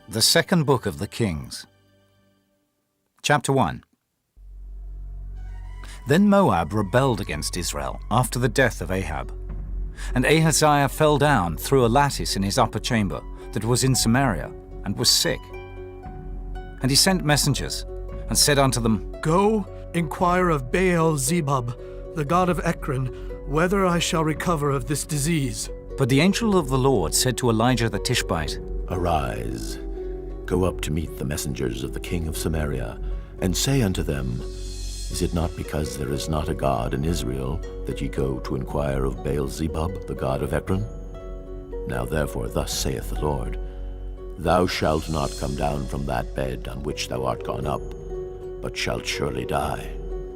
The Second Book of the Kings. Chapter 1. Then Moab rebelled against Israel after the death of Ahab. And Ahaziah fell down through a lattice in his upper chamber that was in Samaria, and was sick. And he sent messengers, and said unto them, Go, inquire of Baal-zebub, the god of Ekron, whether I shall recover of this disease. But the angel of the Lord said to Elijah the Tishbite, Arise, go up to meet the messengers of the king of Samaria, and say unto them, Is it not because there is not a God in Israel that ye go to inquire of Baal-zebub, the god of Ekron? Now therefore thus saith the Lord, Thou shalt not come down from that bed on which thou art gone up, but shalt surely die.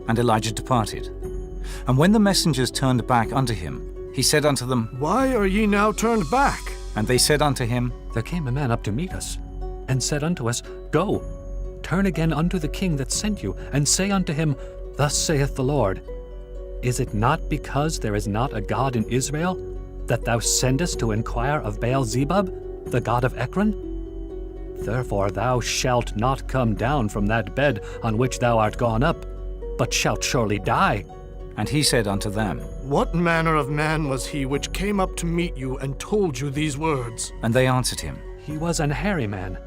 And Elijah departed. And when the messengers turned back unto him, he said unto them, Why are ye now turned back? And they said unto him, There came a man up to meet us, and said unto us, Go, turn again unto the king that sent you, and say unto him, Thus saith the Lord, Is it not because there is not a God in Israel, that thou sendest to inquire of Baal-zebub, the god of Ekron? Therefore thou shalt not come down from that bed on which thou art gone up, but shalt surely die. And he said unto them, What manner of man was he which came up to meet you and told you these words? And they answered him. He was an hairy man,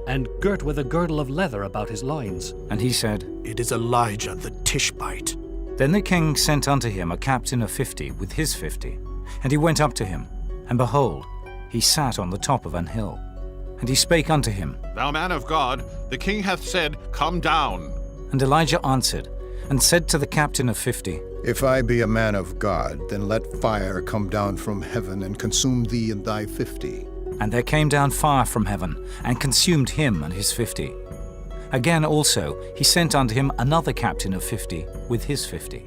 and girt with a girdle of leather about his loins. And he said, It is Elijah the Tishbite. Then the king sent unto him a captain of 50 with his 50. And he went up to him, and behold, he sat on the top of an hill. And he spake unto him, Thou man of God, the king hath said, Come down. And Elijah answered, and said to the captain of 50, If I be a man of God, then let fire come down from heaven and consume thee and thy 50. And there came down fire from heaven, and consumed him and his 50. Again also he sent unto him another captain of 50 with his 50.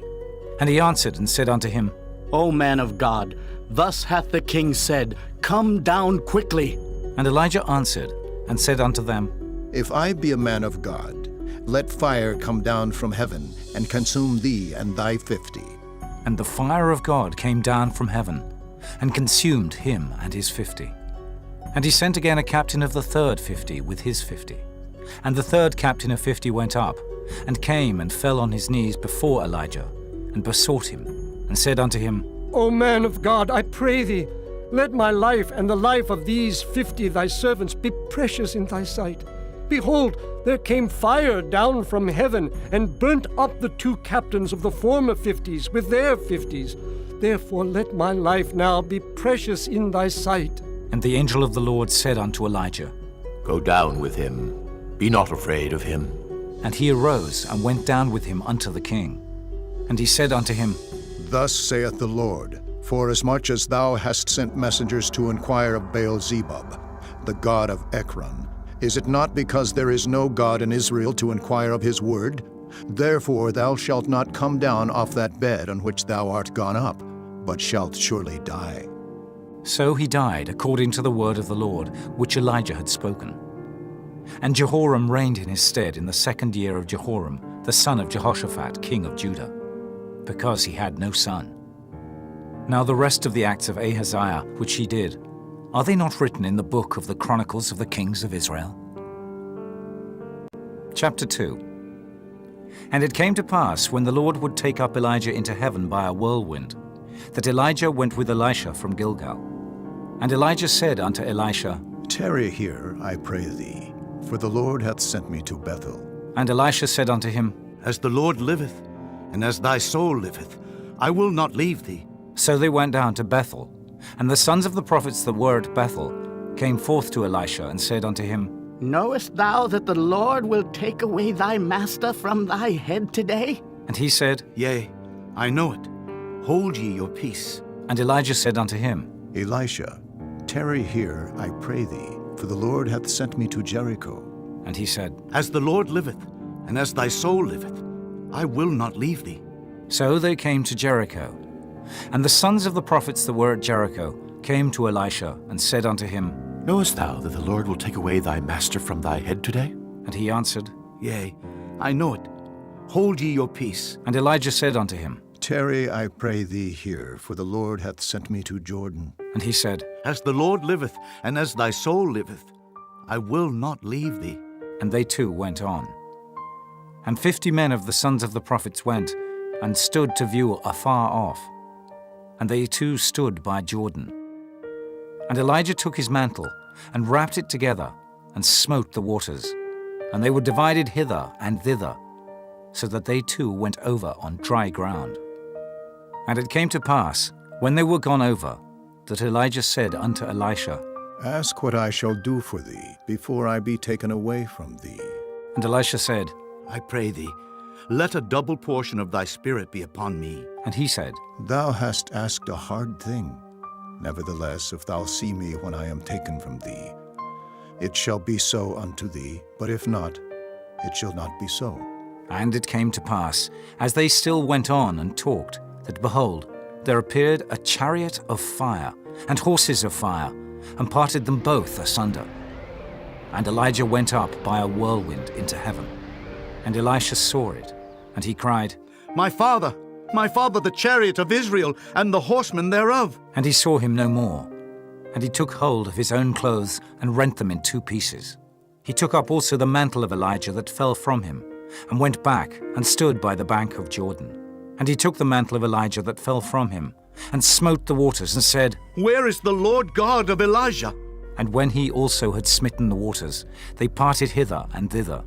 And he answered and said unto him, O man of God, thus hath the king said, Come down quickly. And Elijah answered and said unto them, If I be a man of God, let fire come down from heaven and consume thee and thy 50. And the fire of God came down from heaven, and consumed him and his 50. And he sent again a captain of the third 50 with his 50. And the third captain of 50 went up, and came and fell on his knees before Elijah, and besought him, and said unto him, O man of God, I pray thee, let my life and the life of these 50 thy servants be precious in thy sight. Behold, there came fire down from heaven, and burnt up the 2 captains of the former 50s with their 50s. Therefore let my life now be precious in thy sight. And the angel of the Lord said unto Elijah, Go down with him, be not afraid of him. And he arose and went down with him unto the king. And he said unto him, Thus saith the Lord, Forasmuch as thou hast sent messengers to inquire of Baal-zebub, the god of Ekron, is it not because there is no God in Israel to inquire of his word? Therefore thou shalt not come down off that bed on which thou art gone up, but shalt surely die. So he died according to the word of the Lord, which Elijah had spoken. And Jehoram reigned in his stead in the 2nd year of Jehoram, the son of Jehoshaphat, king of Judah, because he had no son. Now the rest of the acts of Ahaziah, which he did, are they not written in the book of the Chronicles of the Kings of Israel? Chapter 2. And it came to pass, when the Lord would take up Elijah into heaven by a whirlwind, that Elijah went with Elisha from Gilgal. And Elijah said unto Elisha, Tarry here, I pray thee, for the Lord hath sent me to Bethel. And Elisha said unto him, As the Lord liveth, and as thy soul liveth, I will not leave thee. So they went down to Bethel. And the sons of the prophets that were at Bethel came forth to Elisha, and said unto him, Knowest thou that the Lord will take away thy master from thy head today? And he said, Yea, I know it. Hold ye your peace. And Elijah said unto him, Elisha, tarry here, I pray thee, for the Lord hath sent me to Jericho. And he said, As the Lord liveth, and as thy soul liveth, I will not leave thee. So they came to Jericho. And the sons of the prophets that were at Jericho came to Elisha, and said unto him, Knowest thou that the Lord will take away thy master from thy head today? And he answered, Yea, I know it. Hold ye your peace. And Elijah said unto him, Tarry, I pray thee here, for the Lord hath sent me to Jordan. And he said, As the Lord liveth, and as thy soul liveth, I will not leave thee. And they too went on. And 50 men of the sons of the prophets went, and stood to view afar off. And they too stood by Jordan. And Elijah took his mantle, and wrapped it together, and smote the waters. And they were divided hither and thither, so that they too went over on dry ground. And it came to pass, when they were gone over, that Elijah said unto Elisha, Ask what I shall do for thee, before I be taken away from thee. And Elisha said, I pray thee, let a double portion of thy spirit be upon me. and he said, Thou hast asked a hard thing. Nevertheless, if thou see me when I am taken from thee, it shall be so unto thee, but if not, it shall not be so. And it came to pass, as they still went on and talked, that behold, there appeared a chariot of fire, and horses of fire, and parted them both asunder. And Elijah went up by a whirlwind into heaven. And Elisha saw it, and he cried, My father, the chariot of Israel, and the horsemen thereof. And he saw him no more. And he took hold of his own clothes, and rent them in 2 pieces. He took up also the mantle of Elijah that fell from him, and went back, and stood by the bank of Jordan. And he took the mantle of Elijah that fell from him, and smote the waters, and said, Where is the Lord God of Elijah? And when he also had smitten the waters, they parted hither and thither.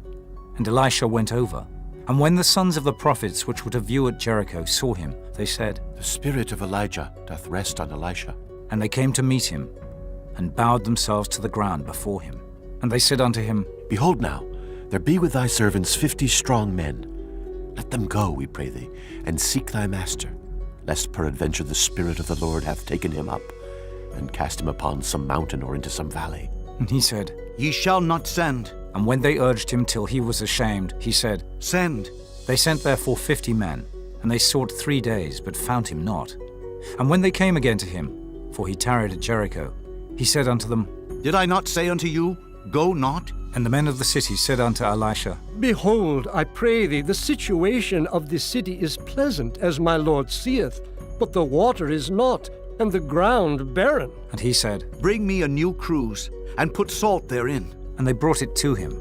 And Elisha went over. And when the sons of the prophets which were to view at Jericho saw him, they said, The spirit of Elijah doth rest on Elisha. And they came to meet him, and bowed themselves to the ground before him. And they said unto him, Behold now, there be with thy servants 50 strong men. Let them go, we pray thee, and seek thy master, lest peradventure the Spirit of the Lord hath taken him up, and cast him upon some mountain or into some valley. And he said, Ye shall not send. And when they urged him till he was ashamed, he said, Send. They sent therefore 50 men, and they sought 3 days, but found him not. And when they came again to him, for he tarried at Jericho, he said unto them, Did I not say unto you, Go not? And the men of the city said unto Elisha, Behold, I pray thee, the situation of this city is pleasant, as my Lord seeth, but the water is not, and the ground barren. And he said, Bring me a new cruse, and put salt therein. And they brought it to him.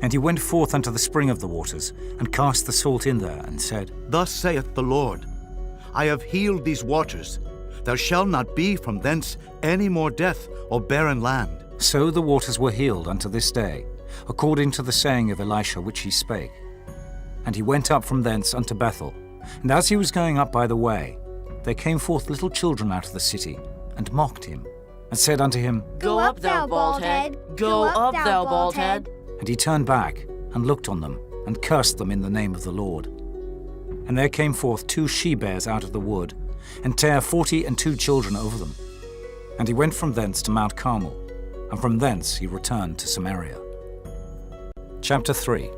And he went forth unto the spring of the waters, and cast the salt in there, and said, Thus saith the Lord, I have healed these waters. There shall not be from thence any more death or barren land. So the waters were healed unto this day, according to the saying of Elisha which he spake. And he went up from thence unto Bethel. And as he was going up by the way, there came forth little children out of the city, and mocked him, and said unto him, Go up, thou bald head! Go up, thou bald head! And he turned back, and looked on them, and cursed them in the name of the Lord. And there came forth 2 she-bears out of the wood, and tare 42 children over them. And he went from thence to Mount Carmel, and from thence he returned to Samaria. Chapter 3.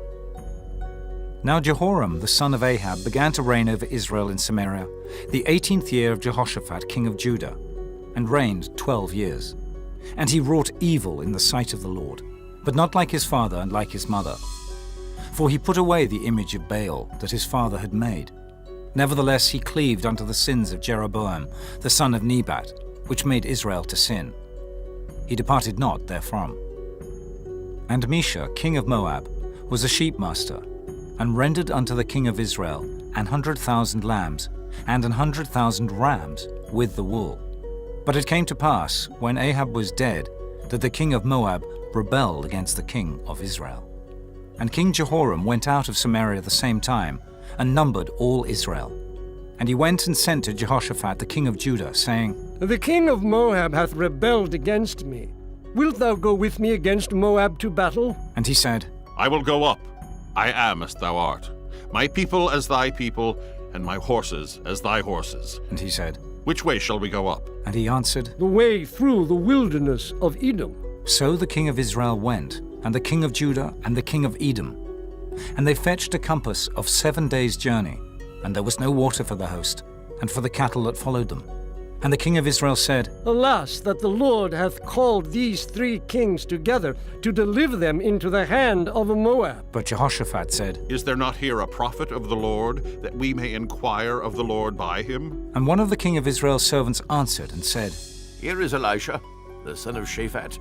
Now Jehoram the son of Ahab began to reign over Israel in Samaria, the 18th year of Jehoshaphat king of Judah, and reigned 12 years. And he wrought evil in the sight of the Lord, but not like his father and like his mother. For he put away the image of Baal that his father had made. Nevertheless he cleaved unto the sins of Jeroboam the son of Nebat, which made Israel to sin. He departed not therefrom. And Mesha, king of Moab, was a sheepmaster, and rendered unto the king of Israel 100,000 lambs, and 100,000 rams with the wool. But it came to pass, when Ahab was dead, that the king of Moab rebelled against the king of Israel. And King Jehoram went out of Samaria the same time, and numbered all Israel. And he went and sent to Jehoshaphat the king of Judah, saying, The king of Moab hath rebelled against me. Wilt thou go with me against Moab to battle? And he said, I will go up. I am as thou art. My people as thy people, and my horses as thy horses. And he said, Which way shall we go up? And he answered, The way through the wilderness of Edom. So the king of Israel went, and the king of Judah, and the king of Edom. And they fetched a compass of 7 days' journey, and there was no water for the host, and for the cattle that followed them. And the king of Israel said, Alas, that the Lord hath called these 3 kings together to deliver them into the hand of Moab. But Jehoshaphat said, Is there not here a prophet of the Lord, that we may inquire of the Lord by him? And one of the king of Israel's servants answered and said, Here is Elisha, the son of Shaphat.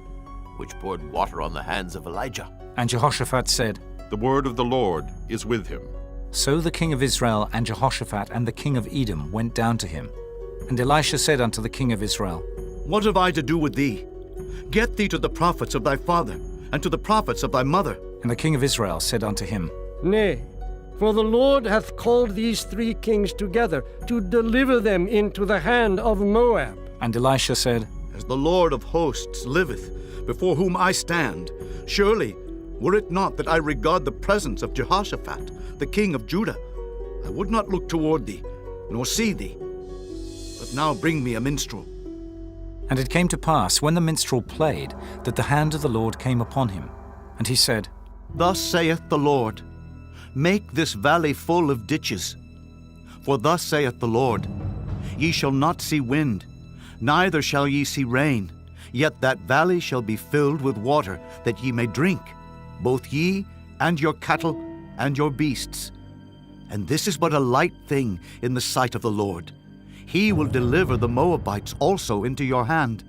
which poured water on the hands of Elijah. And Jehoshaphat said, The word of the Lord is with him. So the king of Israel and Jehoshaphat and the king of Edom went down to him. And Elisha said unto the king of Israel, What have I to do with thee? Get thee to the prophets of thy father, and to the prophets of thy mother. And the king of Israel said unto him, Nay, for the Lord hath called these 3 kings together to deliver them into the hand of Moab. And Elisha said, As the Lord of hosts liveth, before whom I stand, surely, were it not that I regard the presence of Jehoshaphat, the king of Judah, I would not look toward thee, nor see thee. But now bring me a minstrel. And it came to pass, when the minstrel played, that the hand of the Lord came upon him. And he said, Thus saith the Lord, Make this valley full of ditches. For thus saith the Lord, Ye shall not see wind, neither shall ye see rain, yet that valley shall be filled with water, that ye may drink, both ye and your cattle and your beasts. And this is but a light thing in the sight of the Lord. He will deliver the Moabites also into your hand,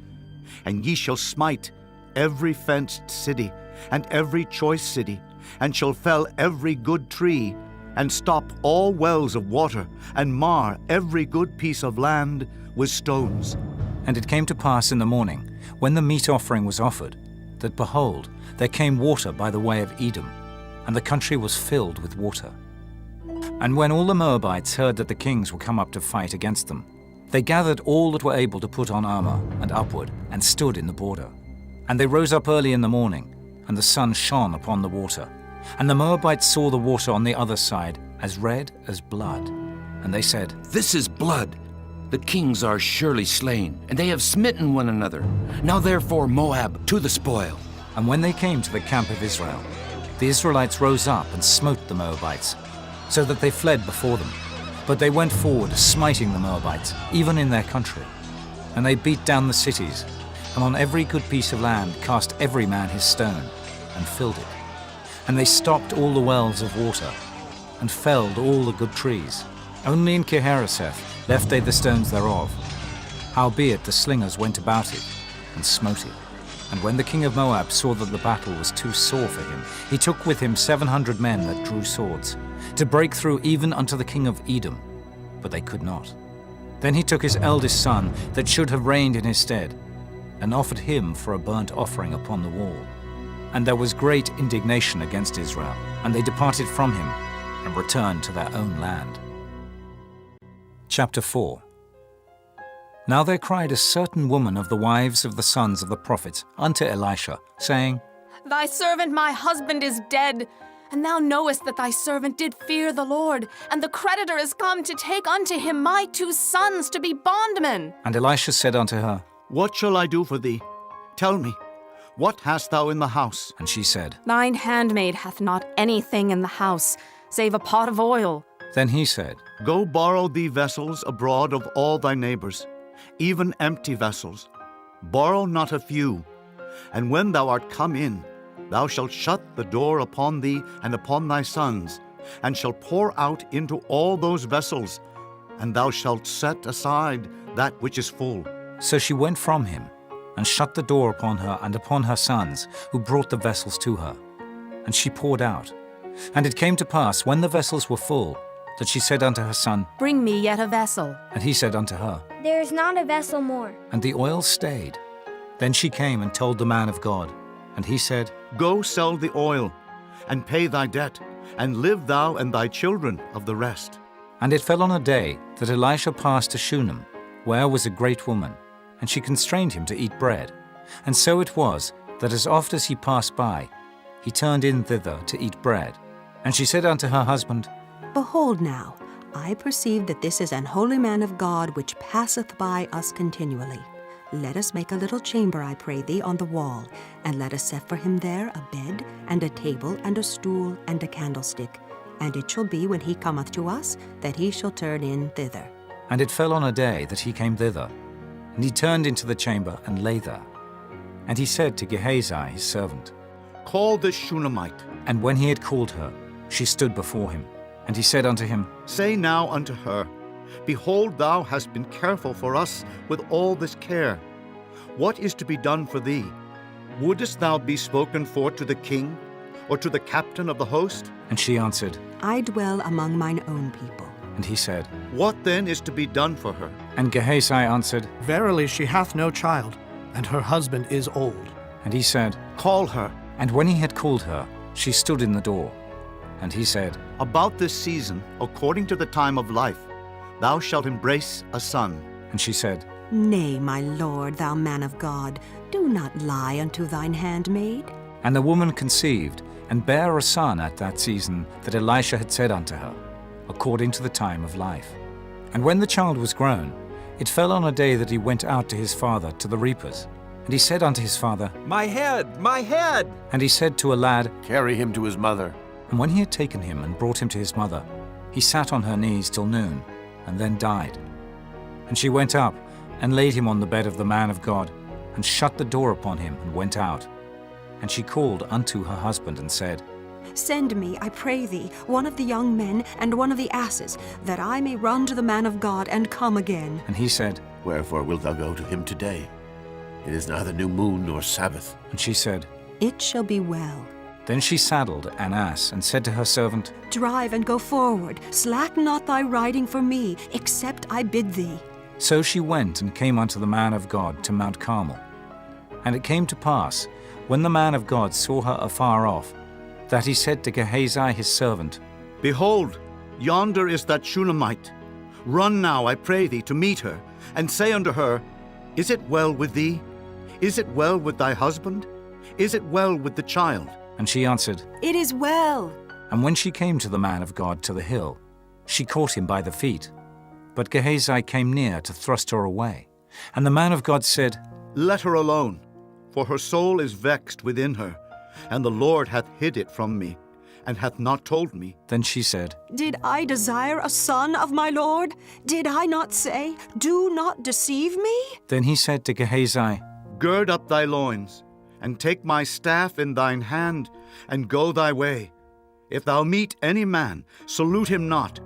and ye shall smite every fenced city, and every choice city, and shall fell every good tree, and stop all wells of water, and mar every good piece of land with stones. And it came to pass in the morning, when the meat offering was offered, that behold, there came water by the way of Edom, and the country was filled with water. And when all the Moabites heard that the kings were come up to fight against them, they gathered all that were able to put on armor and upward, and stood in the border. And they rose up early in the morning, and the sun shone upon the water. And the Moabites saw the water on the other side as red as blood. And they said, This is blood. The kings are surely slain, and they have smitten one another. Now therefore, Moab, to the spoil. And when they came to the camp of Israel, the Israelites rose up and smote the Moabites, so that they fled before them. But they went forward, smiting the Moabites, even in their country. And they beat down the cities, and on every good piece of land cast every man his stone, and filled it. And they stopped all the wells of water, and felled all the good trees. Only in Kirharaseth left they the stones thereof. Howbeit the slingers went about it, and smote it. And when the king of Moab saw that the battle was too sore for him, he took with him 700 men that drew swords, to break through even unto the king of Edom, but they could not. Then he took his eldest son, that should have reigned in his stead, and offered him for a burnt offering upon the wall. And there was great indignation against Israel, and they departed from him, and returned to their own land. Chapter 4. Now there cried a certain woman of the wives of the sons of the prophets unto Elisha, saying, Thy servant my husband is dead, and thou knowest that thy servant did fear the Lord, and the creditor is come to take unto him my 2 sons to be bondmen. And Elisha said unto her, What shall I do for thee? Tell me, what hast thou in the house? And she said, Thine handmaid hath not anything in the house, save a pot of oil. Then he said, Go borrow thee vessels abroad of all thy neighbors, even empty vessels. Borrow not a few. And when thou art come in, thou shalt shut the door upon thee and upon thy sons, and shalt pour out into all those vessels, and thou shalt set aside that which is full. So she went from him, and shut the door upon her and upon her sons, who brought the vessels to her. And she poured out. And it came to pass, when the vessels were full, that she said unto her son, Bring me yet a vessel. And he said unto her, There is not a vessel more. And the oil stayed. Then she came and told the man of God. And he said, Go sell the oil, and pay thy debt, and live thou and thy children of the rest. And it fell on a day that Elisha passed to Shunem, where was a great woman, and she constrained him to eat bread. And so it was, that as oft as he passed by, he turned in thither to eat bread. And she said unto her husband, Behold now, I perceive that this is an holy man of God which passeth by us continually. Let us make a little chamber, I pray thee, on the wall, and let us set for him there a bed, and a table, and a stool, and a candlestick. And it shall be, when he cometh to us, that he shall turn in thither. And it fell on a day that he came thither, and he turned into the chamber and lay there. And he said to Gehazi his servant, Call this Shunammite. And when he had called her, she stood before him. And he said unto him, Say now unto her, Behold, thou hast been careful for us with all this care. What is to be done for thee? Wouldest thou be spoken for to the king, or to the captain of the host? And she answered, I dwell among mine own people. And he said, What then is to be done for her? And Gehazi answered, Verily she hath no child, and her husband is old. And he said, Call her. And when he had called her, she stood in the door. And he said, About this season, according to the time of life, thou shalt embrace a son. And she said, Nay, my lord, thou man of God, do not lie unto thine handmaid. And the woman conceived, and bare a son at that season that Elisha had said unto her, according to the time of life. And when the child was grown, it fell on a day that he went out to his father to the reapers. And he said unto his father, My head, my head! And he said to a lad, Carry him to his mother. And when he had taken him and brought him to his mother, he sat on her knees till noon, and then died. And she went up, and laid him on the bed of the man of God, and shut the door upon him, and went out. And she called unto her husband, and said, Send me, I pray thee, one of the young men and one of the asses, that I may run to the man of God and come again. And he said, Wherefore wilt thou go to him today? It is neither new moon nor Sabbath. And she said, It shall be well. Then she saddled an ass, and said to her servant, Drive and go forward, slack not thy riding for me, except I bid thee. So she went and came unto the man of God to Mount Carmel. And it came to pass, when the man of God saw her afar off, that he said to Gehazi his servant, Behold, yonder is that Shunammite. Run now, I pray thee, to meet her, and say unto her, Is it well with thee? Is it well with thy husband? Is it well with the child? And she answered, It is well. And when she came to the man of God to the hill, she caught him by the feet. But Gehazi came near to thrust her away. And the man of God said, Let her alone, for her soul is vexed within her, and the Lord hath hid it from me, and hath not told me. Then she said, Did I desire a son of my Lord? Did I not say, Do not deceive me? Then he said to Gehazi, Gird up thy loins, and take my staff in thine hand, and go thy way. If thou meet any man, salute him not.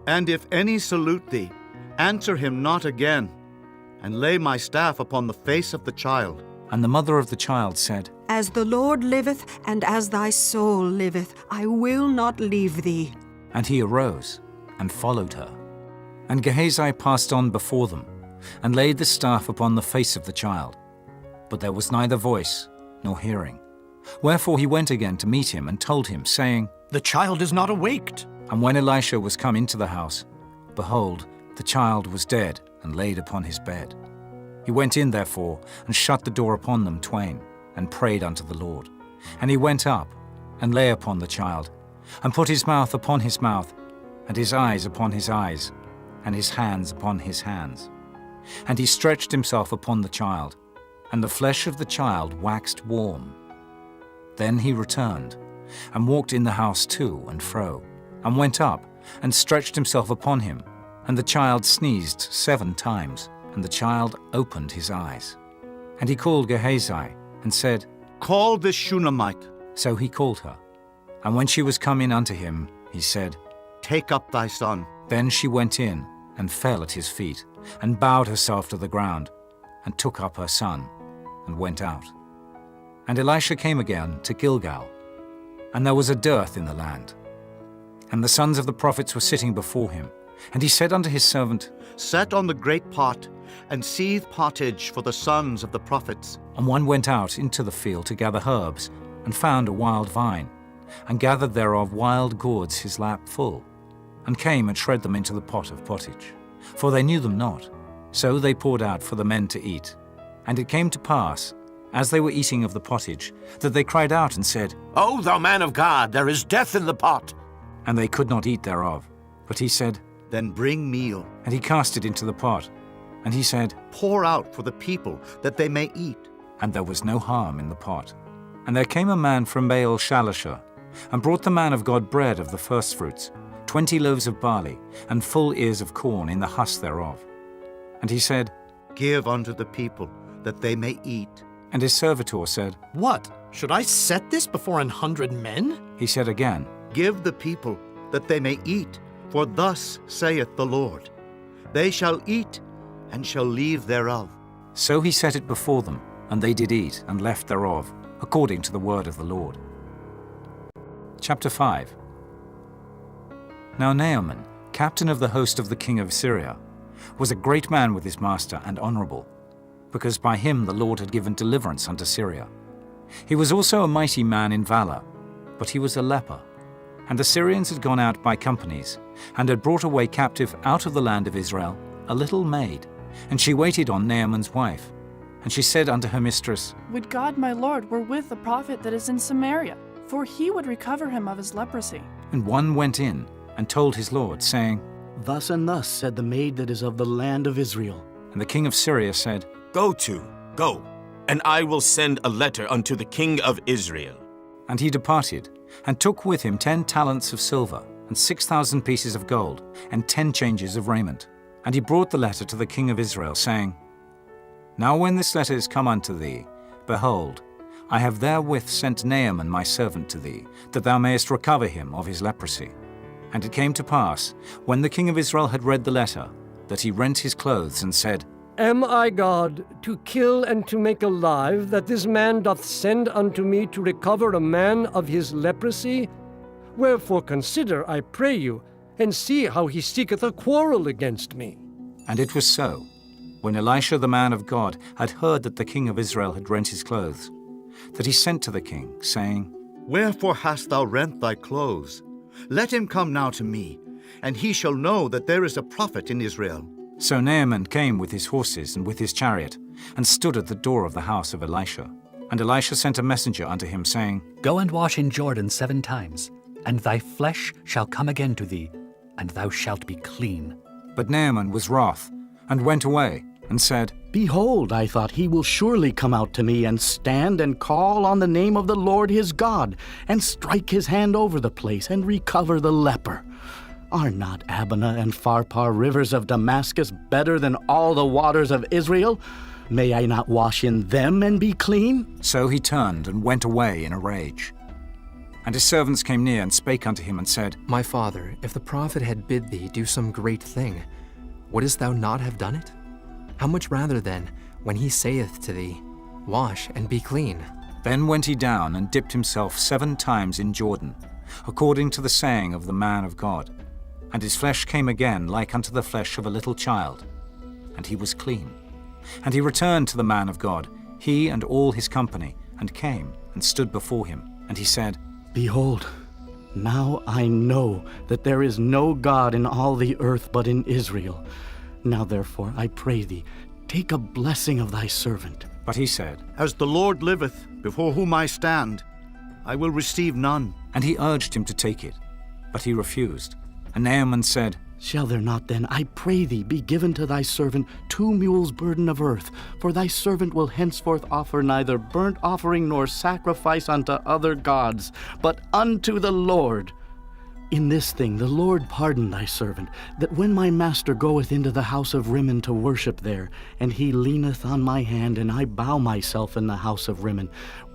And if any salute thee, answer him not again, and lay my staff upon the face of the child. And the mother of the child said, As the Lord liveth, and as thy soul liveth, I will not leave thee. And he arose and followed her. And Gehazi passed on before them, and laid the staff upon the face of the child. But there was neither voice nor hearing. Wherefore he went again to meet him, and told him, saying, The child is not awaked. And when Elisha was come into the house, behold, the child was dead, and laid upon his bed. He went in therefore, and shut the door upon them twain, and prayed unto the Lord. And he went up, and lay upon the child, and put his mouth upon his mouth, and his eyes upon his eyes, and his hands upon his hands. And he stretched himself upon the child, and the flesh of the child waxed warm. Then he returned, and walked in the house to and fro, and went up, and stretched himself upon him. And the child sneezed 7 times, and the child opened his eyes. And he called Gehazi, and said, Call this Shunammite. So he called her. And when she was come in unto him, he said, Take up thy son. Then she went in, and fell at his feet, and bowed herself to the ground, and took up her son, and went out. And Elisha came again to Gilgal, and there was a dearth in the land. And the sons of the prophets were sitting before him. And he said unto his servant, Set on the great pot, and seethe pottage for the sons of the prophets. And one went out into the field to gather herbs, and found a wild vine, and gathered thereof wild gourds his lap full, and came and shred them into the pot of pottage. For they knew them not. So they poured out for the men to eat. And it came to pass, as they were eating of the pottage, that they cried out and said, O thou man of God, there is death in the pot. And they could not eat thereof. But he said, Then bring meal. And he cast it into the pot. And he said, Pour out for the people, that they may eat. And there was no harm in the pot. And there came a man from Baal Shalishah, and brought the man of God bread of the firstfruits, 20 loaves of barley, and full ears of corn in the husk thereof. And he said, Give unto the people, that they may eat. And his servitor said, What? Should I set this before 100 men? He said again, Give the people, that they may eat, for thus saith the Lord, They shall eat, and shall leave thereof. So he set it before them, And they did eat and left thereof, according to the word of the Lord. Chapter 5. Now Naaman, captain of the host of the king of Syria, was a great man with his master and honorable, because by him the Lord had given deliverance unto Syria. He was also a mighty man in valor, but he was a leper. And the Syrians had gone out by companies, and had brought away captive out of the land of Israel a little maid, and she waited on Naaman's wife. And she said unto her mistress, Would God my Lord were with the prophet that is in Samaria, for he would recover him of his leprosy. And one went in and told his lord, saying, Thus and thus said the maid that is of the land of Israel. And the king of Syria said, Go, and I will send a letter unto the king of Israel. And he departed, and took with him 10 talents of silver, and 6,000 pieces of gold, and 10 changes of raiment. And he brought the letter to the king of Israel, saying, Now when this letter is come unto thee, behold, I have therewith sent Naaman my servant to thee, that thou mayest recover him of his leprosy. And it came to pass, when the king of Israel had read the letter, that he rent his clothes, and said, Am I God, to kill and to make alive, that this man doth send unto me to recover a man of his leprosy? Wherefore consider, I pray you, and see how he seeketh a quarrel against me. And it was so, when Elisha the man of God had heard that the king of Israel had rent his clothes, that he sent to the king, saying, Wherefore hast thou rent thy clothes? Let him come now to me, and he shall know that there is a prophet in Israel. So Naaman came with his horses and with his chariot, and stood at the door of the house of Elisha. And Elisha sent a messenger unto him, saying, Go and wash in Jordan 7 times, and thy flesh shall come again to thee, and thou shalt be clean. But Naaman was wroth, and went away, and said, Behold, I thought he will surely come out to me, and stand and call on the name of the Lord his God, and strike his hand over the place, and recover the leper. Are not Abana and Pharpar rivers of Damascus better than all the waters of Israel? May I not wash in them and be clean? So he turned and went away in a rage. And his servants came near and spake unto him, and said, My father, if the prophet had bid thee do some great thing, wouldest thou not have done it? How much rather then, when he saith to thee, Wash and be clean? Then went he down and dipped himself 7 times in Jordan, according to the saying of the man of God. And his flesh came again like unto the flesh of a little child, and he was clean. And he returned to the man of God, he and all his company, and came and stood before him. And he said, Behold, now I know that there is no God in all the earth but in Israel. Now therefore, I pray thee, take a blessing of thy servant. But he said, As the Lord liveth, before whom I stand, I will receive none. And he urged him to take it, but he refused. And Naaman said, Shall there not then, I pray thee, be given to thy servant 2 mules' burden of earth? For thy servant will henceforth offer neither burnt offering nor sacrifice unto other gods, but unto the Lord. In this thing the Lord pardon thy servant, that when my master goeth into the house of Rimmon to worship there, and he leaneth on my hand, and I bow myself in the house of Rimmon,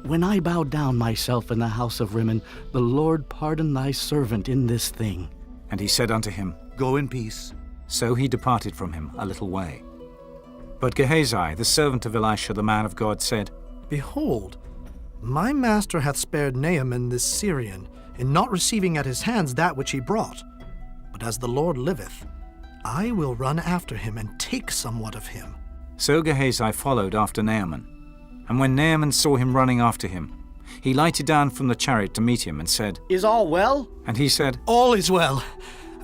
when I bow down myself in the house of Rimmon, the Lord pardon thy servant in this thing. And he said unto him, Go in peace. So he departed from him a little way. But Gehazi, the servant of Elisha the man of God, said, Behold, my master hath spared Naaman this Syrian, in not receiving at his hands that which he brought. But as the Lord liveth, I will run after him and take somewhat of him. So Gehazi followed after Naaman. And when Naaman saw him running after him, he lighted down from the chariot to meet him, and said, Is all well? And he said, All is well.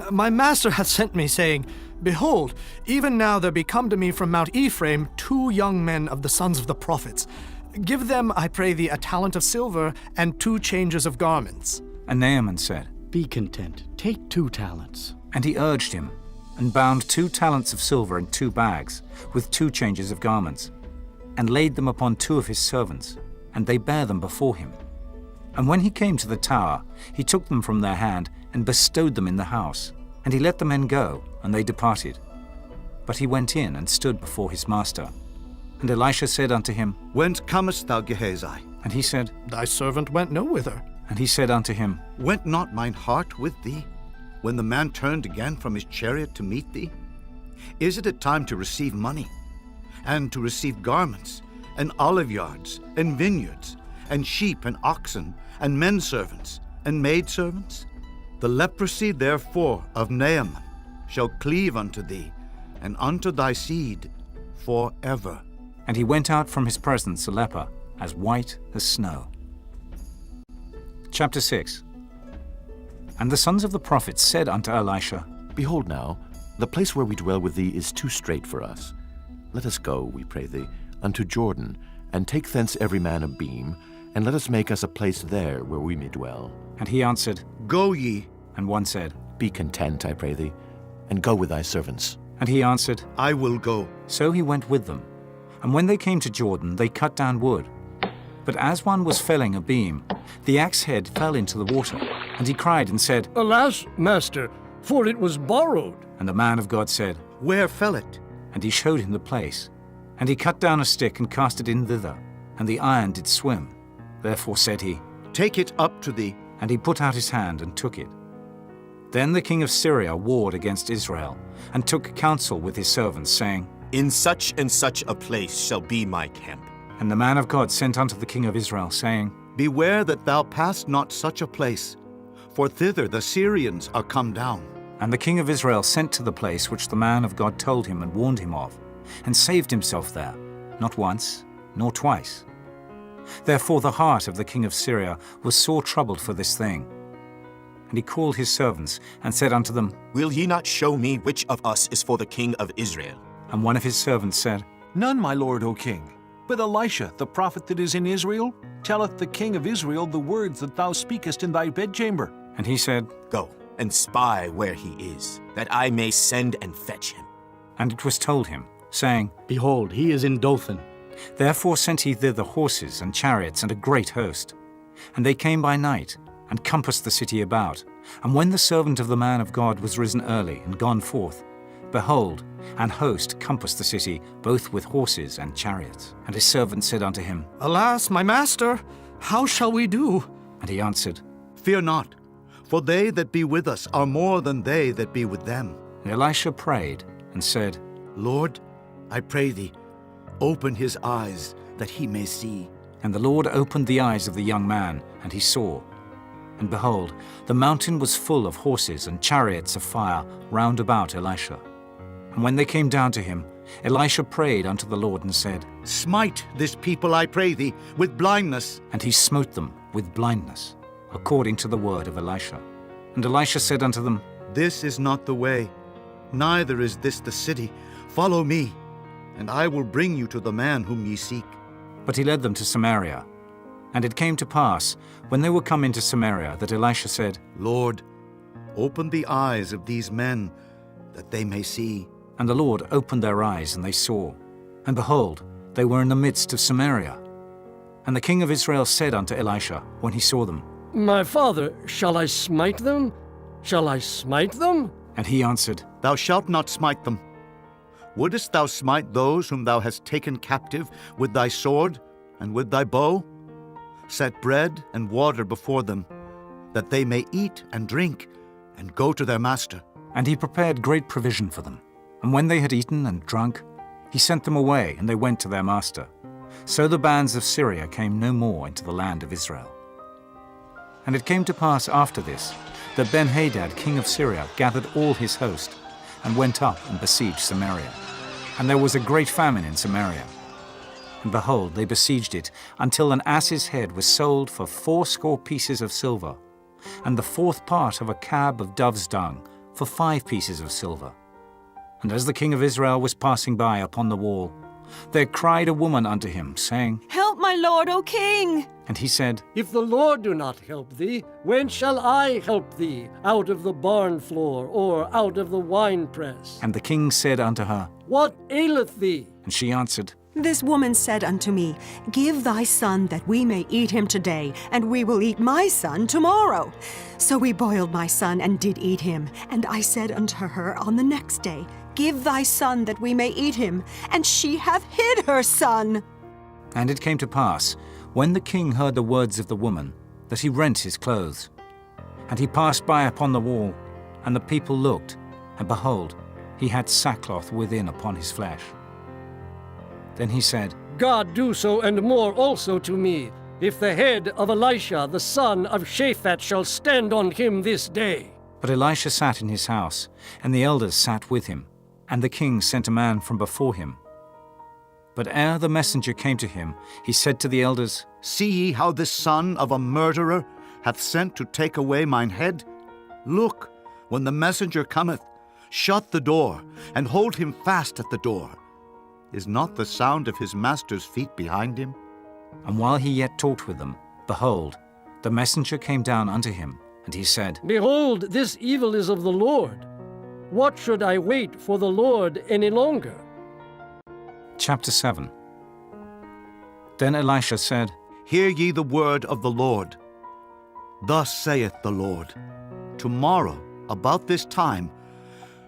My master hath sent me, saying, Behold, even now there be come to me from Mount Ephraim 2 young men of the sons of the prophets. Give them, I pray thee, a talent of silver and 2 changes of garments. And Naaman said, Be content, take 2 talents. And he urged him, and bound 2 talents of silver in 2 bags, with 2 changes of garments, and laid them upon 2 of his servants, and they bare them before him. And when he came to the tower, he took them from their hand, and bestowed them in the house. And he let the men go, and they departed. But he went in and stood before his master. And Elisha said unto him, Whence comest thou, Gehazi? And he said, Thy servant went no whither. And he said unto him, Went not mine heart with thee, when the man turned again from his chariot to meet thee? Is it a time to receive money, and to receive garments, and oliveyards, and vineyards, and sheep and oxen, and menservants, and maidservants? The leprosy, therefore, of Naaman shall cleave unto thee, and unto thy seed forever. And he went out from his presence a leper, as white as snow. Chapter 6. And the sons of the prophets said unto Elisha, Behold now, the place where we dwell with thee is too strait for us. Let us go, we pray thee, unto Jordan, and take thence every man a beam, and let us make us a place there where we may dwell. And he answered, Go ye. And one said, Be content, I pray thee, and go with thy servants. And he answered, I will go. So he went with them. And when they came to Jordan, they cut down wood. But as one was felling a beam, the axe head fell into the water. And he cried and said, Alas, master, for it was borrowed. And the man of God said, Where fell it? And he showed him the place. And he cut down a stick and cast it in thither, and the iron did swim. Therefore said he, Take it up to thee. And he put out his hand and took it. Then the king of Syria warred against Israel, and took counsel with his servants, saying, In such and such a place shall be my camp. And the man of God sent unto the king of Israel, saying, Beware that thou pass not such a place, for thither the Syrians are come down. And the king of Israel sent to the place which the man of God told him and warned him of, and saved himself there, not once, nor twice. Therefore the heart of the king of Syria was sore troubled for this thing. And he called his servants, and said unto them, Will ye not show me which of us is for the king of Israel? And one of his servants said, None, my lord, O king. But Elisha, the prophet that is in Israel, telleth the king of Israel the words that thou speakest in thy bedchamber. And he said, Go, and spy where he is, that I may send and fetch him. And it was told him, saying, Behold, he is in Dothan. Therefore sent he thither horses and chariots and a great host. And they came by night, and compassed the city about. And when the servant of the man of God was risen early and gone forth, behold, an host compassed the city, both with horses and chariots. And his servant said unto him, Alas, my master, how shall we do? And he answered, Fear not, for they that be with us are more than they that be with them. And Elisha prayed and said, Lord, I pray thee, open his eyes, that he may see. And the Lord opened the eyes of the young man, and he saw. And behold, the mountain was full of horses and chariots of fire round about Elisha. And when they came down to him, Elisha prayed unto the Lord and said, Smite this people, I pray thee, with blindness. And he smote them with blindness, according to the word of Elisha. And Elisha said unto them, This is not the way, neither is this the city. Follow me, and I will bring you to the man whom ye seek. But he led them to Samaria. And it came to pass, when they were come into Samaria, that Elisha said, Lord, open the eyes of these men, that they may see. And the Lord opened their eyes, and they saw. And behold, they were in the midst of Samaria. And the king of Israel said unto Elisha, when he saw them, My father, shall I smite them? Shall I smite them? And he answered, Thou shalt not smite them. Wouldest thou smite those whom thou hast taken captive with thy sword and with thy bow? Set bread and water before them, that they may eat and drink, and go to their master. And he prepared great provision for them. And when they had eaten and drunk, he sent them away, and they went to their master. So the bands of Syria came no more into the land of Israel. And it came to pass after this, that Ben-Hadad, king of Syria, gathered all his host, and went up and besieged Samaria. And there was a great famine in Samaria. And behold, they besieged it, until an ass's head was sold for 80 pieces of silver, and the 4th part of a cab of dove's dung for 5 pieces of silver. And as the king of Israel was passing by upon the wall, there cried a woman unto him, saying, Help, my lord, O king! And he said, If the Lord do not help thee, when shall I help thee out of the barn floor, or out of the winepress? And the king said unto her, What aileth thee? And she answered, This woman said unto me, Give thy son that we may eat him today, and we will eat my son tomorrow. So we boiled my son and did eat him. And I said unto her on the next day, Give thy son that we may eat him. And she hath hid her son. And it came to pass, when the king heard the words of the woman, that he rent his clothes. And he passed by upon the wall, and the people looked, and behold, he had sackcloth within upon his flesh. Then he said, God do so and more also to me, if the head of Elisha the son of Shaphat shall stand on him this day. But Elisha sat in his house, and the elders sat with him, and the king sent a man from before him. But ere the messenger came to him, he said to the elders, See ye how this son of a murderer hath sent to take away mine head? Look, when the messenger cometh, shut the door, and hold him fast at the door. Is not the sound of his master's feet behind him? And while he yet talked with them, behold, the messenger came down unto him, and he said, Behold, this evil is of the Lord. What should I wait for the Lord any longer? Chapter 7. Then Elisha said, Hear ye the word of the Lord. Thus saith the Lord, Tomorrow, about this time,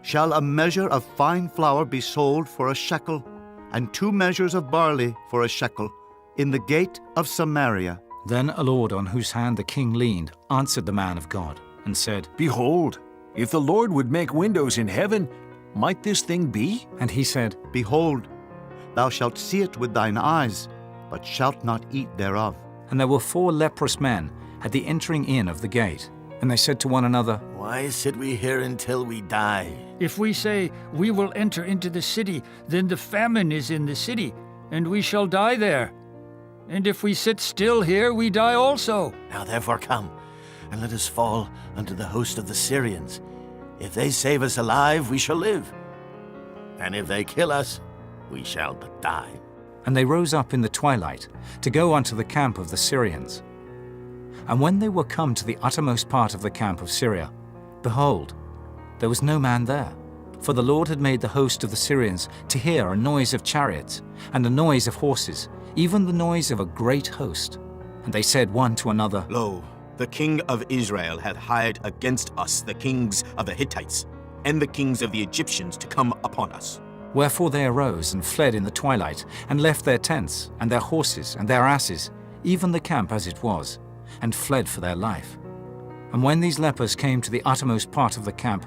shall a measure of fine flour be sold for a shekel, and 2 measures of barley for a shekel, in the gate of Samaria. Then a lord on whose hand the king leaned answered the man of God, and said, Behold, if the Lord would make windows in heaven, might this thing be? And he said, Behold, thou shalt see it with thine eyes, but shalt not eat thereof. And there were 4 leprous men at the entering in of the gate, and they said to one another, Why sit we here until we die? If we say, We will enter into the city, then the famine is in the city, and we shall die there. And if we sit still here, we die also. Now therefore come, and let us fall unto the host of the Syrians. If they save us alive, we shall live. And if they kill us, we shall but die. And they rose up in the twilight to go unto the camp of the Syrians. And when they were come to the uttermost part of the camp of Syria, behold, there was no man there. For the Lord had made the host of the Syrians to hear a noise of chariots, and a noise of horses, even the noise of a great host. And they said one to another, Lo, the king of Israel hath hired against us the kings of the Hittites, and the kings of the Egyptians to come upon us. Wherefore they arose and fled in the twilight, and left their tents, and their horses, and their asses, even the camp as it was, and fled for their life. And when these lepers came to the uttermost part of the camp,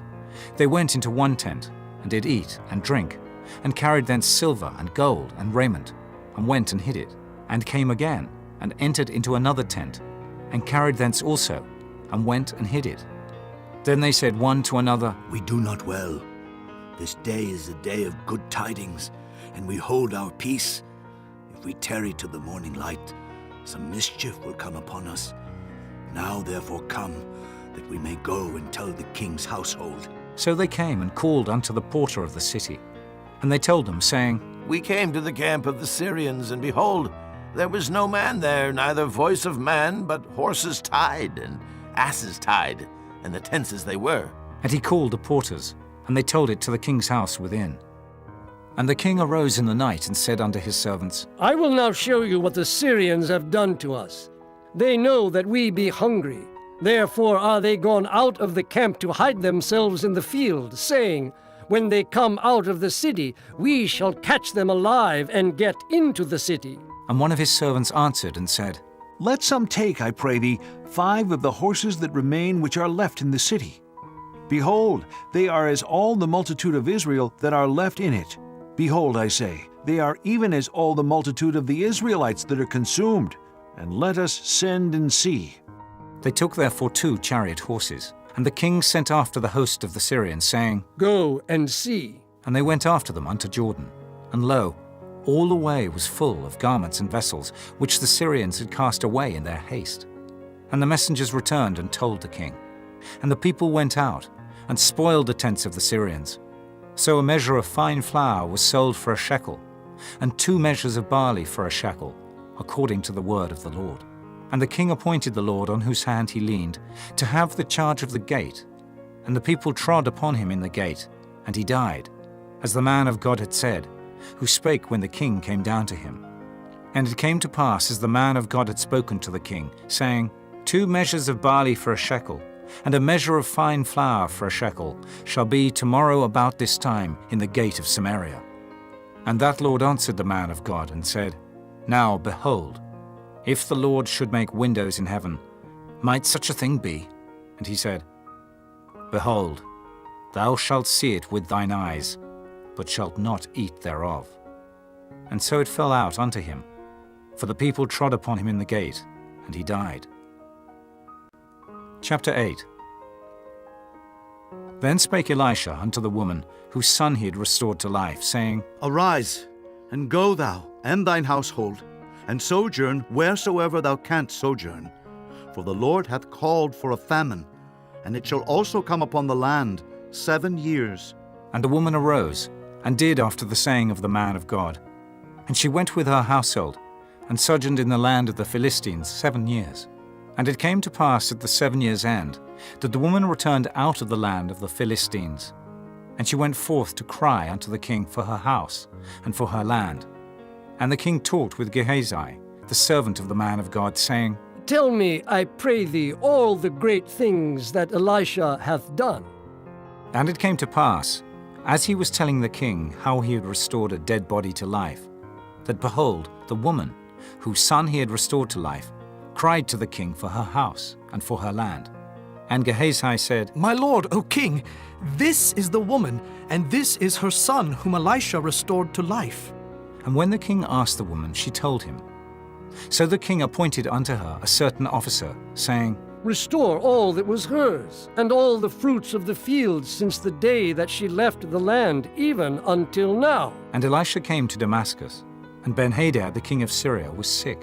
they went into one tent, and did eat and drink, and carried thence silver and gold and raiment, and went and hid it, and came again, and entered into another tent, and carried thence also, and went and hid it. Then they said one to another, We do not well. This day is a day of good tidings, and we hold our peace. If we tarry till the morning light, some mischief will come upon us. Now therefore come, that we may go and tell the king's household. So they came and called unto the porter of the city. And they told them, saying, We came to the camp of the Syrians, and behold, there was no man there, neither voice of man, but horses tied, and asses tied, and the tents as they were. And he called the porters, and they told it to the king's house within. And the king arose in the night and said unto his servants, I will now show you what the Syrians have done to us. They know that we be hungry. Therefore are they gone out of the camp to hide themselves in the field, saying, When they come out of the city, we shall catch them alive and get into the city. And one of his servants answered and said, Let some take, I pray thee, 5 of the horses that remain which are left in the city. Behold, they are as all the multitude of Israel that are left in it. Behold, I say, they are even as all the multitude of the Israelites that are consumed. And let us send and see. They took therefore 2 chariot horses, and the king sent after the host of the Syrians, saying, Go and see. And they went after them unto Jordan. And lo, all the way was full of garments and vessels, which the Syrians had cast away in their haste. And the messengers returned and told the king. And the people went out, and spoiled the tents of the Syrians. So a measure of fine flour was sold for a shekel, and 2 measures of barley for a shekel, according to the word of the Lord. And the king appointed the Lord on whose hand he leaned to have the charge of the gate. And the people trod upon him in the gate, and he died, as the man of God had said, who spake when the king came down to him. And it came to pass as the man of God had spoken to the king, saying, 2 measures of barley for a shekel, and a measure of fine flour for a shekel, shall be tomorrow about this time in the gate of Samaria. And that Lord answered the man of God, and said, Now, behold, if the Lord should make windows in heaven, might such a thing be? And he said, Behold, thou shalt see it with thine eyes, but shalt not eat thereof. and so it fell out unto him. For the people trod upon him in the gate, and he died. Chapter 8. Then spake Elisha unto the woman, whose son he had restored to life, saying, Arise, and go thou, and thine household, and sojourn wheresoever thou canst sojourn. For the Lord hath called for a famine, and it shall also come upon the land 7 years. And the woman arose, and did after the saying of the man of God. And she went with her household, and sojourned in the land of the Philistines 7 years. And it came to pass at the 7 years' end, that the woman returned out of the land of the Philistines. And she went forth to cry unto the king for her house, and for her land. And the king talked with Gehazi, the servant of the man of God, saying, Tell me, I pray thee, all the great things that Elisha hath done. And it came to pass, as he was telling the king how he had restored a dead body to life, that behold, the woman, whose son he had restored to life, cried to the king for her house and for her land. And Gehazi said, My lord, O king, this is the woman, and this is her son whom Elisha restored to life. And when the king asked the woman, she told him. So the king appointed unto her a certain officer, saying, Restore all that was hers, and all the fruits of the field since the day that she left the land, even until now. And Elisha came to Damascus, and Benhadad the king of Syria was sick.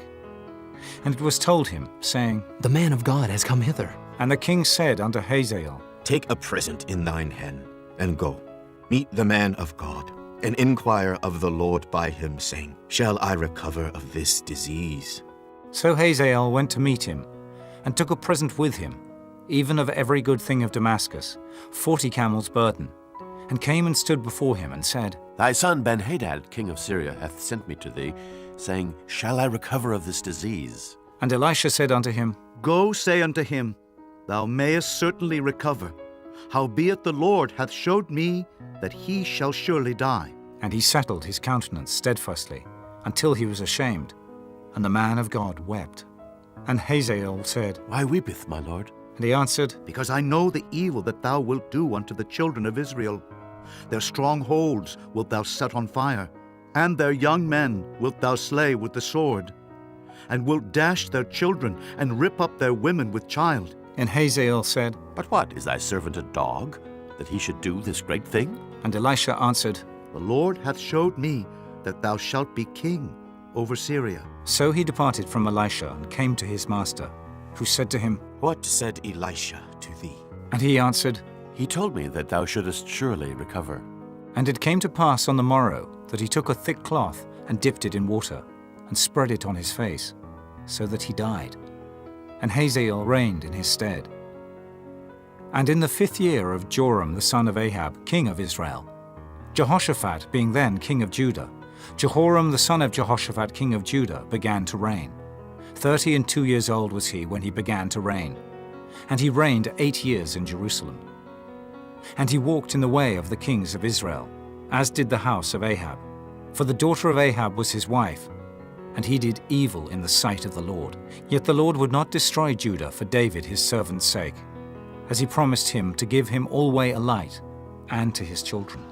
And it was told him, saying, The man of God has come hither. And the king said unto Hazael, Take a present in thine hand, and go. Meet the man of God, and inquire of the Lord by him, saying, Shall I recover of this disease? So Hazael went to meet him, and took a present with him, even of every good thing of Damascus, 40 camels' burden, and came and stood before him, and said, Thy son Benhadad, king of Syria, hath sent me to thee, saying, Shall I recover of this disease? And Elisha said unto him, Go say unto him, Thou mayest certainly recover. Howbeit the Lord hath showed me that he shall surely die. And he settled his countenance steadfastly, until he was ashamed. And the man of God wept. And Hazael said, Why weepeth my lord? And he answered, Because I know the evil that thou wilt do unto the children of Israel. Their strongholds wilt thou set on fire, and their young men wilt thou slay with the sword, and wilt dash their children, and rip up their women with child. And Hazael said, But what, is thy servant a dog, that he should do this great thing? And Elisha answered, The Lord hath showed me that thou shalt be king over Syria. So he departed from Elisha, and came to his master, who said to him, What said Elisha to thee? And he answered, He told me that thou shouldest surely recover. And it came to pass on the morrow, that he took a thick cloth, and dipped it in water, and spread it on his face, so that he died. And Hazael reigned in his stead. And in the 5th year of Joram the son of Ahab, king of Israel, Jehoshaphat being then king of Judah, Jehoram the son of Jehoshaphat king of Judah began to reign. 32 years old was he when he began to reign. And he reigned 8 years in Jerusalem. And he walked in the way of the kings of Israel, as did the house of Ahab. For the daughter of Ahab was his wife, and he did evil in the sight of the Lord. Yet the Lord would not destroy Judah for David his servant's sake, as he promised him to give him alway a light, and to his children.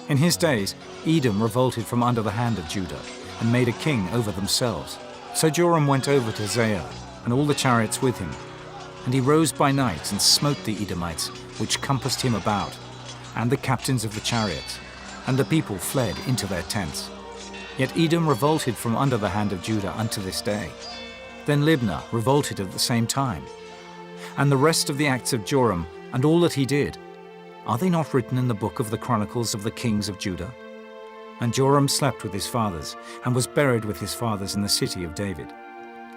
In his days Edom revolted from under the hand of Judah, and made a king over themselves. So Joram went over to Zair, and all the chariots with him. And he rose by night, and smote the Edomites, which compassed him about, and the captains of the chariots. And the people fled into their tents. Yet Edom revolted from under the hand of Judah unto this day. Then Libnah revolted at the same time. And the rest of the acts of Joram, and all that he did, are they not written in the book of the Chronicles of the kings of Judah? And Joram slept with his fathers, and was buried with his fathers in the city of David.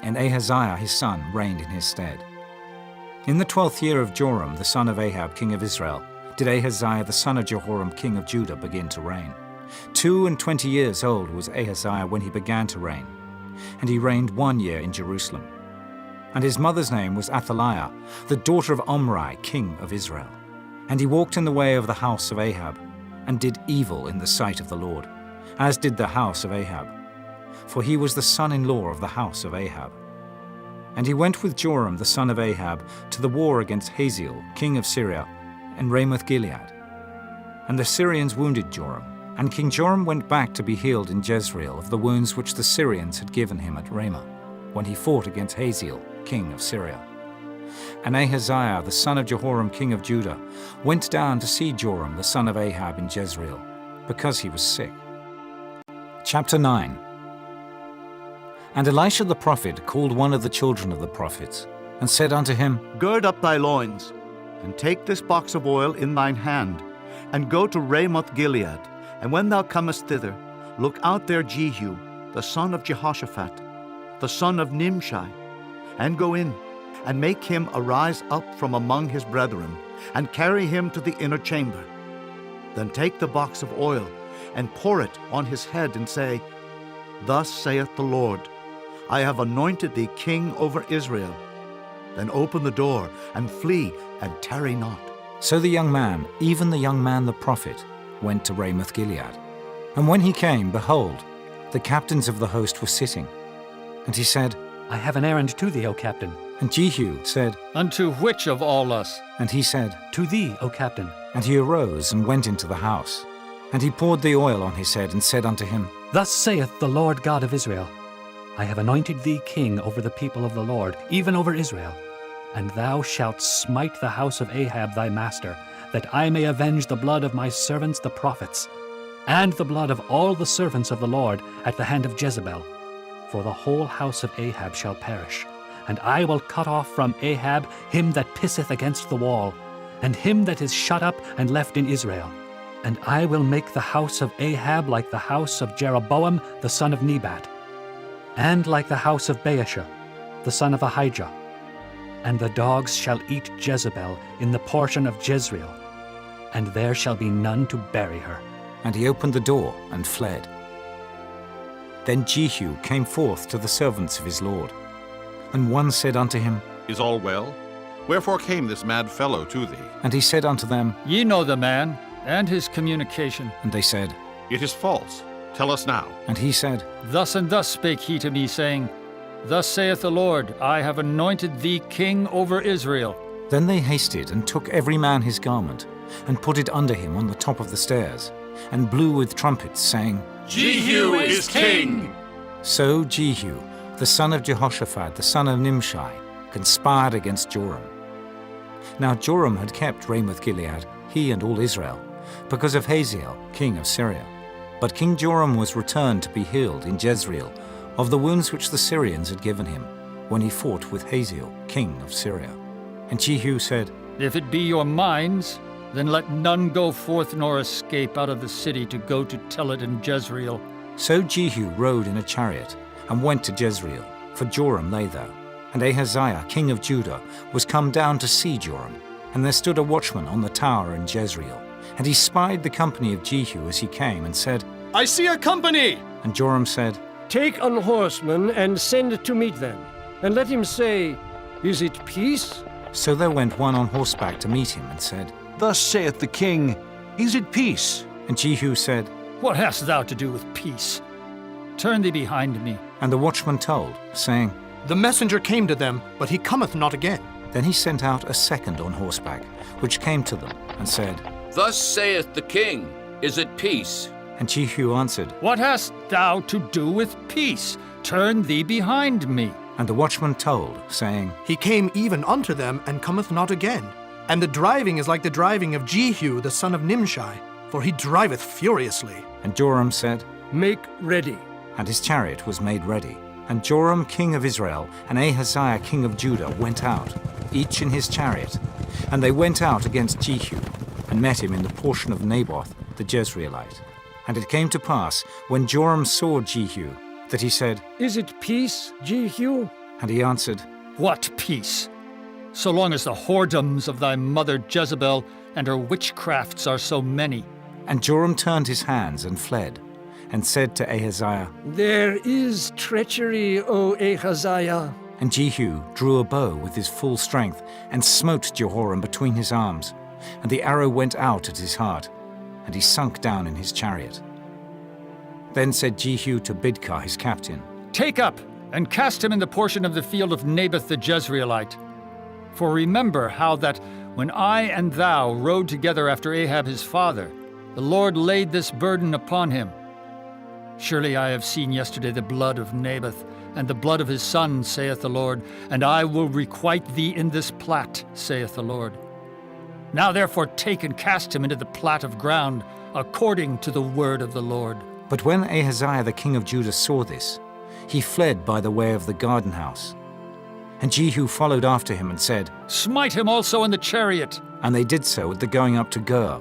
And Ahaziah his son reigned in his stead. In the 12th year of Joram the son of Ahab king of Israel, did Ahaziah the son of Jehoram king of Judah begin to reign. 22 years old was Ahaziah when he began to reign, and he reigned 1 year in Jerusalem. And his mother's name was Athaliah, the daughter of Omri, king of Israel. And he walked in the way of the house of Ahab, and did evil in the sight of the Lord, as did the house of Ahab, for he was the son-in-law of the house of Ahab. And he went with Joram the son of Ahab to the war against Hazael, king of Syria, and Ramoth-Gilead. And the Syrians wounded Joram, And King Joram went back to be healed in Jezreel of the wounds which the Syrians had given him at Ramah, when he fought against Hazael, king of Syria. And Ahaziah, the son of Jehoram, king of Judah, went down to see Joram, the son of Ahab, in Jezreel, because he was sick. Chapter 9. And Elisha the prophet called one of the children of the prophets, and said unto him, Gird up thy loins, and take this box of oil in thine hand, and go to Ramoth Gilead. And when thou comest thither, look out there Jehu, the son of Jehoshaphat, the son of Nimshi, and go in, and make him arise up from among his brethren, and carry him to the inner chamber. Then take the box of oil, and pour it on his head, and say, Thus saith the Lord, I have anointed thee king over Israel. Then open the door, and flee, and tarry not. So the young man, even the young man the prophet, went to Ramoth Gilead. And when he came, behold, the captains of the host were sitting. And he said, I have an errand to thee, O captain. And Jehu said, Unto which of all us? And he said, To thee, O captain. And he arose and went into the house. And he poured the oil on his head, and said unto him, Thus saith the Lord God of Israel, I have anointed thee king over the people of the Lord, even over Israel. And thou shalt smite the house of Ahab thy master, that I may avenge the blood of my servants the prophets, and the blood of all the servants of the Lord at the hand of Jezebel. For the whole house of Ahab shall perish, and I will cut off from Ahab him that pisseth against the wall, and him that is shut up and left in Israel. And I will make the house of Ahab like the house of Jeroboam the son of Nebat, and like the house of Baasha the son of Ahijah. And the dogs shall eat Jezebel in the portion of Jezreel, and there shall be none to bury her. And he opened the door and fled. Then Jehu came forth to the servants of his lord. And one said unto him, Is all well? Wherefore came this mad fellow to thee? And he said unto them, Ye know the man, and his communication. And they said, It is false. Tell us now. And he said, Thus and thus spake he to me, saying, Thus saith the Lord, I have anointed thee king over Israel. Then they hasted and took every man his garment, and put it under him on the top of the stairs, and blew with trumpets, saying, Jehu is king! So Jehu, the son of Jehoshaphat, the son of Nimshi, conspired against Joram. Now Joram had kept Ramoth Gilead, he and all Israel, because of Hazael, king of Syria. But King Joram was returned to be healed in Jezreel of the wounds which the Syrians had given him, when he fought with Hazael, king of Syria. And Jehu said, If it be your minds, then let none go forth nor escape out of the city to go to tell it in Jezreel. So Jehu rode in a chariot, and went to Jezreel, for Joram lay there. And Ahaziah, king of Judah, was come down to see Joram. And there stood a watchman on the tower in Jezreel. And he spied the company of Jehu as he came, and said, I see a company! And Joram said, Take an horseman and send to meet them, and let him say, Is it peace? So there went one on horseback to meet him, and said, Thus saith the king, Is it peace? And Jehu said, What hast thou to do with peace? Turn thee behind me. And the watchman told, saying, The messenger came to them, but he cometh not again. Then he sent out a second on horseback, which came to them, and said, Thus saith the king, Is it peace? And Jehu answered, What hast thou to do with peace? Turn thee behind me. And the watchman told, saying, He came even unto them, and cometh not again. And the driving is like the driving of Jehu the son of Nimshi, for he driveth furiously. And Joram said, Make ready. And his chariot was made ready. And Joram king of Israel and Ahaziah king of Judah went out, each in his chariot. And they went out against Jehu, and met him in the portion of Naboth the Jezreelite. And it came to pass, when Joram saw Jehu, that he said, Is it peace, Jehu? And he answered, What peace? So long as the whoredoms of thy mother Jezebel and her witchcrafts are so many. And Joram turned his hands and fled, and said to Ahaziah, There is treachery, O Ahaziah. And Jehu drew a bow with his full strength, and smote Jehoram between his arms. And the arrow went out at his heart, and he sunk down in his chariot. Then said Jehu to Bidkar his captain, Take up, and cast him in the portion of the field of Naboth the Jezreelite. For remember how that, when I and thou rode together after Ahab his father, The Lord laid this burden upon him. Surely I have seen yesterday the blood of Naboth, and the blood of his son, saith the Lord, and I will requite thee in this plat, saith the Lord. Now therefore take and cast him into the plat of ground, according to the word of the Lord. But when Ahaziah the king of Judah saw this, he fled by the way of the garden house. And Jehu followed after him and said, Smite him also in the chariot. And they did so at the going up to Gur,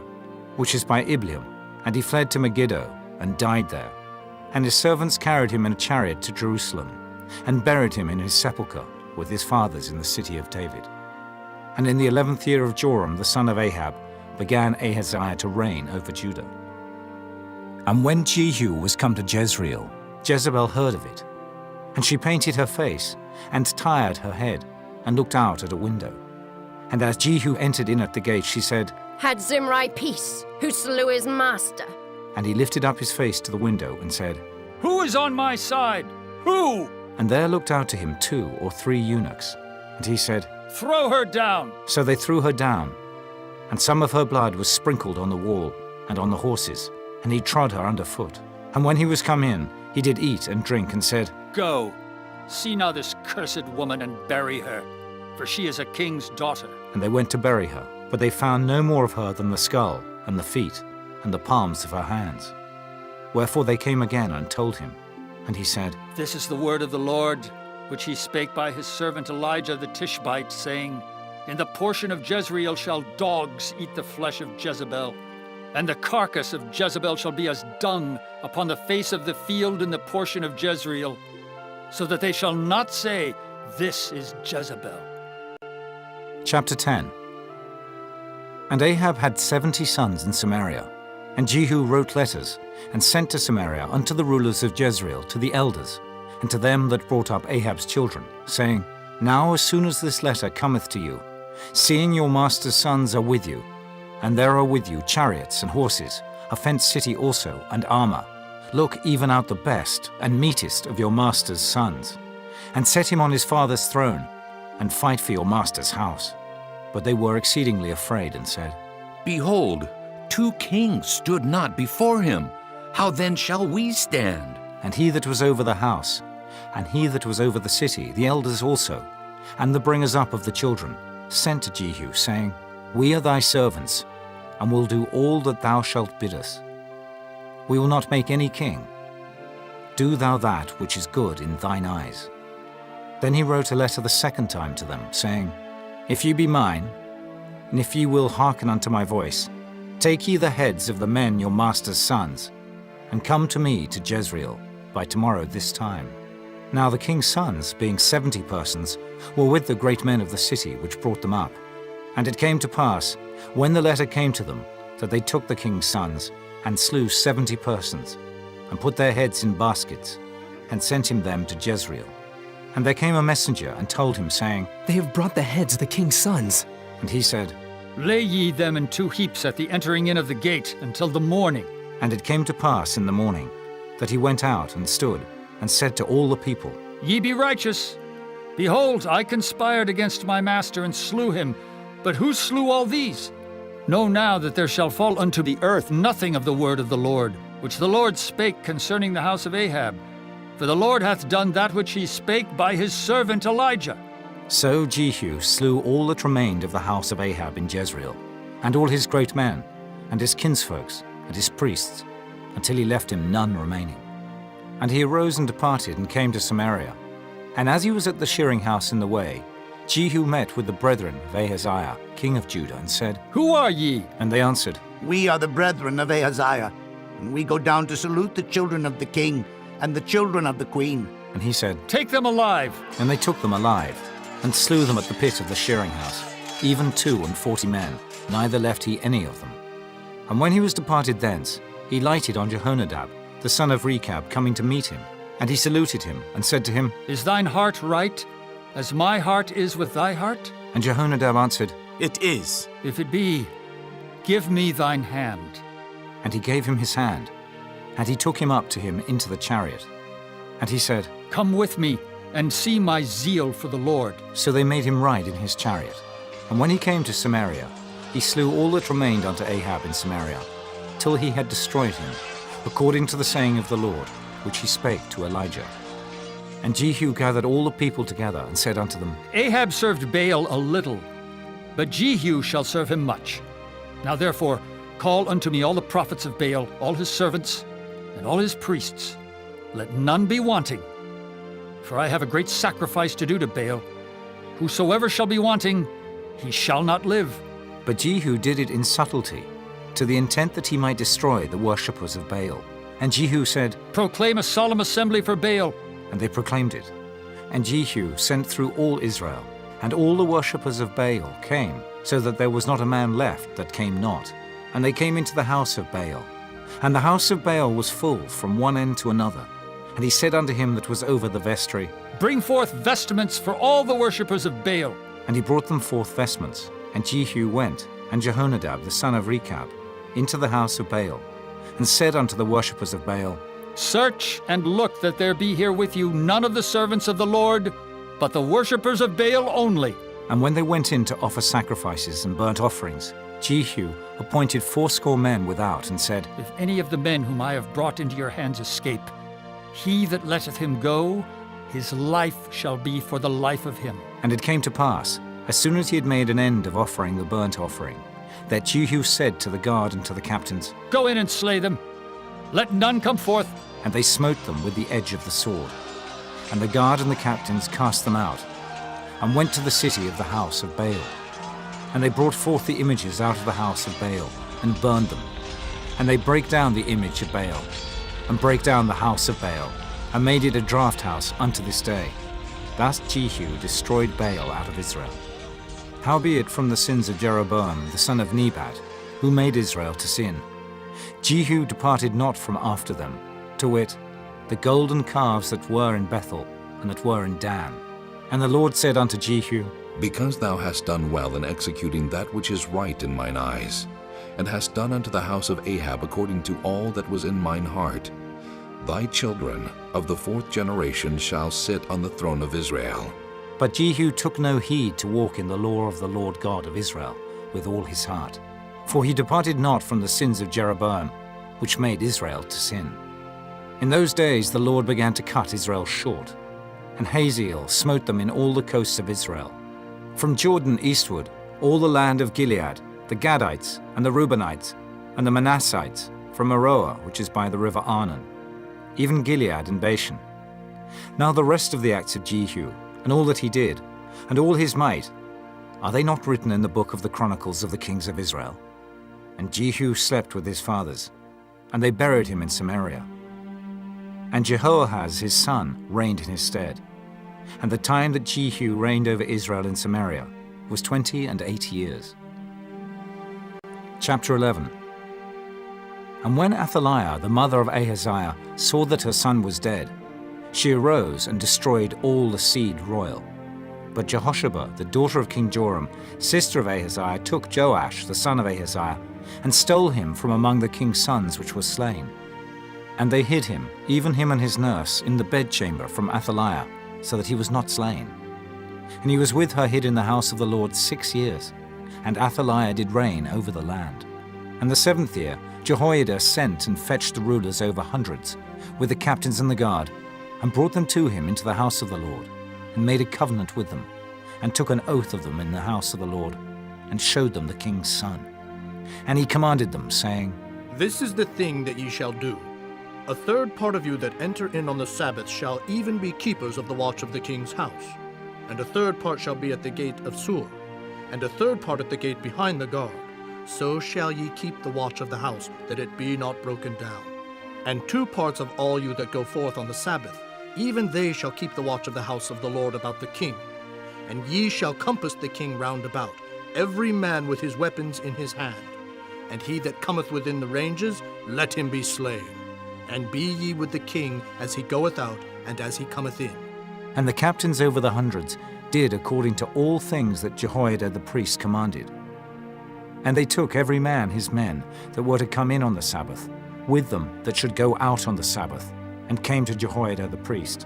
which is by Ibleam, and he fled to Megiddo, and died there. And his servants carried him in a chariot to Jerusalem, and buried him in his sepulchre with his fathers in the city of David. And in the 11th year of Joram the son of Ahab began Ahaziah to reign over Judah. And when Jehu was come to Jezreel, Jezebel heard of it, and she painted her face, and tired her head, and looked out at a window. And as Jehu entered in at the gate, she said, Had Zimri peace, who slew his master? And he lifted up his face to the window and said, Who is on my side? Who? And there looked out to him 2 or 3 eunuchs. And he said, Throw her down. So they threw her down, and some of her blood was sprinkled on the wall and on the horses, and he trod her under foot. And when he was come in, he did eat and drink, and said, Go, see now this cursed woman, and bury her, for she is a king's daughter. And they went to bury her, but they found no more of her than the skull, and the feet, and the palms of her hands. Wherefore they came again and told him. And he said, This is the word of the Lord, which he spake by his servant Elijah the Tishbite, saying, In the portion of Jezreel shall dogs eat the flesh of Jezebel, and the carcass of Jezebel shall be as dung upon the face of the field in the portion of Jezreel, so that they shall not say, This is Jezebel. Chapter 10. And Ahab had 70 sons in Samaria, and Jehu wrote letters, and sent to Samaria unto the rulers of Jezreel, to the elders, and to them that brought up Ahab's children, saying, Now as soon as this letter cometh to you, seeing your master's sons are with you, and there are with you chariots and horses, a fenced city also, and armor, look even out the best and meetest of your master's sons, and set him on his father's throne, and fight for your master's house. But they were exceedingly afraid, and said, Behold, 2 kings stood not before him. How then shall we stand? And he that was over the house, and he that was over the city, the elders also, and the bringers up of the children, sent to Jehu, saying, We are thy servants, and will do all that thou shalt bid us. We will not make any king. Do thou that which is good in thine eyes. Then he wrote a letter the second time to them, saying, If ye be mine, and if ye will hearken unto my voice, take ye the heads of the men your master's sons, and come to me to Jezreel by tomorrow this time. Now the king's sons, being 70 persons, were with the great men of the city which brought them up. And it came to pass, when the letter came to them, that they took the king's sons, and slew 70 persons, and put their heads in baskets, and sent him them to Jezreel. And there came a messenger, and told him, saying, They have brought the heads of the king's sons. And he said, Lay ye them in 2 heaps at the entering in of the gate until the morning. And it came to pass in the morning, that he went out and stood, and said to all the people, Ye be righteous. Behold, I conspired against my master, and slew him. But who slew all these? Know now that there shall fall unto the earth nothing of the word of the Lord, which the Lord spake concerning the house of Ahab. For the Lord hath done that which he spake by his servant Elijah. So Jehu slew all that remained of the house of Ahab in Jezreel, and all his great men, and his kinsfolks, and his priests, until he left him none remaining. And he arose and departed, and came to Samaria. And as he was at the shearing house in the way, Jehu met with the brethren of Ahaziah, king of Judah, and said, Who are ye? And they answered, We are the brethren of Ahaziah, and we go down to salute the children of the king and the children of the queen. And he said, Take them alive. And they took them alive, and slew them at the pit of the shearing house, even 42 men, neither left he any of them. And when he was departed thence, he lighted on Jehonadab, the son of Rechab, coming to meet him. And he saluted him, and said to him, Is thine heart right, as my heart is with thy heart? And Jehonadab answered, It is. If it be, give me thine hand. And he gave him his hand, and he took him up to him into the chariot. And he said, Come with me, and see my zeal for the Lord. So they made him ride in his chariot. And when he came to Samaria, he slew all that remained unto Ahab in Samaria, till he had destroyed him, according to the saying of the Lord, which he spake to Elijah. And Jehu gathered all the people together and said unto them, Ahab served Baal a little, but Jehu shall serve him much. Now therefore, call unto me all the prophets of Baal, all his servants, and all his priests. Let none be wanting. For I have a great sacrifice to do to Baal. Whosoever shall be wanting, he shall not live. But Jehu did it in subtlety, to the intent that he might destroy the worshippers of Baal. And Jehu said, Proclaim a solemn assembly for Baal. And they proclaimed it. And Jehu sent through all Israel, and all the worshippers of Baal came, so that there was not a man left that came not. And they came into the house of Baal. And the house of Baal was full from one end to another. And he said unto him that was over the vestry, Bring forth vestments for all the worshippers of Baal. And he brought them forth vestments. And Jehu went, and Jehonadab the son of Rechab, into the house of Baal, and said unto the worshippers of Baal, Search and look that there be here with you none of the servants of the Lord, but the worshippers of Baal only. And when they went in to offer sacrifices and burnt offerings, Jehu appointed 80 men without, and said, If any of the men whom I have brought into your hands escape, he that letteth him go, his life shall be for the life of him. And it came to pass, as soon as he had made an end of offering the burnt offering, that Jehu said to the guard and to the captains, Go in and slay them. Let none come forth. And they smote them with the edge of the sword. And the guard and the captains cast them out, and went to the city of the house of Baal. And they brought forth the images out of the house of Baal, and burned them. And they brake down the image of Baal, and brake down the house of Baal, and made it a draught house unto this day. Thus Jehu destroyed Baal out of Israel. Howbeit from the sins of Jeroboam the son of Nebat, who made Israel to sin, Jehu departed not from after them, to wit, the golden calves that were in Bethel, and that were in Dan. And the Lord said unto Jehu, Because thou hast done well in executing that which is right in mine eyes, and hast done unto the house of Ahab according to all that was in mine heart, thy children of the 4th generation shall sit on the throne of Israel. But Jehu took no heed to walk in the law of the Lord God of Israel with all his heart. For he departed not from the sins of Jeroboam, which made Israel to sin. In those days the Lord began to cut Israel short, and Hazael smote them in all the coasts of Israel. From Jordan eastward, all the land of Gilead, the Gadites, and the Reubenites, and the Manassites, from Aroer, which is by the river Arnon, even Gilead and Bashan. Now the rest of the acts of Jehu, and all that he did, and all his might, are they not written in the book of the chronicles of the kings of Israel? And Jehu slept with his fathers, and they buried him in Samaria. And Jehoahaz his son reigned in his stead. And the time that Jehu reigned over Israel in Samaria was 28 years. Chapter 11. And when Athaliah, the mother of Ahaziah, saw that her son was dead, she arose and destroyed all the seed royal. But Jehosheba, the daughter of King Joram, sister of Ahaziah, took Joash, the son of Ahaziah, and stole him from among the king's sons which was slain. And they hid him, even him and his nurse, in the bedchamber from Athaliah, so that he was not slain. And he was with her hid in the house of the Lord 6 years, and Athaliah did reign over the land. And the 7th year Jehoiada sent and fetched the rulers over hundreds, with the captains and the guard, and brought them to him into the house of the Lord, and made a covenant with them, and took an oath of them in the house of the Lord, and showed them the king's son. And he commanded them, saying, This is the thing that ye shall do. A third part of you that enter in on the Sabbath shall even be keepers of the watch of the king's house, and a third part shall be at the gate of Sur, and a third part at the gate behind the guard. So shall ye keep the watch of the house, that it be not broken down. And 2 parts of all you that go forth on the Sabbath, even they shall keep the watch of the house of the Lord about the king. And ye shall compass the king round about, every man with his weapons in his hand. And he that cometh within the ranges, let him be slain. And be ye with the king as he goeth out, and as he cometh in. And the captains over the hundreds did according to all things that Jehoiada the priest commanded. And they took every man his men that were to come in on the Sabbath, with them that should go out on the Sabbath, and came to Jehoiada the priest.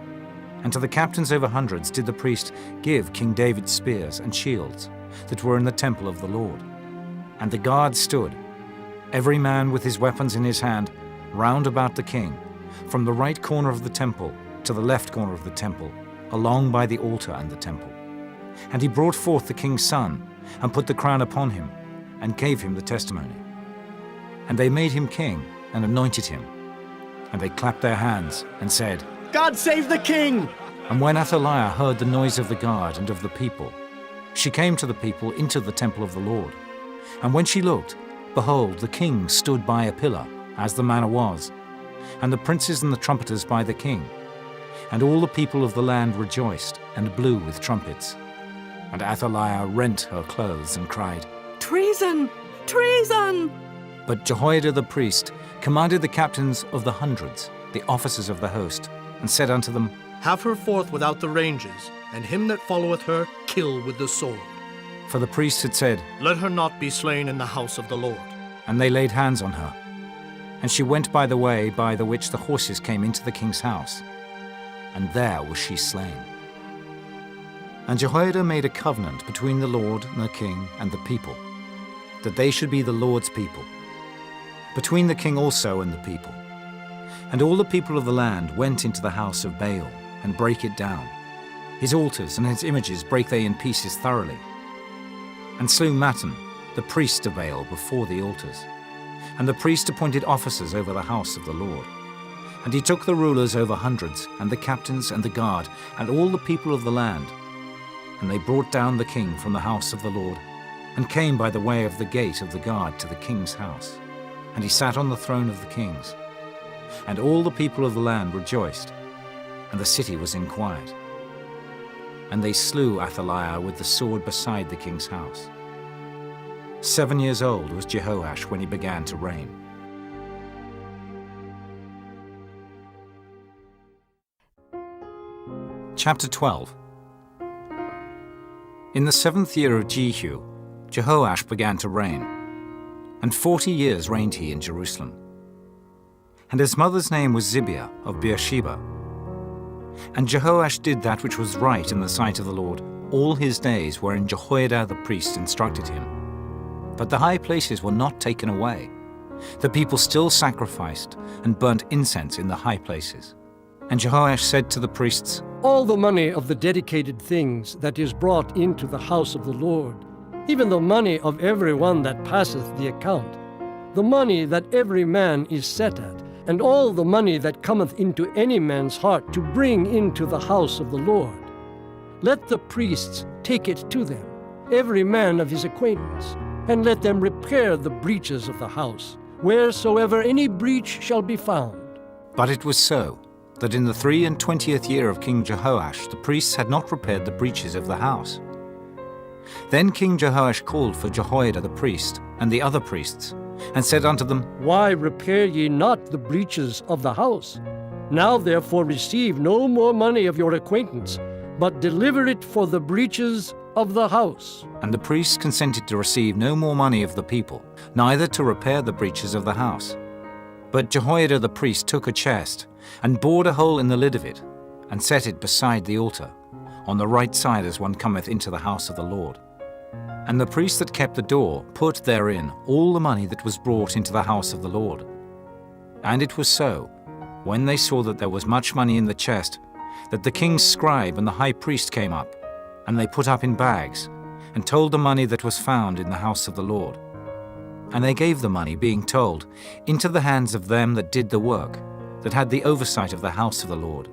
And to the captains over hundreds did the priest give King David's spears and shields that were in the temple of the Lord. And the guard stood, every man with his weapons in his hand, round about the king, from the right corner of the temple to the left corner of the temple, along by the altar and the temple. And he brought forth the king's son, and put the crown upon him, and gave him the testimony. And they made him king, and anointed him. And they clapped their hands, and said, God save the king! And when Athaliah heard the noise of the guard and of the people, she came to the people into the temple of the Lord. And when she looked, behold, the king stood by a pillar, as the manner was, and the princes and the trumpeters by the king. And all the people of the land rejoiced, and blew with trumpets. And Athaliah rent her clothes, and cried, Treason! Treason! But Jehoiada the priest commanded the captains of the hundreds, the officers of the host, and said unto them, Have her forth without the ranges, and him that followeth her kill with the sword. For the priests had said, Let her not be slain in the house of the Lord. And they laid hands on her. And she went by the way by the which the horses came into the king's house. And there was she slain. And Jehoiada made a covenant between the Lord and the king and the people, that they should be the Lord's people, between the king also and the people. And all the people of the land went into the house of Baal, and brake it down. His altars and his images brake they in pieces thoroughly, and slew Mattan, the priest of Baal, before the altars. And the priest appointed officers over the house of the Lord. And he took the rulers over hundreds, and the captains and the guard, and all the people of the land. And they brought down the king from the house of the Lord, and came by the way of the gate of the guard to the king's house. And he sat on the throne of the kings. And all the people of the land rejoiced, and the city was in quiet. And they slew Athaliah with the sword beside the king's house. 7 years old was Jehoash when he began to reign. Chapter 12. In the 7th year of Jehu, Jehoash began to reign, and 40 years reigned he in Jerusalem. And his mother's name was Zibiah of Beersheba. And Jehoash did that which was right in the sight of the Lord all his days wherein Jehoiada the priest instructed him. But the high places were not taken away. The people still sacrificed and burnt incense in the high places. And Jehoash said to the priests, All the money of the dedicated things that is brought into the house of the Lord, even the money of every one that passeth the account, the money that every man is set at, and all the money that cometh into any man's heart to bring into the house of the Lord, let the priests take it to them, every man of his acquaintance, and let them repair the breaches of the house, wheresoever any breach shall be found. But it was so, that in the 23rd year of King Jehoash the priests had not repaired the breaches of the house. Then King Jehoash called for Jehoiada the priest and the other priests, and said unto them, Why repair ye not the breaches of the house? Now therefore receive no more money of your acquaintance, but deliver it for the breaches of the house. And the priests consented to receive no more money of the people, neither to repair the breaches of the house. But Jehoiada the priest took a chest, and bored a hole in the lid of it, and set it beside the altar, on the right side as one cometh into the house of the Lord. And the priest that kept the door put therein all the money that was brought into the house of the Lord. And it was so, when they saw that there was much money in the chest, that the king's scribe and the high priest came up, and they put up in bags, and told the money that was found in the house of the Lord. And they gave the money, being told, into the hands of them that did the work, that had the oversight of the house of the Lord.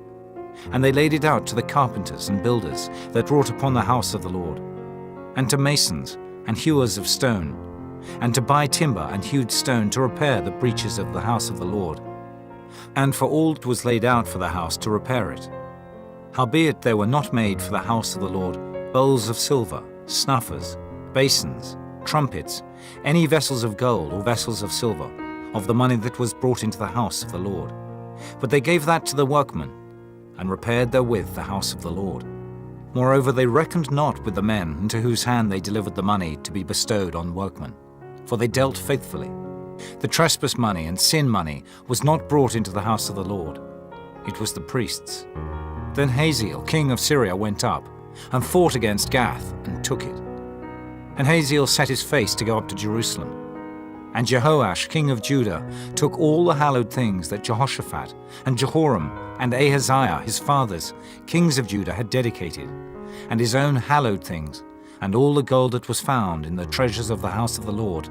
And they laid it out to the carpenters and builders that wrought upon the house of the Lord, and to masons and hewers of stone, and to buy timber and hewed stone to repair the breaches of the house of the Lord, and for all that was laid out for the house to repair it. Howbeit there were not made for the house of the Lord bowls of silver, snuffers, basins, trumpets, any vessels of gold or vessels of silver, of the money that was brought into the house of the Lord. But they gave that to the workmen, and repaired therewith the house of the Lord. Moreover, they reckoned not with the men into whose hand they delivered the money to be bestowed on workmen, for they dealt faithfully. The trespass money and sin money was not brought into the house of the Lord. It was the priests. Then Hazael, king of Syria, went up, and fought against Gath, and took it. And Hazael set his face to go up to Jerusalem. And Jehoash, king of Judah, took all the hallowed things that Jehoshaphat and Jehoram and Ahaziah, his fathers, kings of Judah, had dedicated, and his own hallowed things, and all the gold that was found in the treasures of the house of the Lord,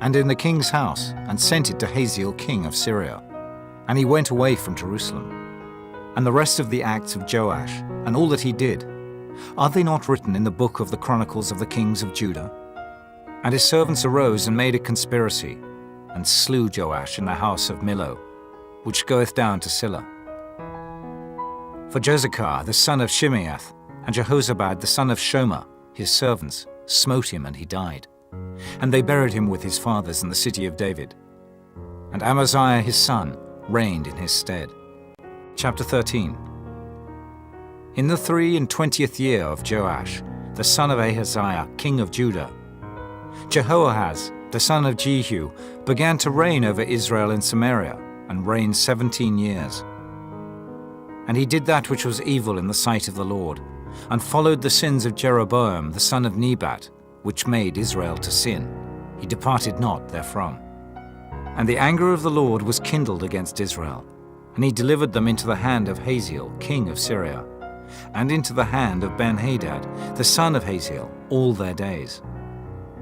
and in the king's house, and sent it to Hazael, king of Syria. And he went away from Jerusalem. And the rest of the acts of Joash, and all that he did, are they not written in the book of the Chronicles of the kings of Judah? And his servants arose and made a conspiracy, and slew Joash in the house of Millo, which goeth down to Silla. For Jozachar the son of Shimeath, and Jehozabad the son of Shomer, his servants, smote him, and he died. And they buried him with his fathers in the city of David. And Amaziah his son reigned in his stead. Chapter 13. In the 23 year of Joash, the son of Ahaziah, king of Judah, Jehoahaz, the son of Jehu, began to reign over Israel in Samaria, and reigned 17 years. And he did that which was evil in the sight of the Lord, and followed the sins of Jeroboam the son of Nebat, which made Israel to sin. He departed not therefrom. And the anger of the Lord was kindled against Israel, and he delivered them into the hand of Hazael, king of Syria, and into the hand of Ben-Hadad, the son of Hazael, all their days.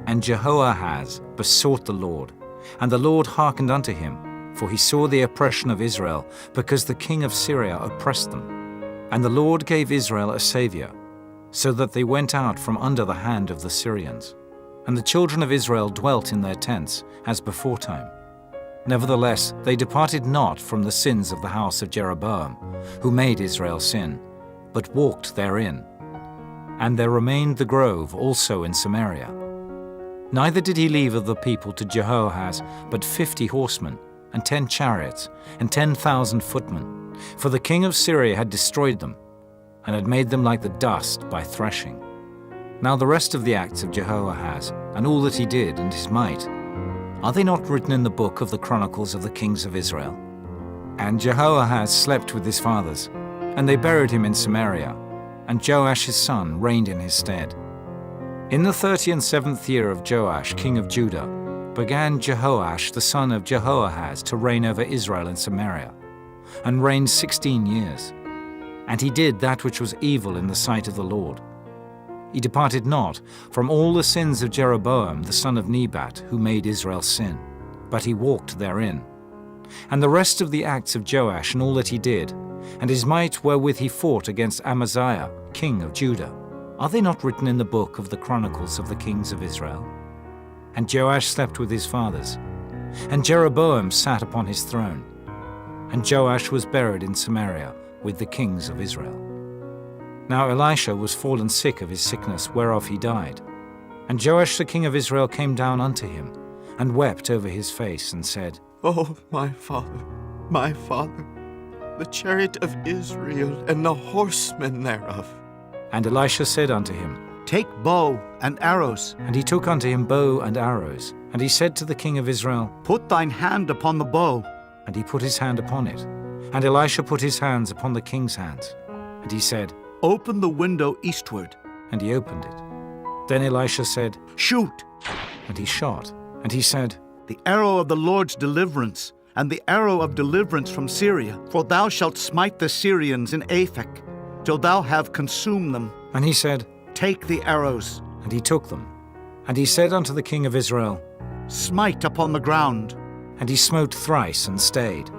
And Jehoahaz besought the Lord, and the Lord hearkened unto him, for he saw the oppression of Israel, because the king of Syria oppressed them. And the Lord gave Israel a saviour, so that they went out from under the hand of the Syrians. And the children of Israel dwelt in their tents, as beforetime. Nevertheless, they departed not from the sins of the house of Jeroboam, who made Israel sin, but walked therein. And there remained the grove also in Samaria. Neither did he leave of the people to Jehoahaz but 50 horsemen, and 10 chariots, and 10,000 footmen, for the king of Syria had destroyed them, and had made them like the dust by threshing. Now the rest of the acts of Jehoahaz, and all that he did, and his might, are they not written in the book of the Chronicles of the kings of Israel? And Jehoahaz slept with his fathers, and they buried him in Samaria, and Joash his son reigned in his stead. In the 37th year of Joash, king of Judah, began Jehoash the son of Jehoahaz to reign over Israel in Samaria, and reigned 16 years. And he did that which was evil in the sight of the Lord. He departed not from all the sins of Jeroboam the son of Nebat, who made Israel sin, but he walked therein. And the rest of the acts of Joash and all that he did, and his might wherewith he fought against Amaziah, king of Judah, are they not written in the book of the Chronicles of the kings of Israel? And Joash slept with his fathers, and Jeroboam sat upon his throne, and Joash was buried in Samaria with the kings of Israel. Now Elisha was fallen sick of his sickness, whereof he died. And Joash the king of Israel came down unto him, and wept over his face, and said, Oh, my father, the chariot of Israel, and the horsemen thereof. And Elisha said unto him, Take bow and arrows. And he took unto him bow and arrows. And he said to the king of Israel, Put thine hand upon the bow. And he put his hand upon it. And Elisha put his hands upon the king's hands. And he said, Open the window eastward. And he opened it. Then Elisha said, Shoot. And he shot. And he said, The arrow of the Lord's deliverance, and the arrow of deliverance from Syria. For thou shalt smite the Syrians in Aphek, till thou have consumed them. And he said, Take the arrows. And he took them. And he said unto the king of Israel, Smite upon the ground. And he smote thrice and stayed.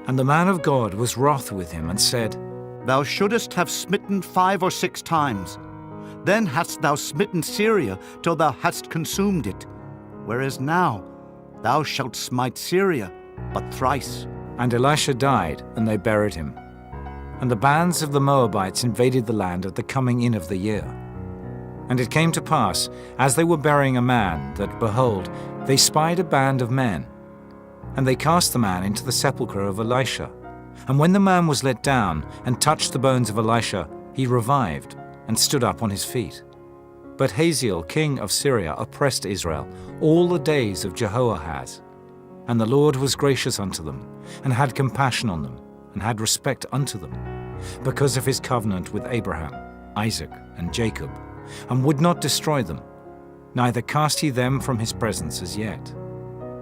And the man of God was wroth with him, and said, Thou shouldest have smitten 5 or 6 times. Then hadst thou smitten Syria till thou hadst consumed it. Whereas now thou shalt smite Syria but thrice. And Elisha died, and they buried him. And the bands of the Moabites invaded the land at the coming in of the year. And it came to pass, as they were burying a man, that, behold, they spied a band of men. And they cast the man into the sepulchre of Elisha. And when the man was let down, and touched the bones of Elisha, he revived, and stood up on his feet. But Hazael, king of Syria, oppressed Israel all the days of Jehoahaz. And the Lord was gracious unto them, and had compassion on them, and had respect unto them, because of his covenant with Abraham, Isaac, and Jacob, and would not destroy them, neither cast he them from his presence as yet.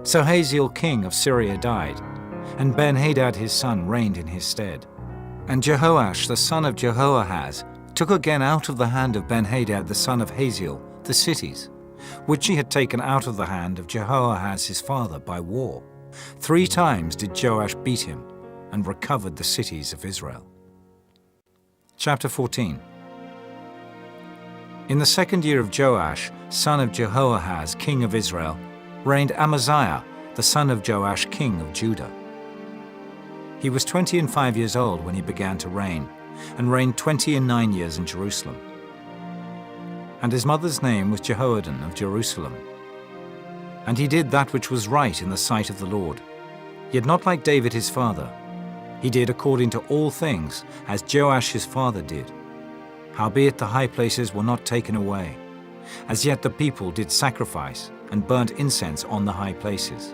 So Hazael king of Syria died, and Ben-Hadad his son reigned in his stead. And Jehoash the son of Jehoahaz took again out of the hand of Ben-Hadad the son of Hazael the cities, which he had taken out of the hand of Jehoahaz his father by war. 3 times did Joash beat him, and recovered the cities of Israel. Chapter 14. In the 2nd year of Joash, son of Jehoahaz, king of Israel, reigned Amaziah, the son of Joash, king of Judah. He was 25 years old when he began to reign, and reigned 29 years in Jerusalem. And his mother's name was Jehoaddan of Jerusalem. And he did that which was right in the sight of the Lord, yet not like David his father. He did according to all things, as Joash his father did. Howbeit the high places were not taken away. As yet the people did sacrifice, and burnt incense on the high places.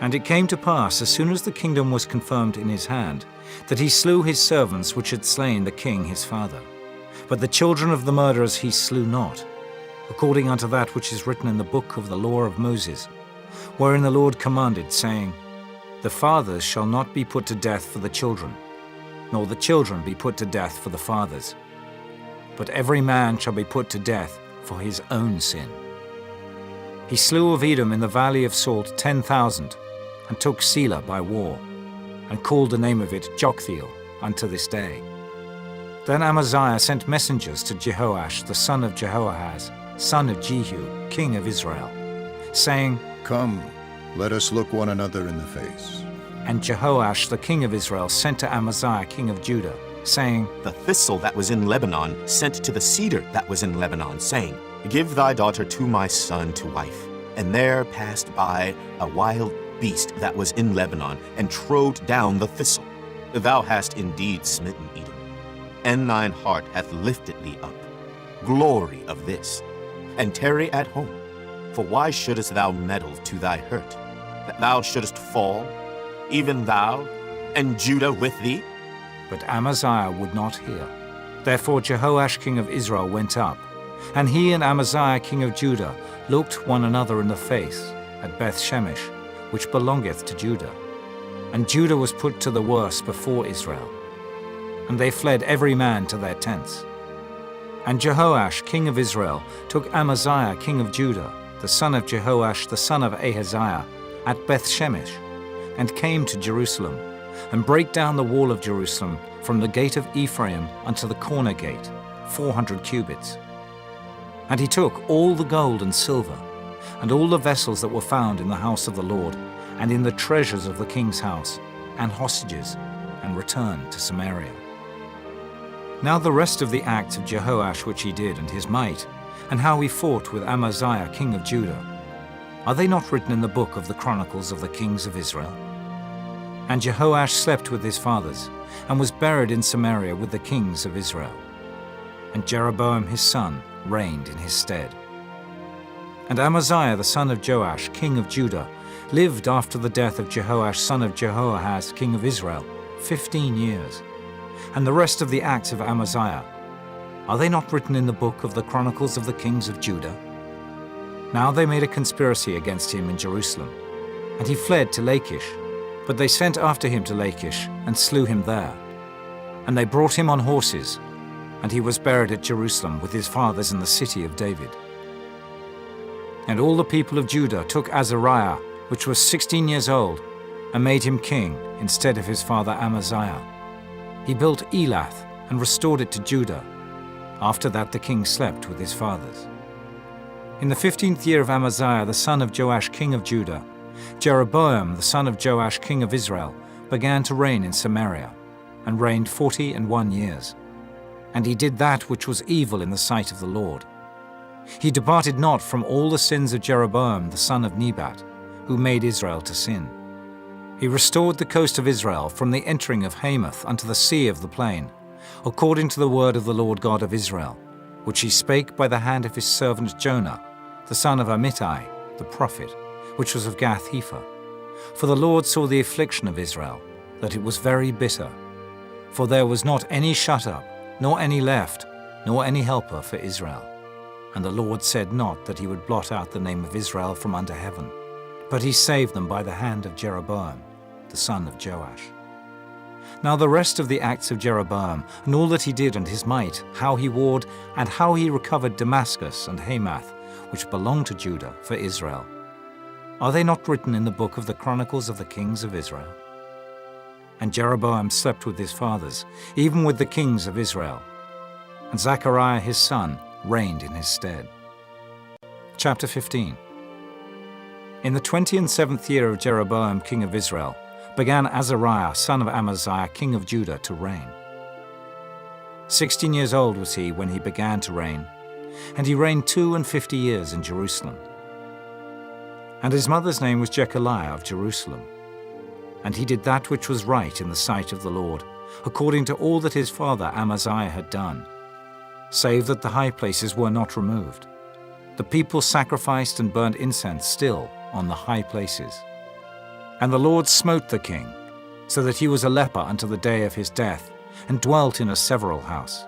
And it came to pass, as soon as the kingdom was confirmed in his hand, that he slew his servants which had slain the king his father. But the children of the murderers he slew not, according unto that which is written in the book of the law of Moses, wherein the Lord commanded, saying, The fathers shall not be put to death for the children, nor the children be put to death for the fathers. But every man shall be put to death for his own sin. He slew of Edom in the valley of Salt 10,000, and took Selah by war, and called the name of it Joktheel unto this day. Then Amaziah sent messengers to Jehoash the son of Jehoahaz, son of Jehu, king of Israel, saying, Come, let us look one another in the face. And Jehoash the king of Israel sent to Amaziah king of Judah, saying, The thistle that was in Lebanon sent to the cedar that was in Lebanon, saying, Give thy daughter to my son to wife. And there passed by a wild beast that was in Lebanon, and trode down the thistle. Thou hast indeed smitten Edom, and thine heart hath lifted thee up. Glory of this, and tarry at home. For why shouldest thou meddle to thy hurt, that thou shouldest fall, even thou, and Judah with thee? But Amaziah would not hear. Therefore Jehoash king of Israel went up, and he and Amaziah king of Judah looked one another in the face at Beth-shemesh, which belongeth to Judah. And Judah was put to the worse before Israel. And they fled every man to their tents. And Jehoash king of Israel took Amaziah king of Judah, the son of Jehoash the son of Ahaziah, at Beth-shemesh, and came to Jerusalem, and brake down the wall of Jerusalem from the gate of Ephraim unto the corner gate, 400 cubits. And he took all the gold and silver, and all the vessels that were found in the house of the Lord, and in the treasures of the king's house, and hostages, and returned to Samaria. Now the rest of the acts of Jehoash which he did, and his might, and how he fought with Amaziah king of Judah, are they not written in the book of the Chronicles of the kings of Israel? And Jehoash slept with his fathers, and was buried in Samaria with the kings of Israel. And Jeroboam his son reigned in his stead. And Amaziah the son of Joash, king of Judah, lived after the death of Jehoash son of Jehoahaz, king of Israel, 15 years. And the rest of the acts of Amaziah, are they not written in the book of the Chronicles of the kings of Judah? Now they made a conspiracy against him in Jerusalem, and he fled to Lachish. But they sent after him to Lachish, and slew him there. And they brought him on horses, and he was buried at Jerusalem with his fathers in the city of David. And all the people of Judah took Azariah, which was 16 years old, and made him king instead of his father Amaziah. He built Elath, and restored it to Judah. After that the king slept with his fathers. In the 15th year of Amaziah the son of Joash king of Judah, Jeroboam the son of Joash king of Israel began to reign in Samaria, and reigned 41 years. And he did that which was evil in the sight of the Lord. He departed not from all the sins of Jeroboam the son of Nebat, who made Israel to sin. He restored the coast of Israel from the entering of Hamath unto the sea of the plain, according to the word of the Lord God of Israel, which he spake by the hand of his servant Jonah, the son of Amittai, the prophet, which was of Gath-hepher. For the Lord saw the affliction of Israel, that it was very bitter. For there was not any shut up, nor any left, nor any helper for Israel. And the Lord said not that he would blot out the name of Israel from under heaven. but he saved them by the hand of Jeroboam, the son of Joash. Now the rest of the acts of Jeroboam, and all that he did and his might, how he warred, and how he recovered Damascus and Hamath, which belonged to Judah, for Israel, are they not written in the book of the Chronicles of the kings of Israel? And Jeroboam slept with his fathers, even with the kings of Israel, and Zechariah his son reigned in his stead. Chapter 15. In the 27th year of Jeroboam king of Israel, began Azariah son of Amaziah king of Judah to reign. 16 years old was he when he began to reign, and he reigned 52 years in Jerusalem. And his mother's name was Jechaliah of Jerusalem. And he did that which was right in the sight of the Lord, according to all that his father Amaziah had done, save that the high places were not removed. The people sacrificed and burned incense still on the high places. And the Lord smote the king, so that he was a leper unto the day of his death, and dwelt in a several house.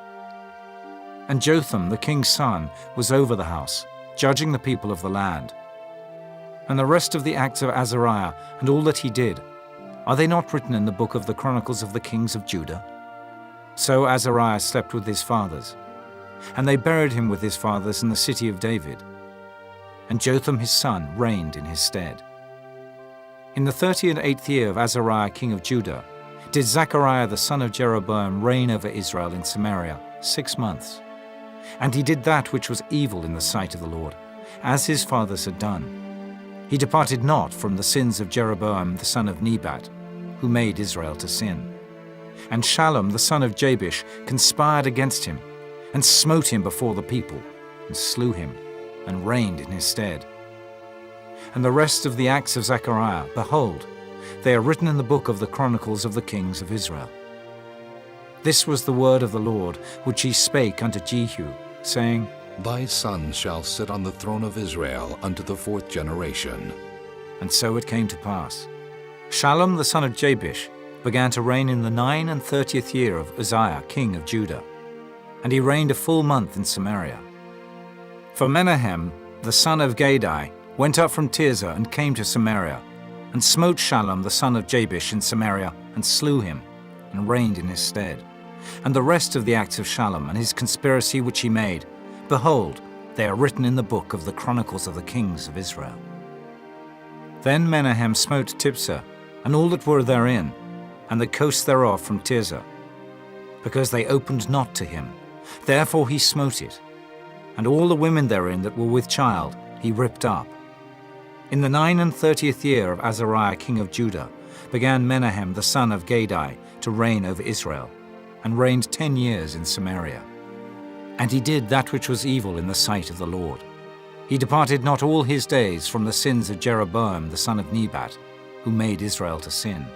And Jotham the king's son was over the house, judging the people of the land. And the rest of the acts of Azariah, and all that he did, are they not written in the book of the Chronicles of the kings of Judah? So Azariah slept with his fathers, and they buried him with his fathers in the city of David. And Jotham his son reigned in his stead. In the 38th year of Azariah king of Judah, did Zechariah the son of Jeroboam reign over Israel in Samaria 6 months. And he did that which was evil in the sight of the Lord, as his fathers had done. He departed not from the sins of Jeroboam the son of Nebat, who made Israel to sin. And Shallum the son of Jabesh conspired against him, and smote him before the people, and slew him, and reigned in his stead. And the rest of the acts of Zechariah, behold, they are written in the book of the Chronicles of the kings of Israel. This was the word of the Lord, which he spake unto Jehu, saying, Thy son shall sit on the throne of Israel unto the 4th generation. And so it came to pass. Shallum the son of Jabesh began to reign in the 39th year of Uzziah king of Judah, and he reigned a full month in Samaria. For Menahem the son of Gadai went up from Tirzah and came to Samaria, and smote Shallum the son of Jabesh in Samaria, and slew him, and reigned in his stead. And the rest of the acts of Shallum and his conspiracy which he made, behold, they are written in the book of the Chronicles of the kings of Israel. Then Menahem smote Tiphsah, and all that were therein, and the coast thereof from Tirzah, because they opened not to him. Therefore he smote it, and all the women therein that were with child he ripped up. In the 39th year of Azariah king of Judah began Menahem the son of Gadai to reign over Israel, and reigned 10 years in Samaria. And he did that which was evil in the sight of the Lord. He departed not all his days from the sins of Jeroboam the son of Nebat, who made Israel to sin.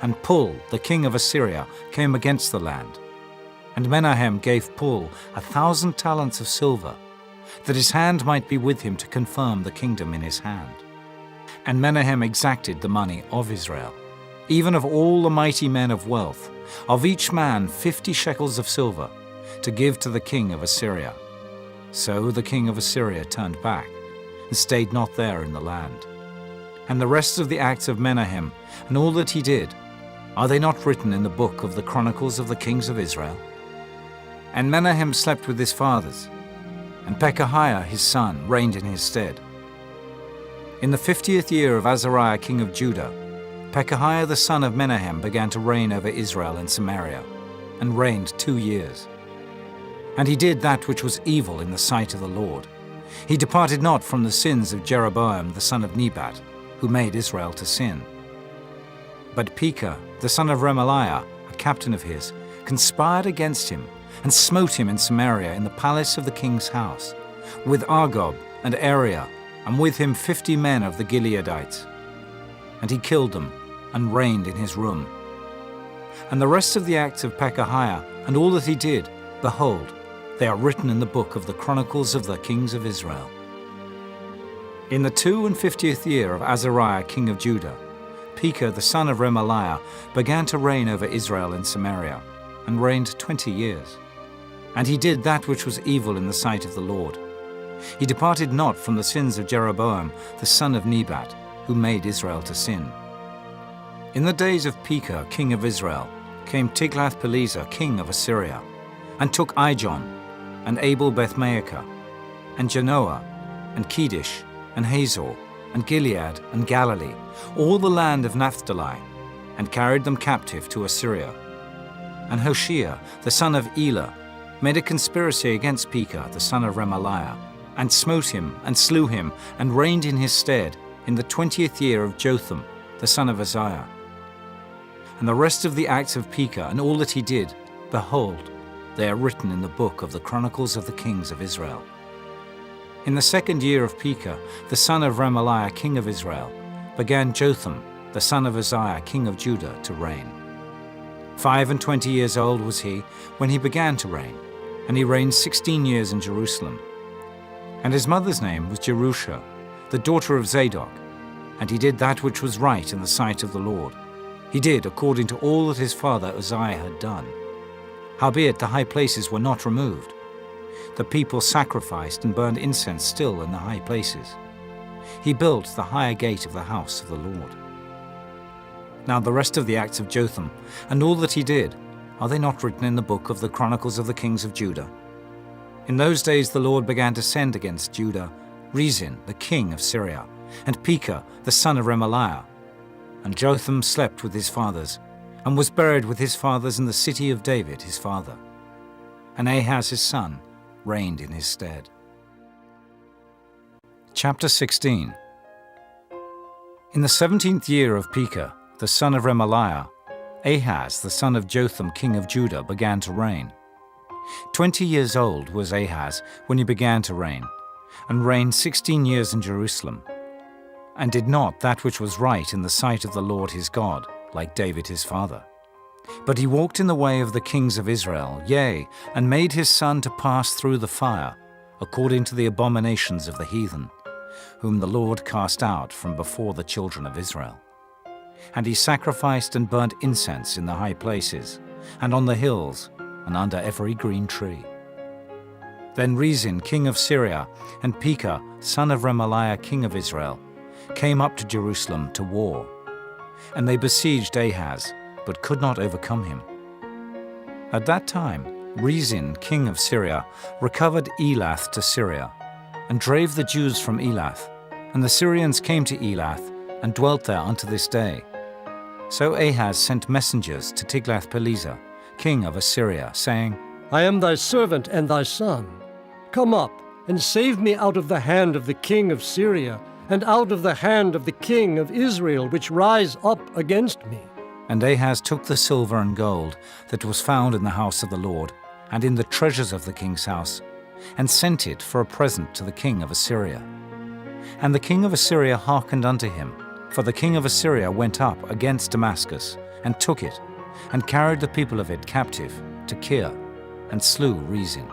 And Pul, the king of Assyria, came against the land. And Menahem gave Pul 1,000 talents of silver, that his hand might be with him to confirm the kingdom in his hand. And Menahem exacted the money of Israel, even of all the mighty men of wealth, of each man 50 shekels of silver, to give to the king of Assyria. So the king of Assyria turned back, and stayed not there in the land. And the rest of the acts of Menahem, and all that he did, are they not written in the book of the Chronicles of the kings of Israel? And Menahem slept with his fathers, and Pekahiah his son reigned in his stead. In the 50th year of Azariah king of Judah, Pekahiah the son of Menahem began to reign over Israel in Samaria, and reigned 2 years. And he did that which was evil in the sight of the Lord. He departed not from the sins of Jeroboam the son of Nebat, who made Israel to sin. But Pekah the son of Remaliah, a captain of his, conspired against him, and smote him in Samaria in the palace of the king's house, with Argob and Ariah, and with him 50 men of the Gileadites. And he killed them, and reigned in his room. And the rest of the acts of Pekahiah, and all that he did, behold, they are written in the book of the Chronicles of the kings of Israel. In the 52nd year of Azariah king of Judah, Pekah the son of Remaliah began to reign over Israel in Samaria, and reigned 20 years. And he did that which was evil in the sight of the Lord. He departed not from the sins of Jeroboam, the son of Nebat, who made Israel to sin. In the days of Pekah, king of Israel, came Tiglath-Pileser, king of Assyria, and took Ijon, and Abel-Beth-Maachah, and Genoa, and Kedesh, and Hazor, and Gilead, and Galilee, all the land of Naphtali, and carried them captive to Assyria. And Hoshea, the son of Elah, made a conspiracy against Pekah, the son of Remaliah, and smote him, and slew him, and reigned in his stead in the 20th year of Jotham, the son of Uzziah. And the rest of the acts of Pekah, and all that he did, behold, they are written in the book of the Chronicles of the Kings of Israel. In the 2nd year of Pekah, the son of Remaliah, king of Israel, began Jotham, the son of Uzziah, king of Judah, to reign. 25 years old was he when he began to reign, and he reigned 16 years in Jerusalem. And his mother's name was Jerusha, the daughter of Zadok, and he did that which was right in the sight of the Lord. He did according to all that his father Uzziah had done. Howbeit the high places were not removed. The people sacrificed and burned incense still in the high places. He built the higher gate of the house of the Lord. Now the rest of the acts of Jotham, and all that he did, are they not written in the book of the Chronicles of the Kings of Judah? In those days the Lord began to send against Judah Rezin, the king of Syria, and Pekah, the son of Remaliah. And Jotham slept with his fathers, and was buried with his fathers in the city of David his father. And Ahaz his son reigned in his stead. Chapter 16. In the 17th year of Pekah, the son of Remaliah, Ahaz the son of Jotham king of Judah began to reign. 20 years old was Ahaz when he began to reign, and reigned 16 years in Jerusalem, and did not that which was right in the sight of the Lord his God, like David his father. But he walked in the way of the kings of Israel, yea, and made his son to pass through the fire, according to the abominations of the heathen, whom the Lord cast out from before the children of Israel. And he sacrificed and burnt incense in the high places, and on the hills, and under every green tree. Then Rezin, king of Syria, and Pekah, son of Remaliah, king of Israel, came up to Jerusalem to war. And they besieged Ahaz, but could not overcome him. At that time, Rezin, king of Syria, recovered Elath to Syria, and drave the Jews from Elath, and the Syrians came to Elath, and dwelt there unto this day. So Ahaz sent messengers to Tiglath-Pileser, king of Assyria, saying, I am thy servant and thy son. Come up, and save me out of the hand of the king of Syria, and out of the hand of the king of Israel, which rise up against me. And Ahaz took the silver and gold that was found in the house of the Lord, and in the treasures of the king's house, and sent it for a present to the king of Assyria. And the king of Assyria hearkened unto him, for the king of Assyria went up against Damascus, and took it, and carried the people of it captive to Kir, and slew Rezin.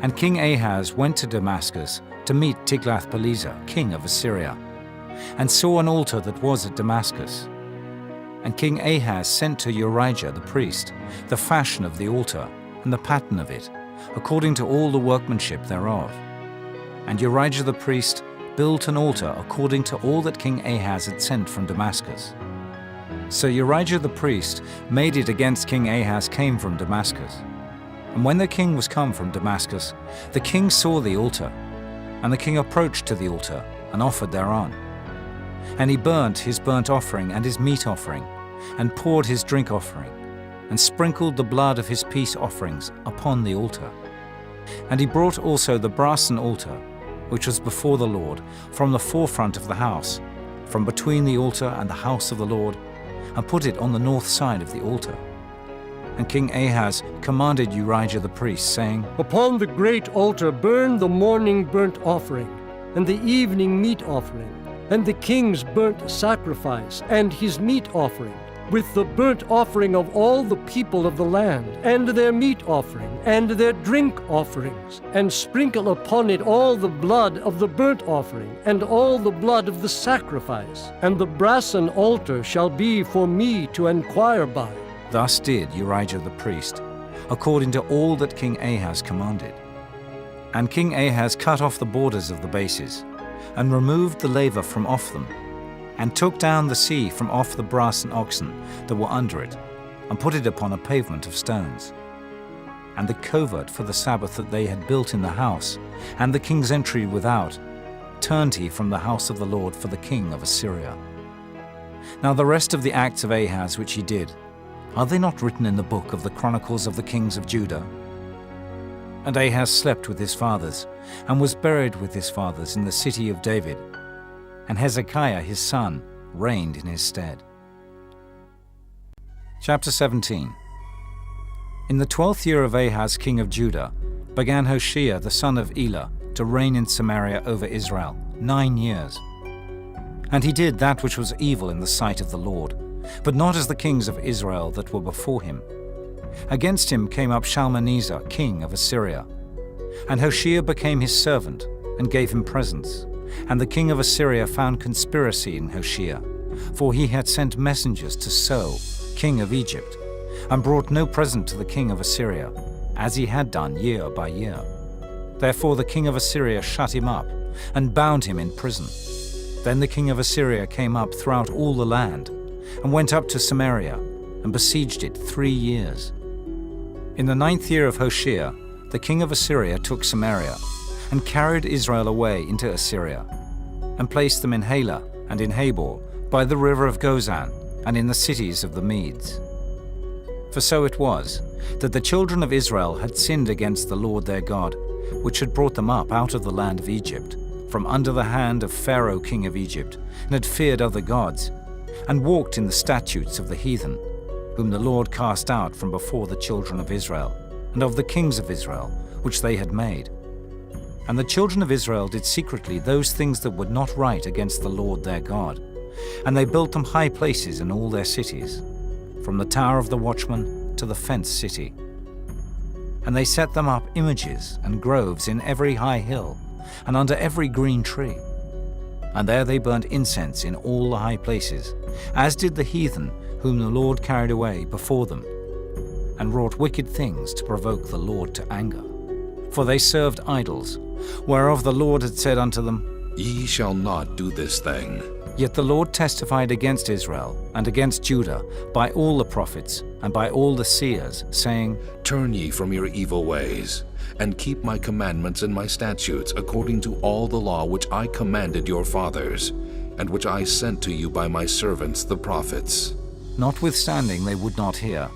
And King Ahaz went to Damascus to meet Tiglath-Pileser, king of Assyria, and saw an altar that was at Damascus. And King Ahaz sent to Urijah the priest the fashion of the altar, and the pattern of it, according to all the workmanship thereof. And Urijah the priest built an altar according to all that King Ahaz had sent from Damascus. So Urijah the priest made it against King Ahaz came from Damascus. And when the king was come from Damascus, the king saw the altar, and the king approached to the altar, and offered thereon. And he burnt his burnt offering and his meat offering, and poured his drink offering, and sprinkled the blood of his peace offerings upon the altar. And he brought also the brassen altar, which was before the Lord, from the forefront of the house, from between the altar and the house of the Lord, and put it on the north side of the altar. And King Ahaz commanded Urijah the priest, saying, Upon the great altar burn the morning burnt offering, and the evening meat offering, and the king's burnt sacrifice, and his meat offering, with the burnt offering of all the people of the land, and their meat offering, and their drink offerings, and sprinkle upon it all the blood of the burnt offering, and all the blood of the sacrifice. And the brassen altar shall be for me to enquire by. Thus did Urijah the priest, according to all that King Ahaz commanded. And King Ahaz cut off the borders of the bases, and removed the laver from off them, and took down the sea from off the brass and oxen that were under it, and put it upon a pavement of stones. And the covert for the Sabbath that they had built in the house, and the king's entry without, turned he from the house of the Lord for the king of Assyria. Now the rest of the acts of Ahaz which he did, are they not written in the book of the Chronicles of the kings of Judah? And Ahaz slept with his fathers, and was buried with his fathers in the city of David, and Hezekiah his son reigned in his stead. Chapter 17. In the 12th year of Ahaz king of Judah began Hoshea the son of Elah to reign in Samaria over Israel 9 years. And he did that which was evil in the sight of the Lord, but not as the kings of Israel that were before him. Against him came up Shalmaneser, king of Assyria. And Hoshea became his servant, and gave him presents. And the king of Assyria found conspiracy in Hoshea, for he had sent messengers to So, king of Egypt, and brought no present to the king of Assyria, as he had done year by year. Therefore the king of Assyria shut him up, and bound him in prison. Then the king of Assyria came up throughout all the land, and went up to Samaria, and besieged it 3 years. In the 9th year of Hoshea, the king of Assyria took Samaria, and carried Israel away into Assyria, and placed them in Halah and in Habor, by the river of Gozan, and in the cities of the Medes. For so it was, that the children of Israel had sinned against the Lord their God, which had brought them up out of the land of Egypt, from under the hand of Pharaoh king of Egypt, and had feared other gods, and walked in the statutes of the heathen, whom the Lord cast out from before the children of Israel, and of the kings of Israel, which they had made. And the children of Israel did secretly those things that were not right against the Lord their God, and they built them high places in all their cities, from the tower of the watchman to the fenced city. And they set them up images and groves in every high hill, and under every green tree. And there they burnt incense in all the high places, as did the heathen whom the Lord carried away before them, and wrought wicked things to provoke the Lord to anger. For they served idols, whereof the Lord had said unto them, Ye shall not do this thing. Yet the Lord testified against Israel and against Judah by all the prophets and by all the seers, saying, Turn ye from your evil ways, and keep my commandments and my statutes according to all the law which I commanded your fathers, and which I sent to you by my servants the prophets. Notwithstanding they would not hear,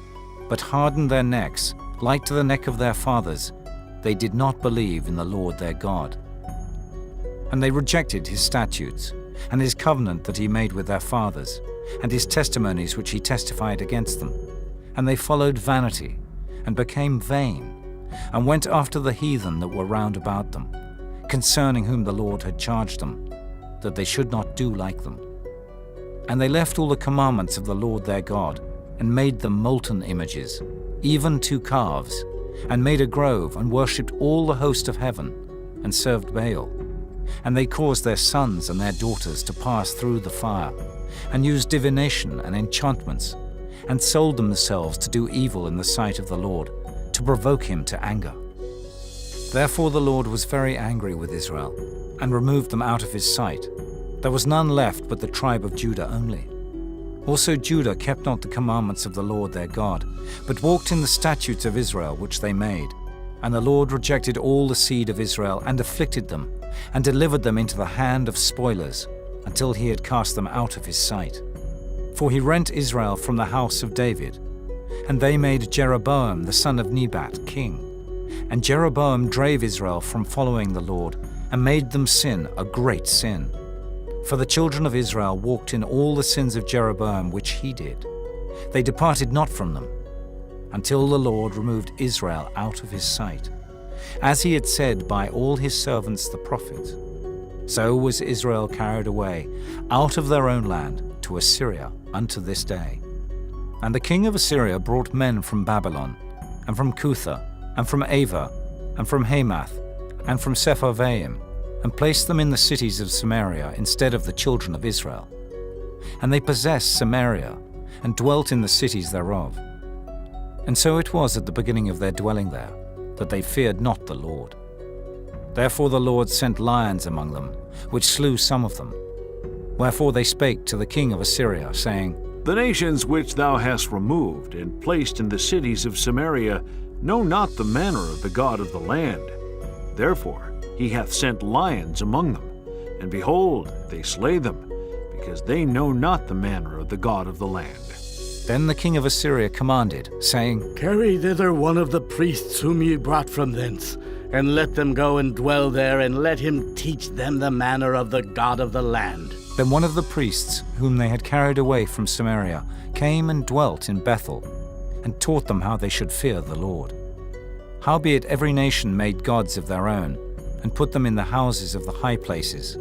but hardened their necks, like to the neck of their fathers. They did not believe in the Lord their God. And they rejected his statutes, and his covenant that he made with their fathers, and his testimonies which he testified against them. And they followed vanity, and became vain, and went after the heathen that were round about them, concerning whom the Lord had charged them, that they should not do like them. And they left all the commandments of the Lord their God, and made them molten images, even 2 calves, and made a grove, and worshipped all the host of heaven, and served Baal. And they caused their sons and their daughters to pass through the fire, and used divination and enchantments, and sold themselves to do evil in the sight of the Lord, to provoke him to anger. Therefore the Lord was very angry with Israel, and removed them out of his sight. There was none left but the tribe of Judah only. Also Judah kept not the commandments of the Lord their God, but walked in the statutes of Israel which they made. And the Lord rejected all the seed of Israel, and afflicted them, and delivered them into the hand of spoilers, until he had cast them out of his sight. For he rent Israel from the house of David, and they made Jeroboam the son of Nebat king. And Jeroboam drave Israel from following the Lord, and made them sin a great sin. For the children of Israel walked in all the sins of Jeroboam which he did. They departed not from them, until the Lord removed Israel out of his sight, as he had said by all his servants the prophets. So was Israel carried away out of their own land to Assyria unto this day. And the king of Assyria brought men from Babylon, and from Cutha, and from Ava, and from Hamath, and from Sepharvaim, and placed them in the cities of Samaria instead of the children of Israel. And they possessed Samaria, and dwelt in the cities thereof. And so it was at the beginning of their dwelling there, that they feared not the Lord. Therefore the Lord sent lions among them, which slew some of them. Wherefore they spake to the king of Assyria, saying, The nations which thou hast removed and placed in the cities of Samaria know not the manner of the God of the land. Therefore he hath sent lions among them, and behold, they slay them, because they know not the manner of the God of the land. Then the king of Assyria commanded, saying, Carry thither one of the priests whom ye brought from thence, and let them go and dwell there, and let him teach them the manner of the God of the land. Then one of the priests, whom they had carried away from Samaria, came and dwelt in Bethel, and taught them how they should fear the Lord. Howbeit every nation made gods of their own, and put them in the houses of the high places,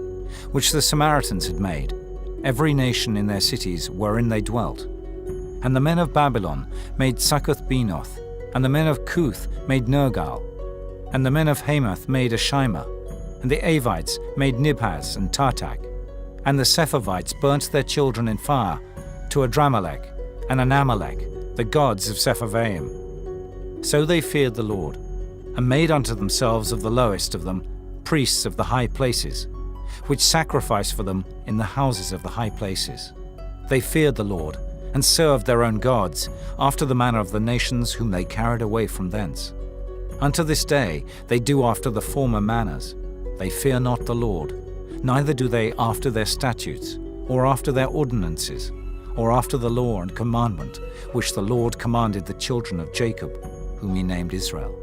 which the Samaritans had made, every nation in their cities wherein they dwelt. And the men of Babylon made Succoth-Benoth, and the men of Cuth made Nergal, and the men of Hamath made Ashima, and the Avites made Nibhaz and Tartak, and the Sepharvites burnt their children in fire to Adramelech and Anamelech, the gods of Sepharvaim. So they feared the Lord, and made unto themselves of the lowest of them priests of the high places, which sacrificed for them in the houses of the high places. They feared the Lord, and served their own gods, after the manner of the nations whom they carried away from thence. Unto this day they do after the former manners. They fear not the Lord, neither do they after their statutes, or after their ordinances, or after the law and commandment, which the Lord commanded the children of Jacob, whom he named Israel,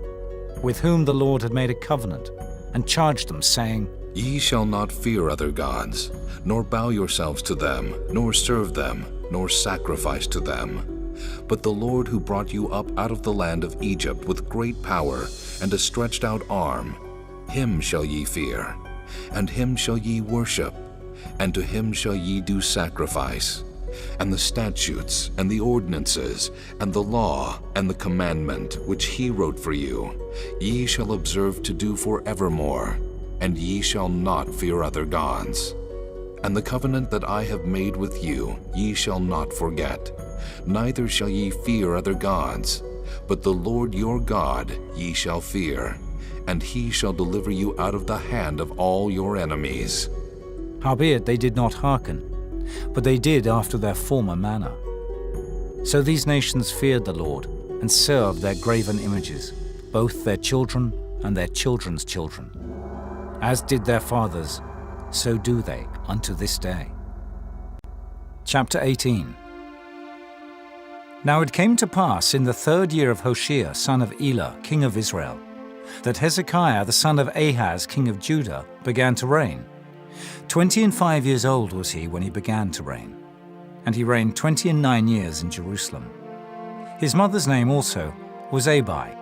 with whom the Lord had made a covenant, and charged them, saying, Ye shall not fear other gods, nor bow yourselves to them, nor serve them, nor sacrifice to them. But the Lord who brought you up out of the land of Egypt with great power and a stretched out arm, him shall ye fear, and him shall ye worship, and to him shall ye do sacrifice. And the statutes, and the ordinances, and the law, and the commandment, which he wrote for you, ye shall observe to do forevermore, and ye shall not fear other gods. And the covenant that I have made with you ye shall not forget, neither shall ye fear other gods, but the Lord your God ye shall fear, and he shall deliver you out of the hand of all your enemies. Howbeit they did not hearken, but they did after their former manner. So these nations feared the Lord, and served their graven images, both their children and their children's children. As did their fathers, so do they unto this day. Chapter 18. Now it came to pass in the 3rd year of Hoshea, son of Elah, king of Israel, that Hezekiah the son of Ahaz, king of Judah, began to reign. 25 years old was he when he began to reign, and he reigned 29 years in Jerusalem. His mother's name also was Abi,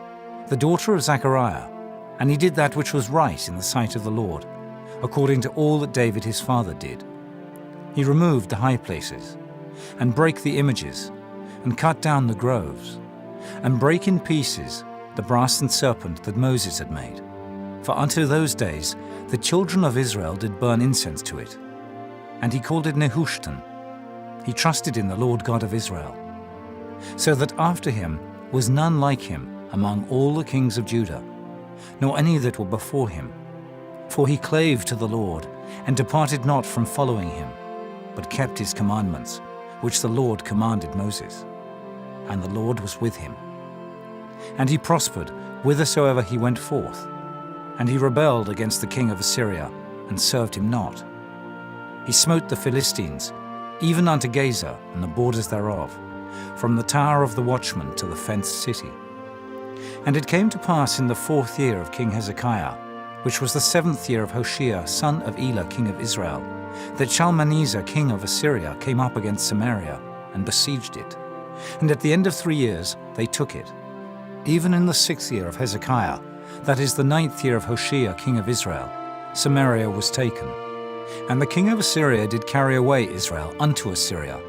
the daughter of Zechariah, and he did that which was right in the sight of the Lord, according to all that David his father did. He removed the high places, and brake the images, and cut down the groves, and brake in pieces the brass and serpent that Moses had made. For unto those days the children of Israel did burn incense to it. And he called it Nehushtan. He trusted in the Lord God of Israel. So that after him was none like him among all the kings of Judah, nor any that were before him. For he clave to the Lord, and departed not from following him, but kept his commandments, which the Lord commanded Moses. And the Lord was with him. And he prospered whithersoever he went forth. And he rebelled against the king of Assyria, and served him not. He smote the Philistines, even unto Gaza and the borders thereof, from the tower of the watchman to the fenced city. And it came to pass in the 4th year of King Hezekiah, which was the 7th year of Hoshea, son of Elah, king of Israel, that Shalmaneser, king of Assyria, came up against Samaria, and besieged it. And at the end of 3 years they took it. Even in the 6th year of Hezekiah, that is the 9th year of Hoshea, king of Israel, Samaria was taken. And the king of Assyria did carry away Israel unto Assyria,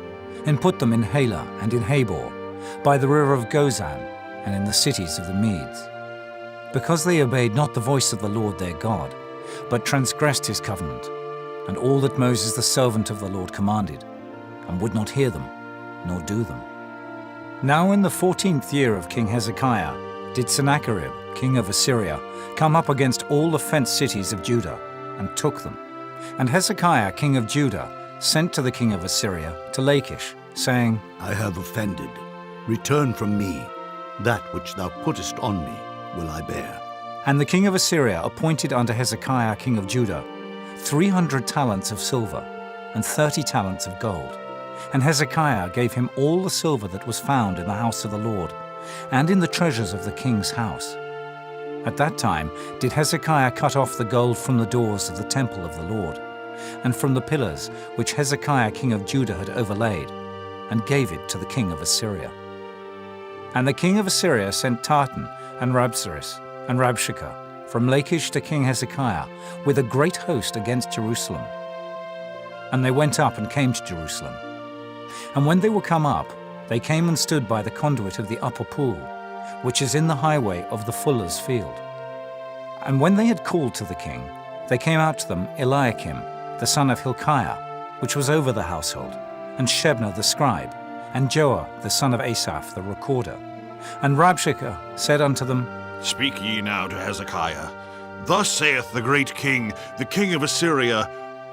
and put them in Halah and in Habor, by the river of Gozan, and in the cities of the Medes. Because they obeyed not the voice of the Lord their God, but transgressed his covenant, and all that Moses the servant of the Lord commanded, and would not hear them, nor do them. Now in the 14th year of King Hezekiah did Sennacherib, king of Assyria, come up against all the fenced cities of Judah, and took them. And Hezekiah, king of Judah, sent to the king of Assyria to Lachish, saying, I have offended. Return from me. That which thou puttest on me will I bear. And the king of Assyria appointed unto Hezekiah, king of Judah, 300 talents of silver, and 30 talents of gold. And Hezekiah gave him all the silver that was found in the house of the Lord, and in the treasures of the king's house. At that time did Hezekiah cut off the gold from the doors of the temple of the Lord, and from the pillars which Hezekiah king of Judah had overlaid, and gave it to the king of Assyria. And the king of Assyria sent Tartan and Rabsaris and Rabshakeh from Lachish to King Hezekiah with a great host against Jerusalem. And they went up and came to Jerusalem. And when they were come up, they came and stood by the conduit of the upper pool, which is in the highway of the fuller's field. And when they had called to the king, they came out to them Eliakim, the son of Hilkiah, which was over the household, and Shebna the scribe, and Joah the son of Asaph the recorder. And Rabshakeh said unto them, Speak ye now to Hezekiah. Thus saith the great king, the king of Assyria,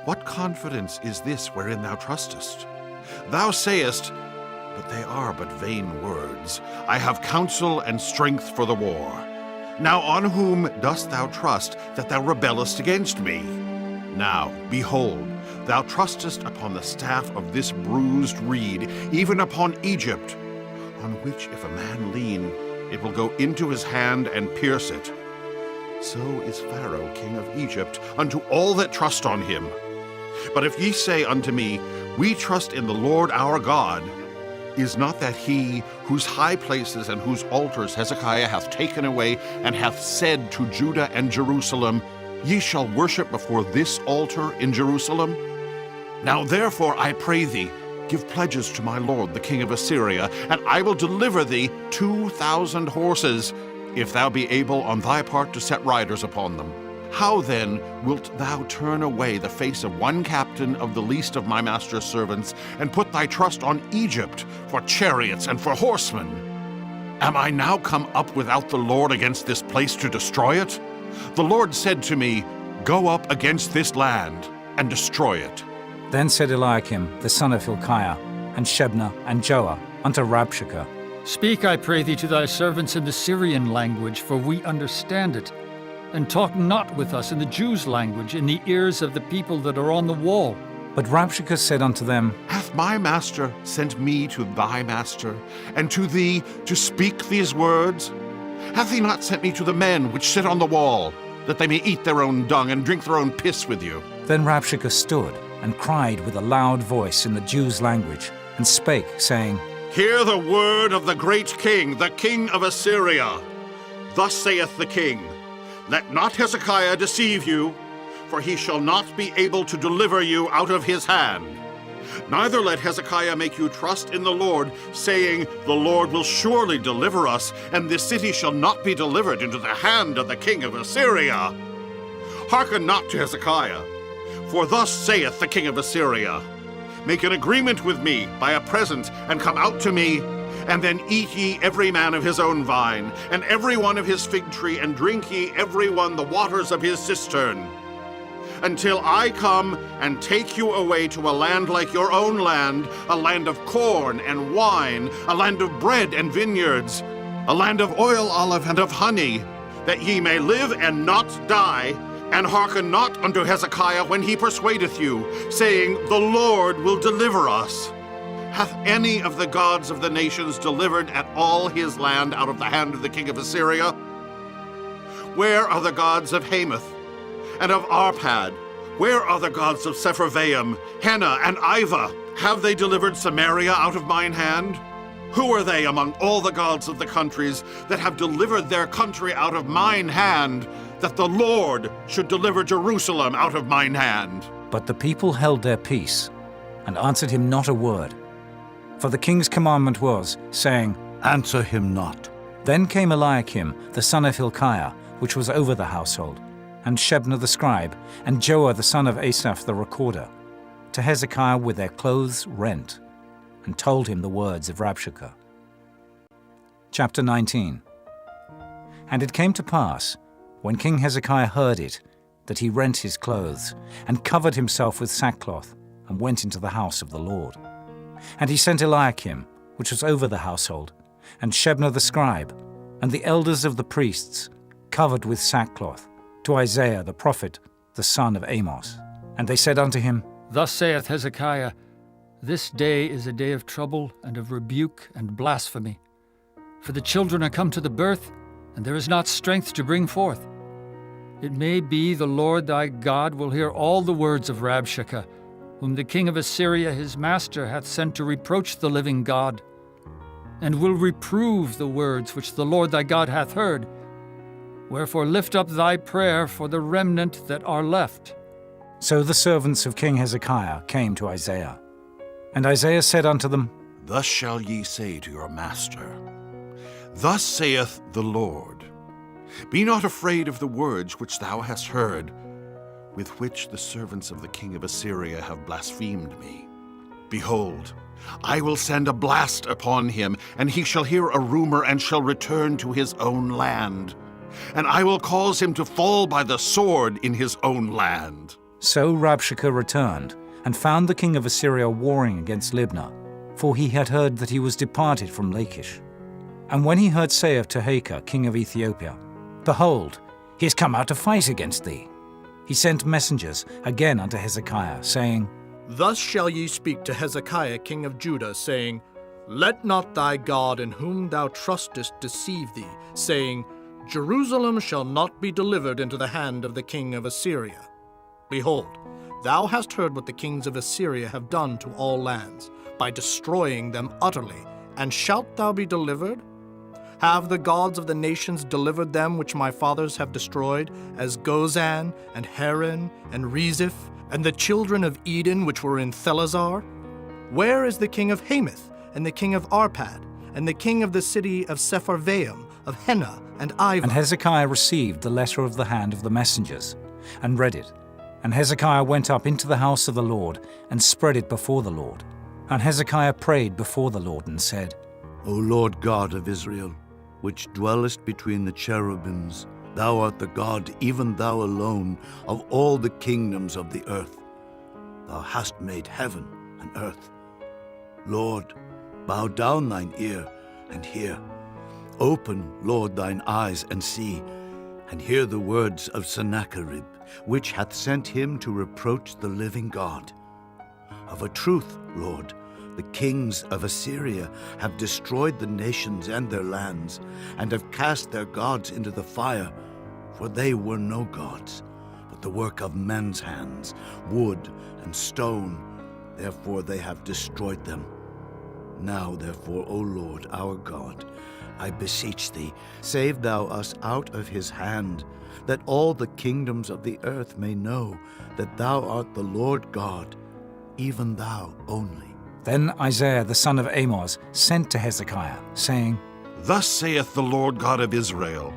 What confidence is this wherein thou trustest? Thou sayest, but they are but vain words. I have counsel and strength for the war. Now on whom dost thou trust that thou rebellest against me? Now, behold, thou trustest upon the staff of this bruised reed, even upon Egypt, on which if a man lean, it will go into his hand and pierce it. So is Pharaoh king of Egypt unto all that trust on him. But if ye say unto me, We trust in the Lord our God, is not that he, whose high places and whose altars Hezekiah hath taken away, and hath said to Judah and Jerusalem, Ye shall worship before this altar in Jerusalem? Now therefore, I pray thee, give pledges to my lord the king of Assyria, and I will deliver thee 2,000 horses, if thou be able on thy part to set riders upon them. How then wilt thou turn away the face of one captain of the least of my master's servants, and put thy trust on Egypt for chariots and for horsemen? Am I now come up without the Lord against this place to destroy it? The Lord said to me, Go up against this land and destroy it. Then said Eliakim, the son of Hilkiah, and Shebna, and Joah, unto Rabshakeh, Speak, I pray thee, to thy servants in the Syrian language, for we understand it. And talk not with us in the Jews' language, in the ears of the people that are on the wall. But Rabshakeh said unto them, Hath my master sent me to thy master, and to thee to speak these words? Hath he not sent me to the men which sit on the wall, that they may eat their own dung and drink their own piss with you? Then Rabshakeh stood, and cried with a loud voice in the Jews' language, and spake, saying, Hear the word of the great king, the king of Assyria. Thus saith the king, Let not Hezekiah deceive you, for he shall not be able to deliver you out of his hand. Neither let Hezekiah make you trust in the Lord, saying, The Lord will surely deliver us, and this city shall not be delivered into the hand of the king of Assyria. Hearken not to Hezekiah, for thus saith the king of Assyria, Make an agreement with me by a present, and come out to me, and then eat ye every man of his own vine, and every one of his fig tree, and drink ye every one the waters of his cistern, until I come and take you away to a land like your own land, a land of corn and wine, a land of bread and vineyards, a land of oil, olive, and of honey, that ye may live and not die, and hearken not unto Hezekiah when he persuadeth you, saying, The Lord will deliver us. Hath any of the gods of the nations delivered at all his land out of the hand of the king of Assyria? Where are the gods of Hamath and of Arpad? Where are the gods of Sepharvaim, Hena, and Ivah? Have they delivered Samaria out of mine hand? Who are they among all the gods of the countries that have delivered their country out of mine hand, that the Lord should deliver Jerusalem out of mine hand? But the people held their peace, and answered him not a word. For the king's commandment was, saying, Answer him not. Then came Eliakim, the son of Hilkiah, which was over the household, and Shebna the scribe, and Joah the son of Asaph the recorder, to Hezekiah with their clothes rent, and told him the words of Rabshakeh. Chapter 19. And it came to pass, when King Hezekiah heard it, that he rent his clothes, and covered himself with sackcloth, and went into the house of the Lord. And he sent Eliakim, which was over the household, and Shebna the scribe, and the elders of the priests, covered with sackcloth, to Isaiah the prophet, the son of Amos. And they said unto him, Thus saith Hezekiah, This day is a day of trouble and of rebuke and blasphemy. For the children are come to the birth, and there is not strength to bring forth. It may be the Lord thy God will hear all the words of Rabshakeh, whom the king of Assyria his master hath sent to reproach the living God, and will reprove the words which the Lord thy God hath heard. Wherefore lift up thy prayer for the remnant that are left. So the servants of King Hezekiah came to Isaiah. And Isaiah said unto them, Thus shall ye say to your master, Thus saith the Lord, Be not afraid of the words which thou hast heard, with which the servants of the king of Assyria have blasphemed me. Behold, I will send a blast upon him, and he shall hear a rumor and shall return to his own land. And I will cause him to fall by the sword in his own land. So Rabshakeh returned, and found the king of Assyria warring against Libnah, for he had heard that he was departed from Lachish. And when he heard say of Tehekah, king of Ethiopia, Behold, he is come out to fight against thee, he sent messengers again unto Hezekiah, saying, Thus shall ye speak to Hezekiah king of Judah, saying, Let not thy God in whom thou trustest deceive thee, saying, Jerusalem shall not be delivered into the hand of the king of Assyria. Behold, thou hast heard what the kings of Assyria have done to all lands, by destroying them utterly, and shalt thou be delivered? Have the gods of the nations delivered them which my fathers have destroyed, as Gozan, and Haran, and Reziph, and the children of Eden which were in Thelazar? Where is the king of Hamath, and the king of Arpad, and the king of the city of Sepharvaim, of Henna, and Iva? And Hezekiah received the letter of the hand of the messengers, and read it. And Hezekiah went up into the house of the Lord, and spread it before the Lord. And Hezekiah prayed before the Lord, and said, O Lord God of Israel, which dwellest between the cherubims, thou art the God, even thou alone, of all the kingdoms of the earth. Thou hast made heaven and earth. Lord, bow down thine ear and hear. Open, Lord, thine eyes and see, and hear the words of Sennacherib, which hath sent him to reproach the living God. Of a truth, Lord, the kings of Assyria have destroyed the nations and their lands, and have cast their gods into the fire, for they were no gods, but the work of men's hands, wood and stone. Therefore they have destroyed them. Now, therefore, O Lord, our God, I beseech thee, save thou us out of his hand, that all the kingdoms of the earth may know that thou art the Lord God, even thou only. Then Isaiah the son of Amos sent to Hezekiah, saying, Thus saith the Lord God of Israel,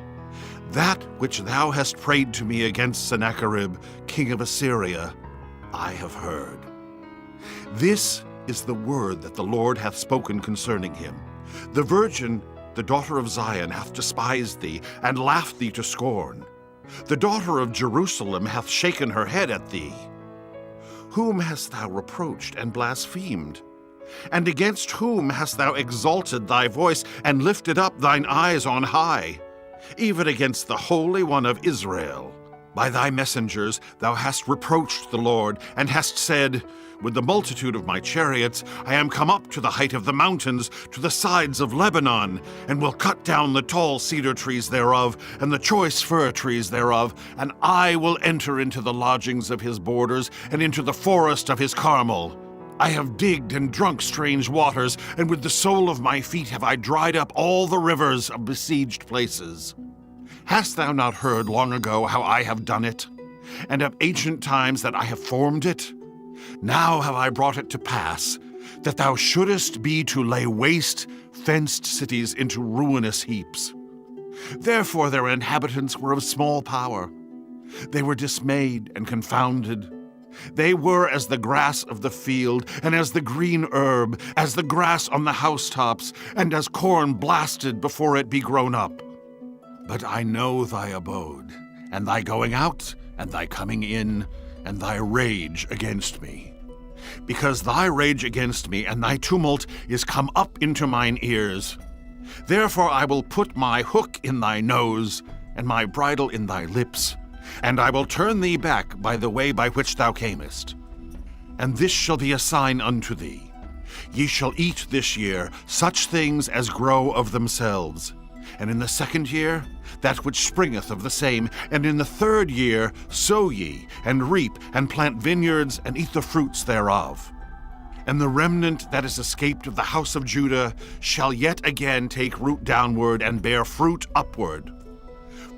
That which thou hast prayed to me against Sennacherib, king of Assyria, I have heard. This is the word that the Lord hath spoken concerning him. The virgin, the daughter of Zion, hath despised thee, and laughed thee to scorn. The daughter of Jerusalem hath shaken her head at thee. Whom hast thou reproached and blasphemed? And against whom hast thou exalted thy voice, and lifted up thine eyes on high? Even against the Holy One of Israel. By thy messengers thou hast reproached the Lord, and hast said, With the multitude of my chariots I am come up to the height of the mountains, to the sides of Lebanon, and will cut down the tall cedar trees thereof, and the choice fir trees thereof, and I will enter into the lodgings of his borders, and into the forest of his Carmel. I have digged and drunk strange waters, and with the sole of my feet have I dried up all the rivers of besieged places. Hast thou not heard long ago how I have done it, and of ancient times that I have formed it? Now have I brought it to pass, that thou shouldest be to lay waste fenced cities into ruinous heaps. Therefore their inhabitants were of small power. They were dismayed and confounded. They were as the grass of the field, and as the green herb, as the grass on the housetops, and as corn blasted before it be grown up. But I know thy abode, and thy going out, and thy coming in, and thy rage against me. Because thy rage against me and thy tumult is come up into mine ears. Therefore I will put my hook in thy nose, and my bridle in thy lips, and I will turn thee back by the way by which thou camest. And this shall be a sign unto thee. Ye shall eat this year such things as grow of themselves, and in the second year that which springeth of the same, and in the third year sow ye, and reap, and plant vineyards, and eat the fruits thereof. And the remnant that is escaped of the house of Judah shall yet again take root downward, and bear fruit upward.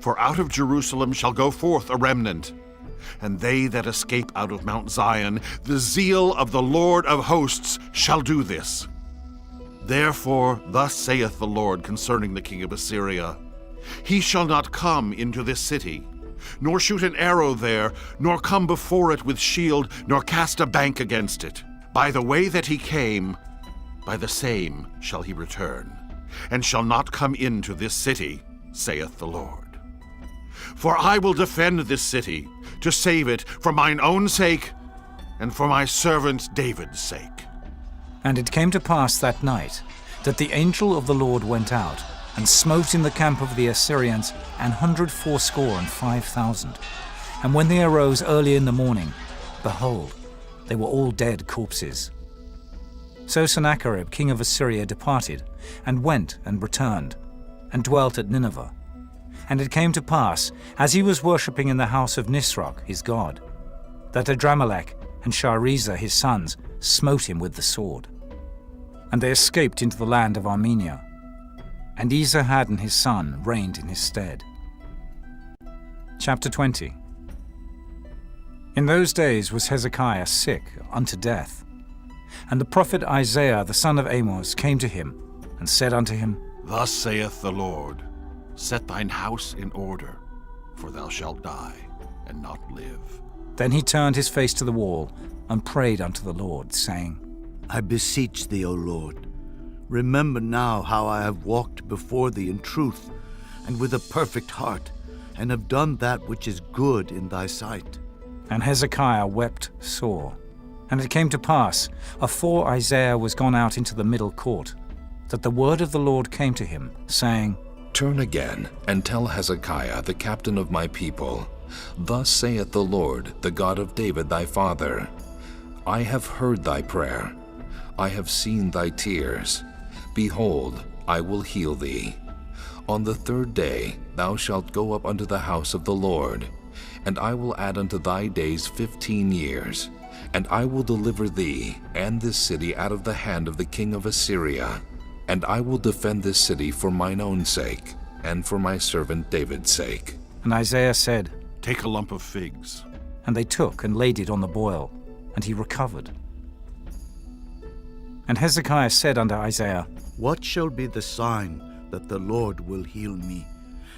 For out of Jerusalem shall go forth a remnant, and they that escape out of Mount Zion, the zeal of the Lord of hosts shall do this. Therefore thus saith the Lord concerning the king of Assyria, He shall not come into this city, nor shoot an arrow there, nor come before it with shield, nor cast a bank against it. By the way that he came, by the same shall he return, and shall not come into this city, saith the Lord. For I will defend this city, to save it for mine own sake, and for my servant David's sake. And it came to pass that night, that the angel of the Lord went out, and smote in the camp of the Assyrians 185,000. And when they arose early in the morning, behold, they were all dead corpses. So Sennacherib king of Assyria departed, and went and returned, and dwelt at Nineveh. And it came to pass, as he was worshipping in the house of Nisroch his god, that Adramelech and Sharezer his sons smote him with the sword. And they escaped into the land of Armenia. And Esarhaddon his son reigned in his stead. Chapter 20. In those days was Hezekiah sick unto death. And the prophet Isaiah the son of Amos came to him, and said unto him, Thus saith the Lord, Set thine house in order, for thou shalt die, and not live. Then he turned his face to the wall, and prayed unto the Lord, saying, I beseech thee, O Lord, remember now how I have walked before thee in truth, and with a perfect heart, and have done that which is good in thy sight. And Hezekiah wept sore. And it came to pass, afore Isaiah was gone out into the middle court, that the word of the Lord came to him, saying, Turn again, and tell Hezekiah, the captain of my people, Thus saith the Lord, the God of David thy father, I have heard thy prayer, I have seen thy tears. Behold, I will heal thee. On the third day thou shalt go up unto the house of the Lord, and I will add unto thy days 15 years, and I will deliver thee and this city out of the hand of the king of Assyria. And I will defend this city for mine own sake, and for my servant David's sake. And Isaiah said, Take a lump of figs. And they took and laid it on the boil, and he recovered. And Hezekiah said unto Isaiah, What shall be the sign that the Lord will heal me,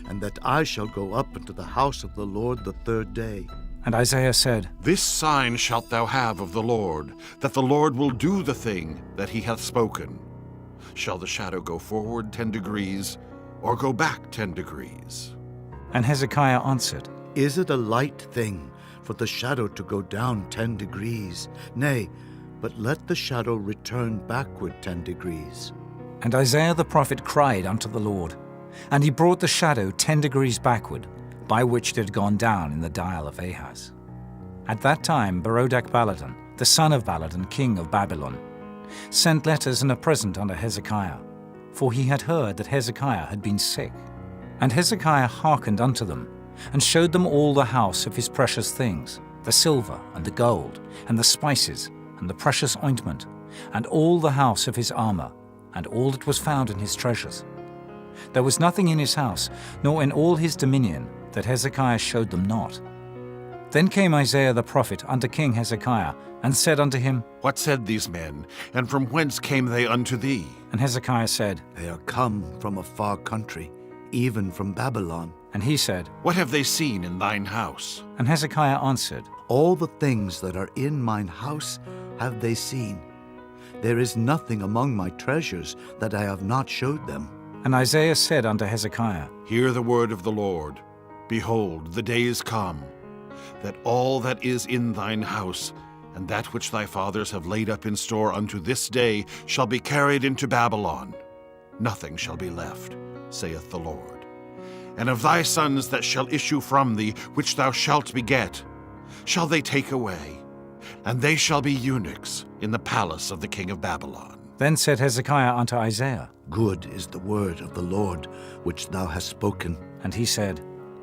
and that I shall go up into the house of the Lord the third day? And Isaiah said, This sign shalt thou have of the Lord, that the Lord will do the thing that he hath spoken. Shall the shadow go forward 10 degrees, or go back 10 degrees? And Hezekiah answered, Is it a light thing for the shadow to go down 10 degrees? Nay, but let the shadow return backward 10 degrees. And Isaiah the prophet cried unto the Lord, and he brought the shadow 10 degrees backward, by which it had gone down in the dial of Ahaz. At that time Berodach-Baladan, the son of Baladan, king of Babylon, sent letters and a present unto Hezekiah, for he had heard that Hezekiah had been sick. And Hezekiah hearkened unto them, and showed them all the house of his precious things, the silver and the gold, and the spices, and the precious ointment, and all the house of his armor, and all that was found in his treasures. There was nothing in his house, nor in all his dominion, that Hezekiah showed them not. Then came Isaiah the prophet unto King Hezekiah, and said unto him, What said these men, and from whence came they unto thee? And Hezekiah said, They are come from a far country, even from Babylon. And he said, What have they seen in thine house? And Hezekiah answered, All the things that are in mine house have they seen. There is nothing among my treasures that I have not showed them. And Isaiah said unto Hezekiah, Hear the word of the Lord. Behold, the days come, that all that is in thine house, and that which thy fathers have laid up in store unto this day, shall be carried into Babylon. Nothing shall be left, saith the Lord. And of thy sons that shall issue from thee, which thou shalt beget, shall they take away, and they shall be eunuchs in the palace of the king of Babylon. Then said Hezekiah unto Isaiah, Good is the word of the Lord which thou hast spoken. And he said,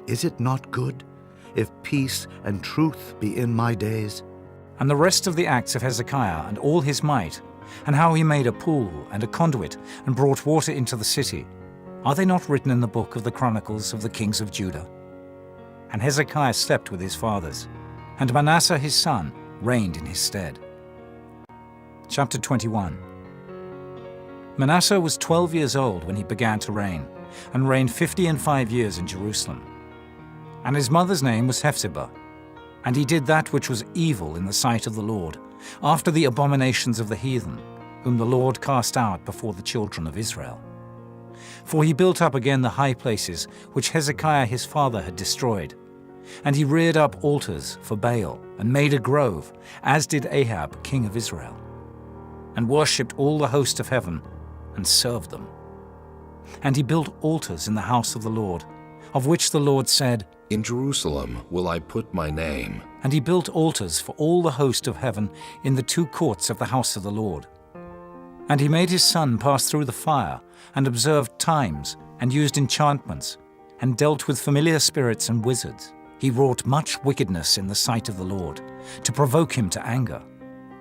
Is it not good, if peace and truth be in my days? And the rest of the acts of Hezekiah, and all his might, and how he made a pool and a conduit, and brought water into the city, are they not written in the book of the Chronicles of the kings of Judah? And Hezekiah slept with his fathers, and Manasseh his son reigned in his stead. Chapter 21. Manasseh was 12 years old when he began to reign, and reigned 55 years in Jerusalem. And his mother's name was Hephzibah. And he did that which was evil in the sight of the Lord, after the abominations of the heathen, whom the Lord cast out before the children of Israel. For he built up again the high places which Hezekiah his father had destroyed. And he reared up altars for Baal, and made a grove, as did Ahab king of Israel, and worshipped all the host of heaven, and served them. And he built altars in the house of the Lord, of which the Lord said, In Jerusalem will I put my name. And he built altars for all the host of heaven in the two courts of the house of the Lord. And he made his son pass through the fire, and observed times, and used enchantments, and dealt with familiar spirits and wizards. He wrought much wickedness in the sight of the Lord, to provoke him to anger.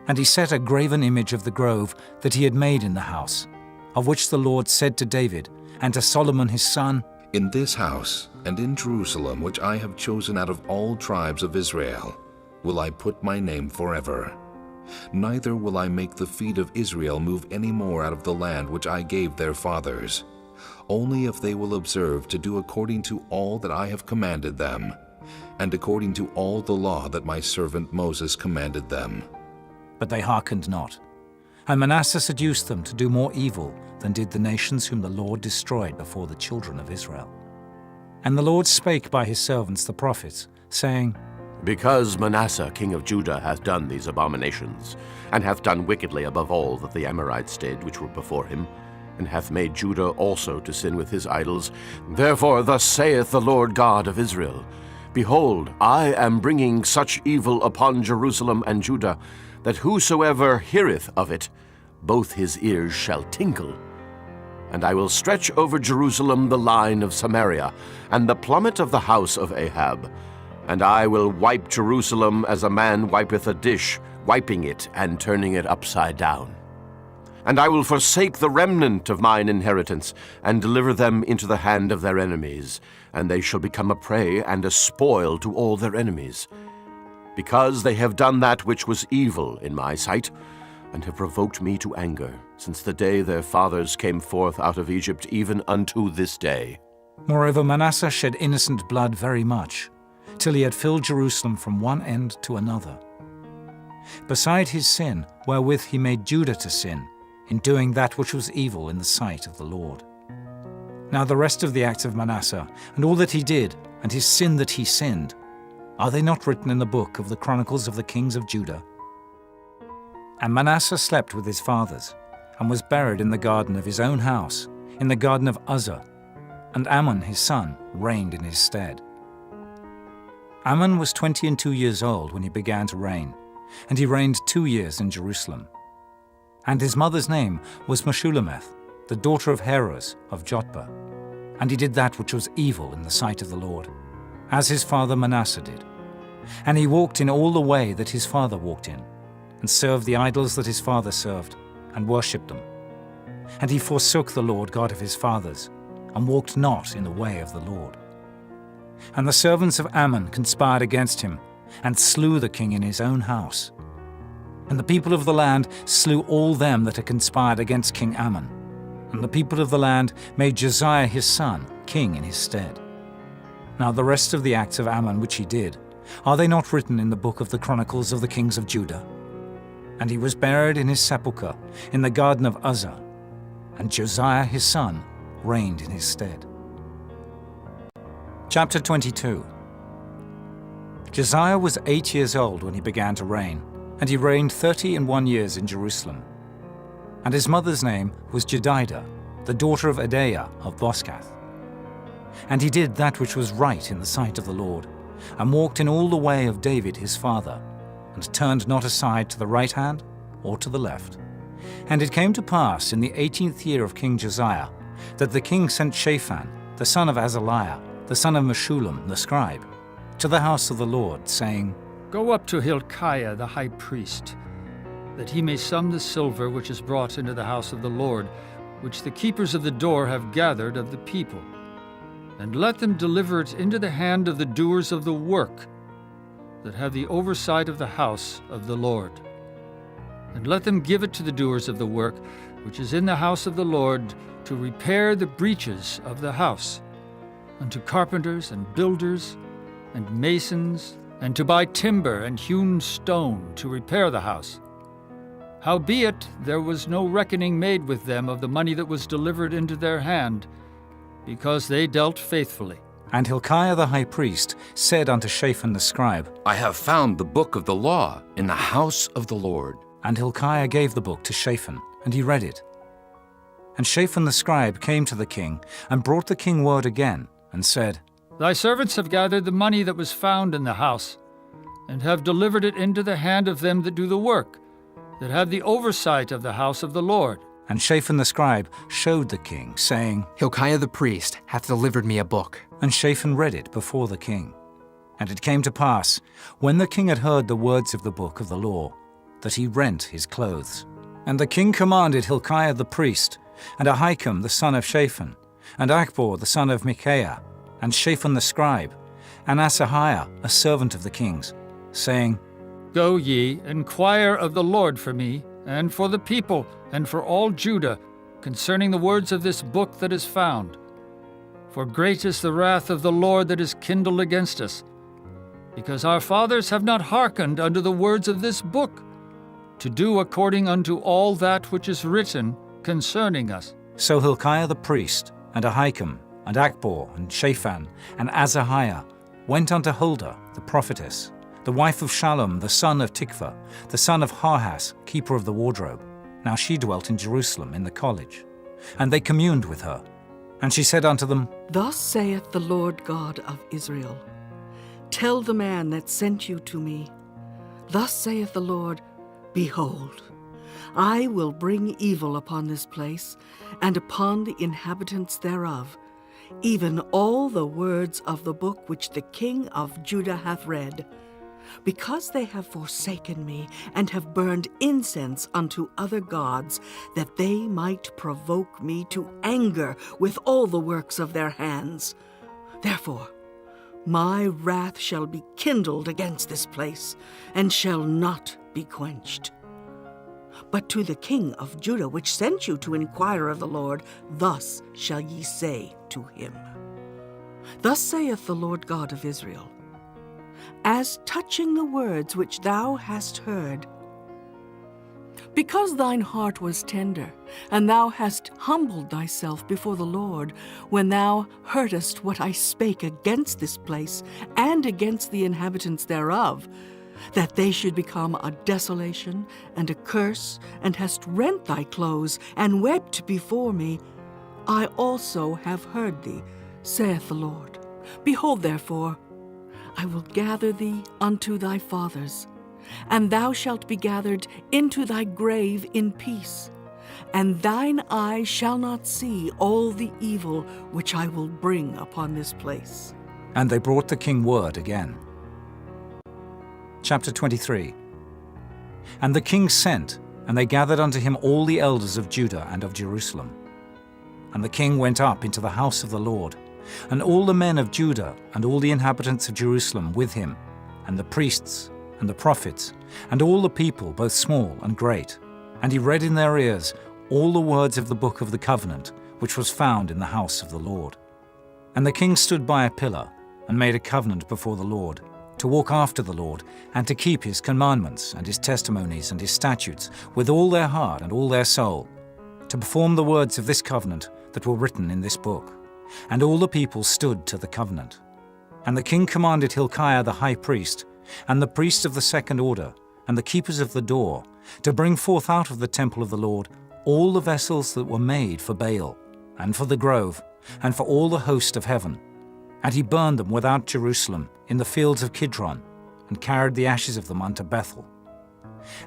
And he set a graven image of the grove that he had made in the house, of which the Lord said to David and to Solomon his son, In this house and in Jerusalem, which I have chosen out of all tribes of Israel, will I put my name forever. Neither will I make the feet of Israel move any more out of the land which I gave their fathers, only if they will observe to do according to all that I have commanded them, and according to all the law that my servant Moses commanded them. But they hearkened not. And Manasseh seduced them to do more evil than did the nations whom the Lord destroyed before the children of Israel. And the Lord spake by his servants the prophets, saying, Because Manasseh king of Judah hath done these abominations, and hath done wickedly above all that the Amorites did which were before him, and hath made Judah also to sin with his idols, therefore thus saith the Lord God of Israel, Behold, I am bringing such evil upon Jerusalem and Judah, that whosoever heareth of it, both his ears shall tingle. And I will stretch over Jerusalem the line of Samaria, and the plummet of the house of Ahab. And I will wipe Jerusalem as a man wipeth a dish, wiping it and turning it upside down. And I will forsake the remnant of mine inheritance, and deliver them into the hand of their enemies, and they shall become a prey and a spoil to all their enemies. Because they have done that which was evil in my sight, and have provoked me to anger, since the day their fathers came forth out of Egypt, even unto this day. Moreover, Manasseh shed innocent blood very much, till he had filled Jerusalem from one end to another. Beside his sin, wherewith he made Judah to sin, in doing that which was evil in the sight of the Lord. Now the rest of the acts of Manasseh, and all that he did, and his sin that he sinned, are they not written in the book of the Chronicles of the kings of Judah? And Manasseh slept with his fathers, and was buried in the garden of his own house, in the garden of Uzzah, and Amon his son reigned in his stead. Amon was 22 years old when he began to reign, and he reigned 2 years in Jerusalem. And his mother's name was Meshullemeth, the daughter of Heroes of Jotbah. And he did that which was evil in the sight of the Lord, as his father Manasseh did. And he walked in all the way that his father walked in, and served the idols that his father served, and worshipped them. And he forsook the Lord God of his fathers, and walked not in the way of the Lord. And the servants of Ammon conspired against him, and slew the king in his own house. And the people of the land slew all them that had conspired against King Ammon. And the people of the land made Josiah his son king in his stead. Now the rest of the acts of Ammon which he did, are they not written in the book of the Chronicles of the kings of Judah? And he was buried in his sepulchre in the garden of Uzzah. And Josiah his son reigned in his stead. Chapter 22. Josiah was 8 years old when he began to reign, and he reigned 31 years in Jerusalem. And his mother's name was Jedidah, the daughter of Adaiah of Boscath. And he did that which was right in the sight of the Lord, and walked in all the way of David his father, and turned not aside to the right hand or to the left. And it came to pass in the 18th year of King Josiah, that the king sent Shaphan, the son of Azaliah, the son of Meshullam the scribe, to the house of the Lord, saying, Go up to Hilkiah the high priest, that he may sum the silver which is brought into the house of the Lord, which the keepers of the door have gathered of the people. And let them deliver it into the hand of the doers of the work, that have the oversight of the house of the Lord. And let them give it to the doers of the work, which is in the house of the Lord, to repair the breaches of the house, and to carpenters and builders and masons, and to buy timber and hewn stone to repair the house. Howbeit there was no reckoning made with them of the money that was delivered into their hand, because they dealt faithfully. And Hilkiah the high priest said unto Shaphan the scribe, I have found the book of the law in the house of the Lord. And Hilkiah gave the book to Shaphan, and he read it. And Shaphan the scribe came to the king, and brought the king word again, and said, Thy servants have gathered the money that was found in the house, and have delivered it into the hand of them that do the work, that have the oversight of the house of the Lord. And Shaphan the scribe showed the king, saying, Hilkiah the priest hath delivered me a book. And Shaphan read it before the king. And it came to pass, when the king had heard the words of the book of the law, that he rent his clothes. And the king commanded Hilkiah the priest, and Ahikam the son of Shaphan, and Achbor the son of Micaiah, and Shaphan the scribe, and Asahiah a servant of the king's, saying, Go ye, inquire of the Lord for me, and for the people, and for all Judah, concerning the words of this book that is found. For great is the wrath of the Lord that is kindled against us, because our fathers have not hearkened unto the words of this book, to do according unto all that which is written concerning us. So Hilkiah the priest, and Ahikam, and Achbor, and Shaphan, and Asahiah went unto Huldah the prophetess, the wife of Shallum the son of Tikvah, the son of Harhas, keeper of the wardrobe. Now she dwelt in Jerusalem in the college. And they communed with her. And she said unto them, Thus saith the Lord God of Israel, Tell the man that sent you to me, Thus saith the Lord, Behold, I will bring evil upon this place, and upon the inhabitants thereof, even all the words of the book which the king of Judah hath read, because they have forsaken me, and have burned incense unto other gods, that they might provoke me to anger with all the works of their hands. Therefore, my wrath shall be kindled against this place, and shall not be quenched. But to the king of Judah, which sent you to inquire of the Lord, thus shall ye say to him, Thus saith the Lord God of Israel, As touching the words which thou hast heard, because thine heart was tender, and thou hast humbled thyself before the Lord, when thou heardest what I spake against this place, and against the inhabitants thereof, that they should become a desolation and a curse, and hast rent thy clothes, and wept before me, I also have heard thee, saith the Lord. Behold, therefore, I will gather thee unto thy fathers, and thou shalt be gathered into thy grave in peace, and thine eye shall not see all the evil which I will bring upon this place. And they brought the king word again. Chapter 23. And the king sent, and they gathered unto him all the elders of Judah and of Jerusalem. And the king went up into the house of the Lord, and all the men of Judah and all the inhabitants of Jerusalem with him, and the priests and the prophets, and all the people, both small and great. And he read in their ears all the words of the book of the covenant, which was found in the house of the Lord. And the king stood by a pillar, and made a covenant before the Lord, to walk after the Lord, and to keep his commandments, and his testimonies, and his statutes, with all their heart and all their soul, to perform the words of this covenant that were written in this book. And all the people stood to the covenant. And the king commanded Hilkiah the high priest, and the priests of the second order, and the keepers of the door, to bring forth out of the temple of the Lord all the vessels that were made for Baal, and for the grove, and for all the host of heaven. And he burned them without Jerusalem, in the fields of Kidron, and carried the ashes of them unto Bethel.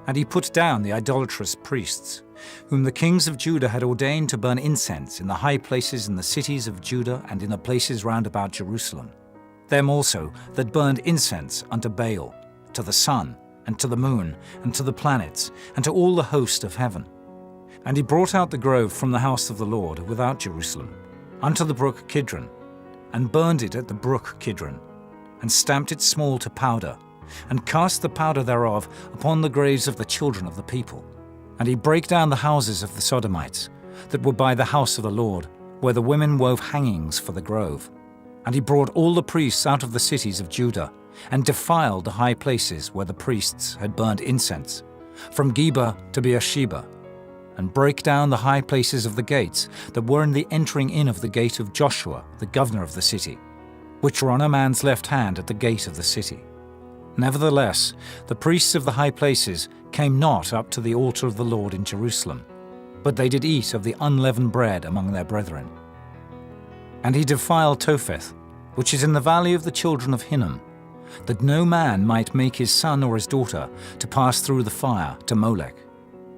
And he put down the idolatrous priests, whom the kings of Judah had ordained to burn incense in the high places in the cities of Judah and in the places round about Jerusalem. Them also that burned incense unto Baal, to the sun, and to the moon, and to the planets, and to all the host of heaven. And he brought out the grove from the house of the Lord without Jerusalem, unto the brook Kidron, and burned it at the brook Kidron, and stamped it small to powder, and cast the powder thereof upon the graves of the children of the people. And he brake down the houses of the Sodomites, that were by the house of the Lord, where the women wove hangings for the grove. And he brought all the priests out of the cities of Judah, and defiled the high places where the priests had burned incense, from Geba to Beersheba, and brake down the high places of the gates that were in the entering in of the gate of Joshua, the governor of the city, which were on a man's left hand at the gate of the city. Nevertheless, the priests of the high places came not up to the altar of the Lord in Jerusalem, but they did eat of the unleavened bread among their brethren. And he defiled Topheth, which is in the valley of the children of Hinnom, that no man might make his son or his daughter to pass through the fire to Molech.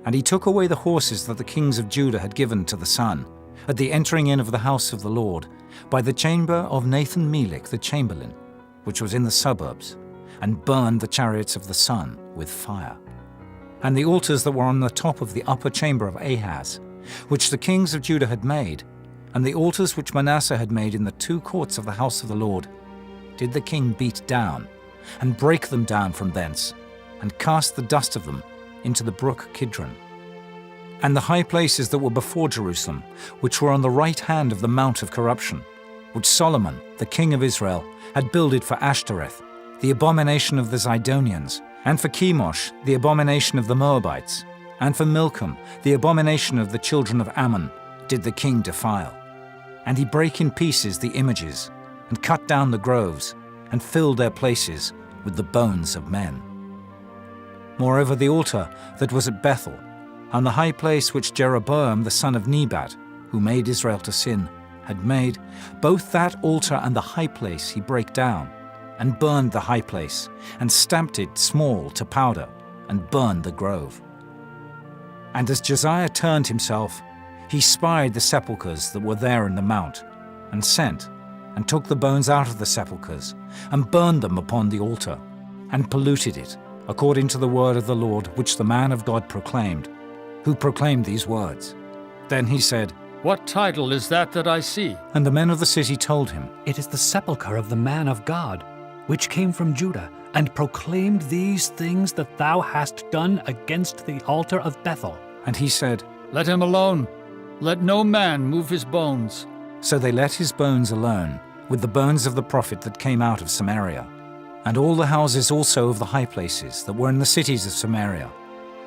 And he took away the horses that the kings of Judah had given to the sun, at the entering in of the house of the Lord, by the chamber of Nathan-Melech the chamberlain, which was in the suburbs, and burned the chariots of the sun with fire. And the altars that were on the top of the upper chamber of Ahaz, which the kings of Judah had made, and the altars which Manasseh had made in the two courts of the house of the Lord, did the king beat down, and break them down from thence, and cast the dust of them into the brook Kidron. And the high places that were before Jerusalem, which were on the right hand of the mount of corruption, which Solomon, the king of Israel, had builded for Ashtoreth, the abomination of the Zidonians, and for Chemosh, the abomination of the Moabites, and for Milcom, the abomination of the children of Ammon, did the king defile. And he brake in pieces the images, and cut down the groves, and filled their places with the bones of men. Moreover, the altar that was at Bethel, and the high place which Jeroboam the son of Nebat, who made Israel to sin, had made, both that altar and the high place he brake down, and burned the high place, and stamped it small to powder, and burned the grove. And as Josiah turned himself, he spied the sepulchres that were there in the mount, and sent, and took the bones out of the sepulchres, and burned them upon the altar, and polluted it, according to the word of the Lord which the man of God proclaimed, who proclaimed these words. Then he said, What title is that I see? And the men of the city told him, It is the sepulchre of the man of God, which came from Judah, and proclaimed these things that thou hast done against the altar of Bethel. And he said, Let him alone. Let no man move his bones. So they let his bones alone, with the bones of the prophet that came out of Samaria, and all the houses also of the high places that were in the cities of Samaria,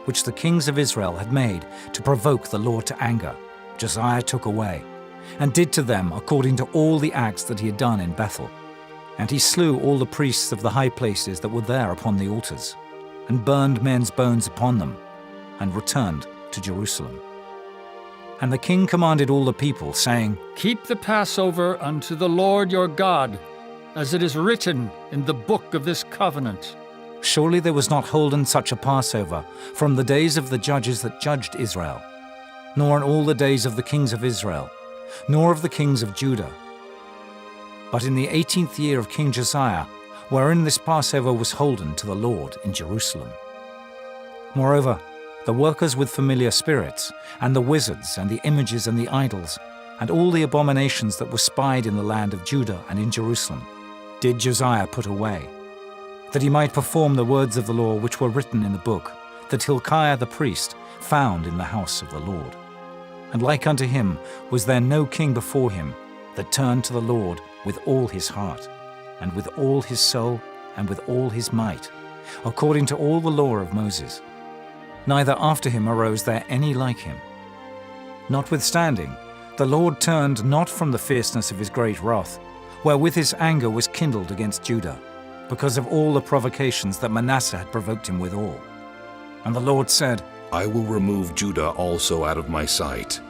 which the kings of Israel had made to provoke the Lord to anger, Josiah took away, and did to them according to all the acts that he had done in Bethel. And he slew all the priests of the high places that were there upon the altars, and burned men's bones upon them, and returned to Jerusalem. And the king commanded all the people, saying, Keep the Passover unto the Lord your God, as it is written in the book of this covenant. Surely there was not holden such a Passover from the days of the judges that judged Israel, nor in all the days of the kings of Israel, nor of the kings of Judah. But in the 18th year of King Josiah, wherein this Passover was holden to the Lord in Jerusalem. Moreover, the workers with familiar spirits, and the wizards, and the images, and the idols, and all the abominations that were spied in the land of Judah and in Jerusalem, did Josiah put away, that he might perform the words of the law which were written in the book, that Hilkiah the priest found in the house of the Lord. And like unto him was there no king before him that turned to the Lord with all his heart, and with all his soul, and with all his might, according to all the law of Moses. Neither after him arose there any like him. Notwithstanding, the Lord turned not from the fierceness of his great wrath, wherewith his anger was kindled against Judah, because of all the provocations that Manasseh had provoked him withal. And the Lord said, I will remove Judah also out of my sight,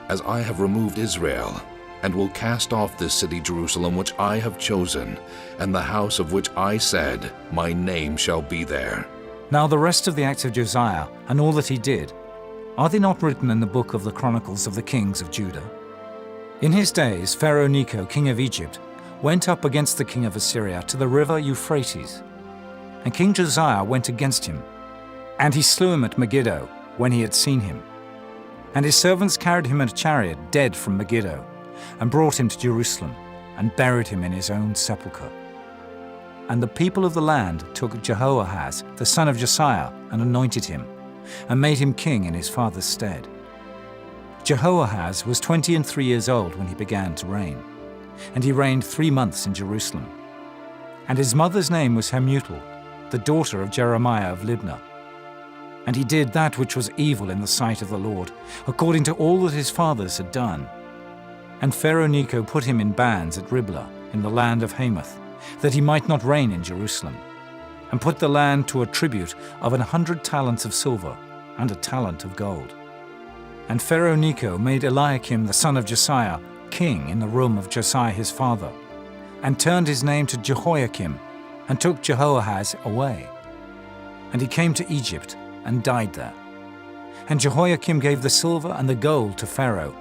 as I have removed Israel, and will cast off this city Jerusalem which I have chosen, and the house of which I said, my name shall be there. Now the rest of the acts of Josiah, and all that he did, are they not written in the book of the Chronicles of the kings of Judah? In his days Pharaoh Necho, king of Egypt, went up against the king of Assyria to the river Euphrates. And King Josiah went against him, and he slew him at Megiddo when he had seen him. And his servants carried him in a chariot dead from Megiddo, and brought him to Jerusalem, and buried him in his own sepulchre. And the people of the land took Jehoahaz, the son of Josiah, and anointed him, and made him king in his father's stead. Jehoahaz was 23 years old when he began to reign, and he reigned 3 months in Jerusalem. And his mother's name was Hamutal, the daughter of Jeremiah of Libnah. And he did that which was evil in the sight of the Lord, according to all that his fathers had done. And Pharaoh Necho put him in bands at Riblah, in the land of Hamath, that he might not reign in Jerusalem, and put the land to a tribute of 100 talents of silver, and a talent of gold. And Pharaoh Necho made Eliakim the son of Josiah king in the room of Josiah his father, and turned his name to Jehoiakim, and took Jehoahaz away. And he came to Egypt, and died there. And Jehoiakim gave the silver and the gold to Pharaoh,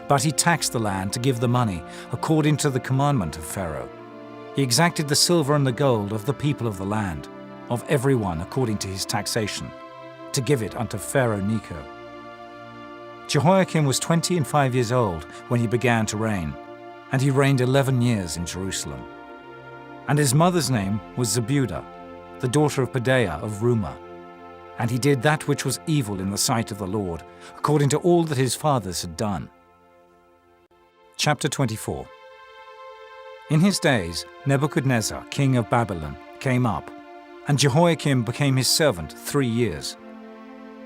but he taxed the land to give the money according to the commandment of Pharaoh. He exacted the silver and the gold of the people of the land, of every one according to his taxation, to give it unto Pharaoh Necho. Jehoiakim was 25 years old when he began to reign, and he reigned 11 years in Jerusalem. And his mother's name was Zebudah, the daughter of Pedaiah of Rumah. And he did that which was evil in the sight of the Lord, according to all that his fathers had done. Chapter 24. In his days Nebuchadnezzar, king of Babylon, came up, and Jehoiakim became his servant 3 years.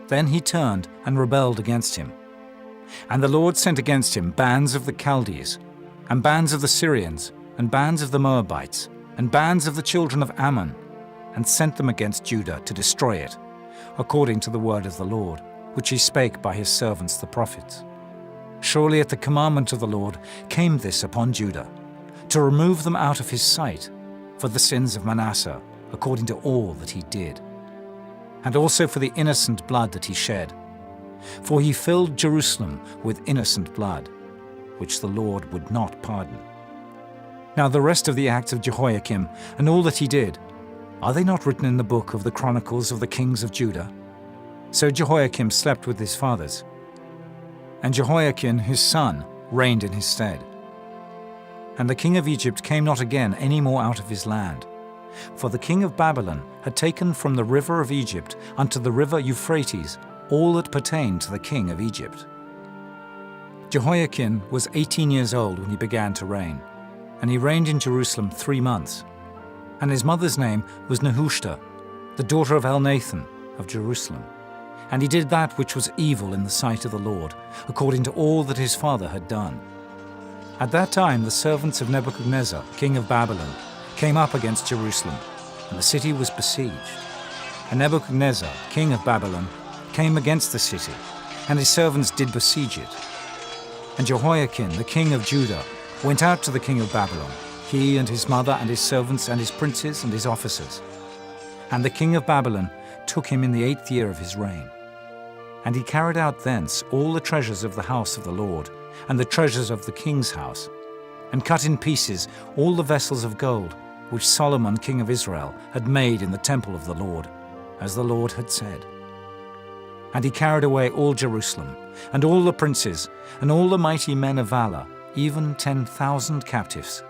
Then he turned and rebelled against him. And the Lord sent against him bands of the Chaldees, and bands of the Syrians, and bands of the Moabites, and bands of the children of Ammon, and sent them against Judah to destroy it, according to the word of the Lord, which he spake by his servants the prophets. Surely at the commandment of the Lord came this upon Judah, to remove them out of his sight, for the sins of Manasseh, according to all that he did, and also for the innocent blood that he shed. For he filled Jerusalem with innocent blood, which the Lord would not pardon. Now the rest of the acts of Jehoiakim, and all that he did, are they not written in the book of the Chronicles of the kings of Judah? So Jehoiakim slept with his fathers, and Jehoiakim his son reigned in his stead. And the king of Egypt came not again any more out of his land, for the king of Babylon had taken from the river of Egypt unto the river Euphrates all that pertained to the king of Egypt. Jehoiakim was 18 years old when he began to reign, and he reigned in Jerusalem 3 months. And his mother's name was Nehushta, the daughter of Elnathan of Jerusalem. And he did that which was evil in the sight of the Lord, according to all that his father had done. At that time the servants of Nebuchadnezzar, king of Babylon, came up against Jerusalem, and the city was besieged. And Nebuchadnezzar, king of Babylon, came against the city, and his servants did besiege it. And Jehoiakim, the king of Judah, went out to the king of Babylon, he and his mother and his servants and his princes and his officers. And the king of Babylon took him in the 8th year of his reign. And he carried out thence all the treasures of the house of the Lord, and the treasures of the king's house, and cut in pieces all the vessels of gold which Solomon king of Israel had made in the temple of the Lord, as the Lord had said. And he carried away all Jerusalem, and all the princes, and all the mighty men of valor, even 10,000 captives,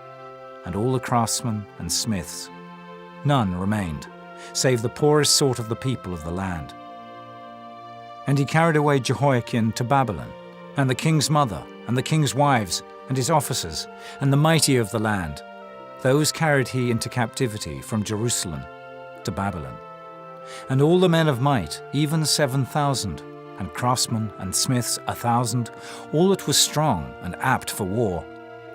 and all the craftsmen and smiths. None remained, save the poorest sort of the people of the land. And he carried away Jehoiakim to Babylon, and the king's mother, and the king's wives, and his officers, and the mighty of the land. Those carried he into captivity from Jerusalem to Babylon. And all the men of might, even 7,000, and craftsmen and smiths 1,000, all that was strong and apt for war.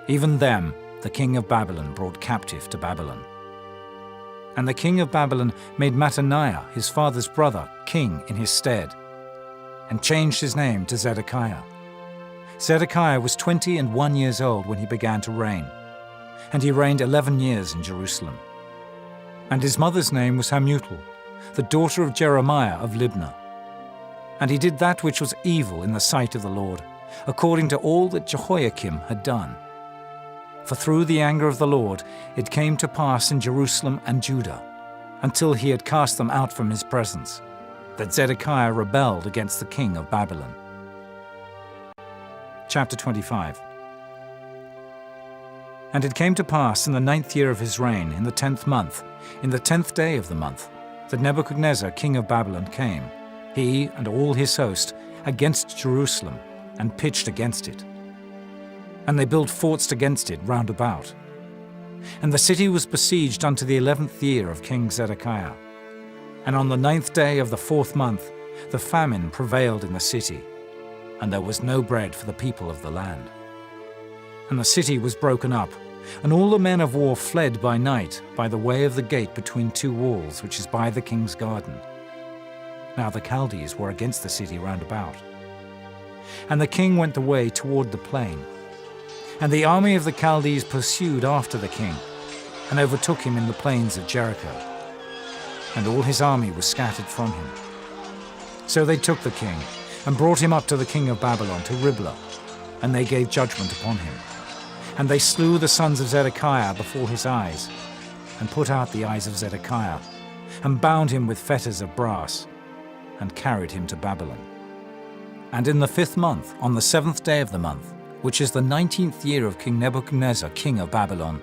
Even them the king of Babylon brought captive to Babylon. And the king of Babylon made Mattaniah, his father's brother, king in his stead, and changed his name to Zedekiah. Zedekiah was 21 years old when he began to reign, and he reigned 11 years in Jerusalem. And his mother's name was Hamutal, the daughter of Jeremiah of Libnah. And he did that which was evil in the sight of the Lord, according to all that Jehoiakim had done. For through the anger of the Lord it came to pass in Jerusalem and Judah, until he had cast them out from his presence, that Zedekiah rebelled against the king of Babylon. Chapter 25. And it came to pass in the 9th year of his reign, in the 10th month, in the 10th day of the month, that Nebuchadnezzar king of Babylon came, he and all his host, against Jerusalem, and pitched against it. And they built forts against it round about. And the city was besieged unto the 11th year of King Zedekiah. And on the 9th day of the 4th month, the famine prevailed in the city, and there was no bread for the people of the land. And the city was broken up, and all the men of war fled by night by the way of the gate between two walls, which is by the king's garden. Now the Chaldees were against the city round about. And the king went the way toward the plain. And the army of the Chaldees pursued after the king, and overtook him in the plains of Jericho. And all his army was scattered from him. So they took the king, and brought him up to the king of Babylon, to Riblah, and they gave judgment upon him. And they slew the sons of Zedekiah before his eyes, and put out the eyes of Zedekiah, and bound him with fetters of brass, and carried him to Babylon. And in the 5th month, on the 7th day of the month, which is the 19th year of King Nebuchadnezzar, king of Babylon,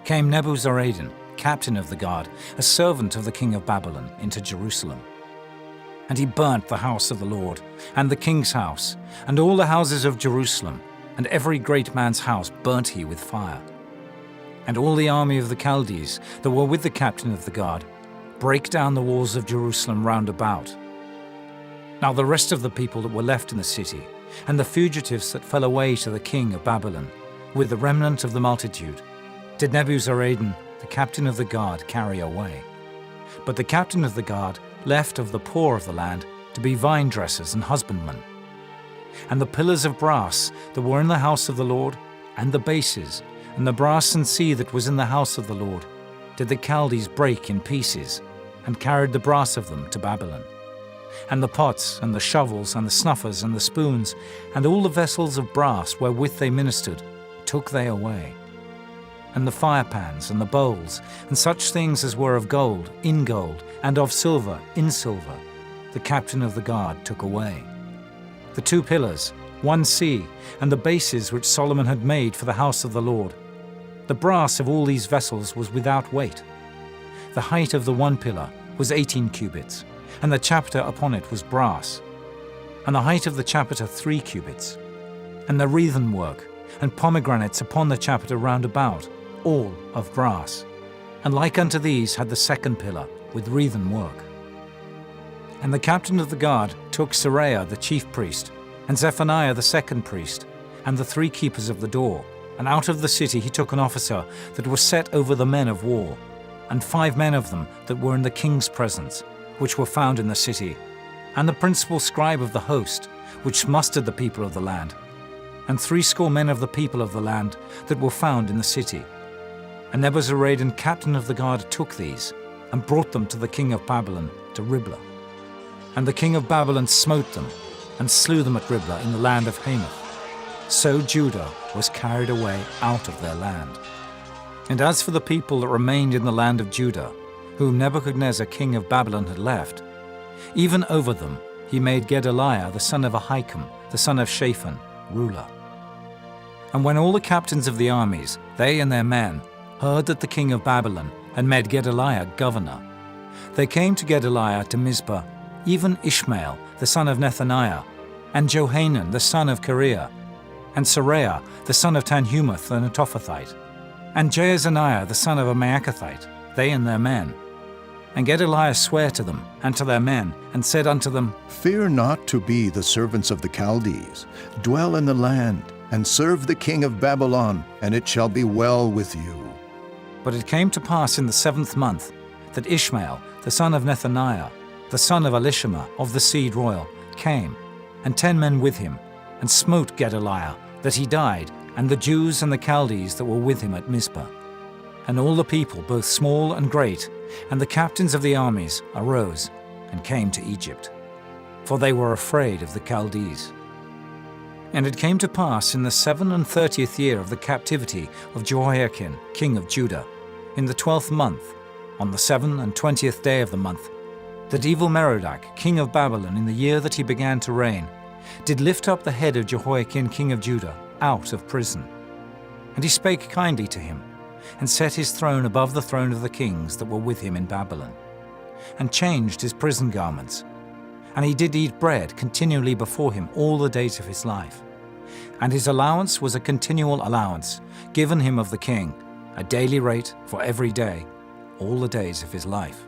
came Nebuzaradan, captain of the guard, a servant of the king of Babylon, into Jerusalem. And he burnt the house of the Lord, and the king's house, and all the houses of Jerusalem, and every great man's house burnt he with fire. And all the army of the Chaldees that were with the captain of the guard brake down the walls of Jerusalem round about. Now the rest of the people that were left in the city, and the fugitives that fell away to the king of Babylon, with the remnant of the multitude, did Nebuzaradan, the captain of the guard, carry away. But the captain of the guard left of the poor of the land to be vine dressers and husbandmen. And the pillars of brass that were in the house of the Lord, and the bases, and the brass and sea that was in the house of the Lord, did the Chaldees break in pieces, and carried the brass of them to Babylon. And the pots, and the shovels, and the snuffers, and the spoons, and all the vessels of brass wherewith they ministered, took they away. And the firepans, and the bowls, and such things as were of gold, in gold, and of silver, in silver, the captain of the guard took away. The 2 pillars, 1 sea, and the bases which Solomon had made for the house of the Lord. The brass of all these vessels was without weight. The height of the 1 pillar was 18 cubits, and the chapiter upon it was brass, and the height of the chapiter 3 cubits, and the wreathen work, and pomegranates upon the chapiter round about, all of brass. And like unto these had the 2nd pillar, with wreathen work. And the captain of the guard took Seraiah the chief priest, and Zephaniah the 2nd priest, and the 3 keepers of the door, and out of the city he took an officer that was set over the men of war, and 5 men of them that were in the king's presence, which were found in the city, and the principal scribe of the host, which mustered the people of the land, and 70 men of the people of the land that were found in the city. And Nebuzaradan, captain of the guard, took these, and brought them to the king of Babylon, to Riblah. And the king of Babylon smote them, and slew them at Riblah in the land of Hamath. So Judah was carried away out of their land. And as for the people that remained in the land of Judah, whom Nebuchadnezzar king of Babylon had left, even over them he made Gedaliah the son of Ahikam, the son of Shaphan, ruler. And when all the captains of the armies, they and their men, heard that the king of Babylon had made Gedaliah governor, they came to Gedaliah to Mizpah, even Ishmael the son of Nethaniah, and Johanan the son of Kareah, and Seraiah the son of Tanhumath the Netophathite, and Jaazaniah the son of a Maacathite, they and their men. And Gedaliah sware to them and to their men, and said unto them, Fear not to be the servants of the Chaldees. Dwell in the land, and serve the king of Babylon, and it shall be well with you. But it came to pass in the 7th month that Ishmael, the son of Nethaniah, the son of Elishama of the seed royal, came, and 10 men with him, and smote Gedaliah, that he died, and the Jews and the Chaldees that were with him at Mizpah. And all the people, both small and great, and the captains of the armies, arose and came to Egypt, for they were afraid of the Chaldees. And it came to pass in the 37th year of the captivity of Jehoiakim, king of Judah, in the 12th month, on the 27th day of the month, that Evil-Merodach, king of Babylon, in the year that he began to reign, did lift up the head of Jehoiakim, king of Judah, out of prison. And he spake kindly to him, and set his throne above the throne of the kings that were with him in Babylon, and changed his prison garments. And he did eat bread continually before him all the days of his life. And his allowance was a continual allowance, given him of the king, a daily rate for every day, all the days of his life.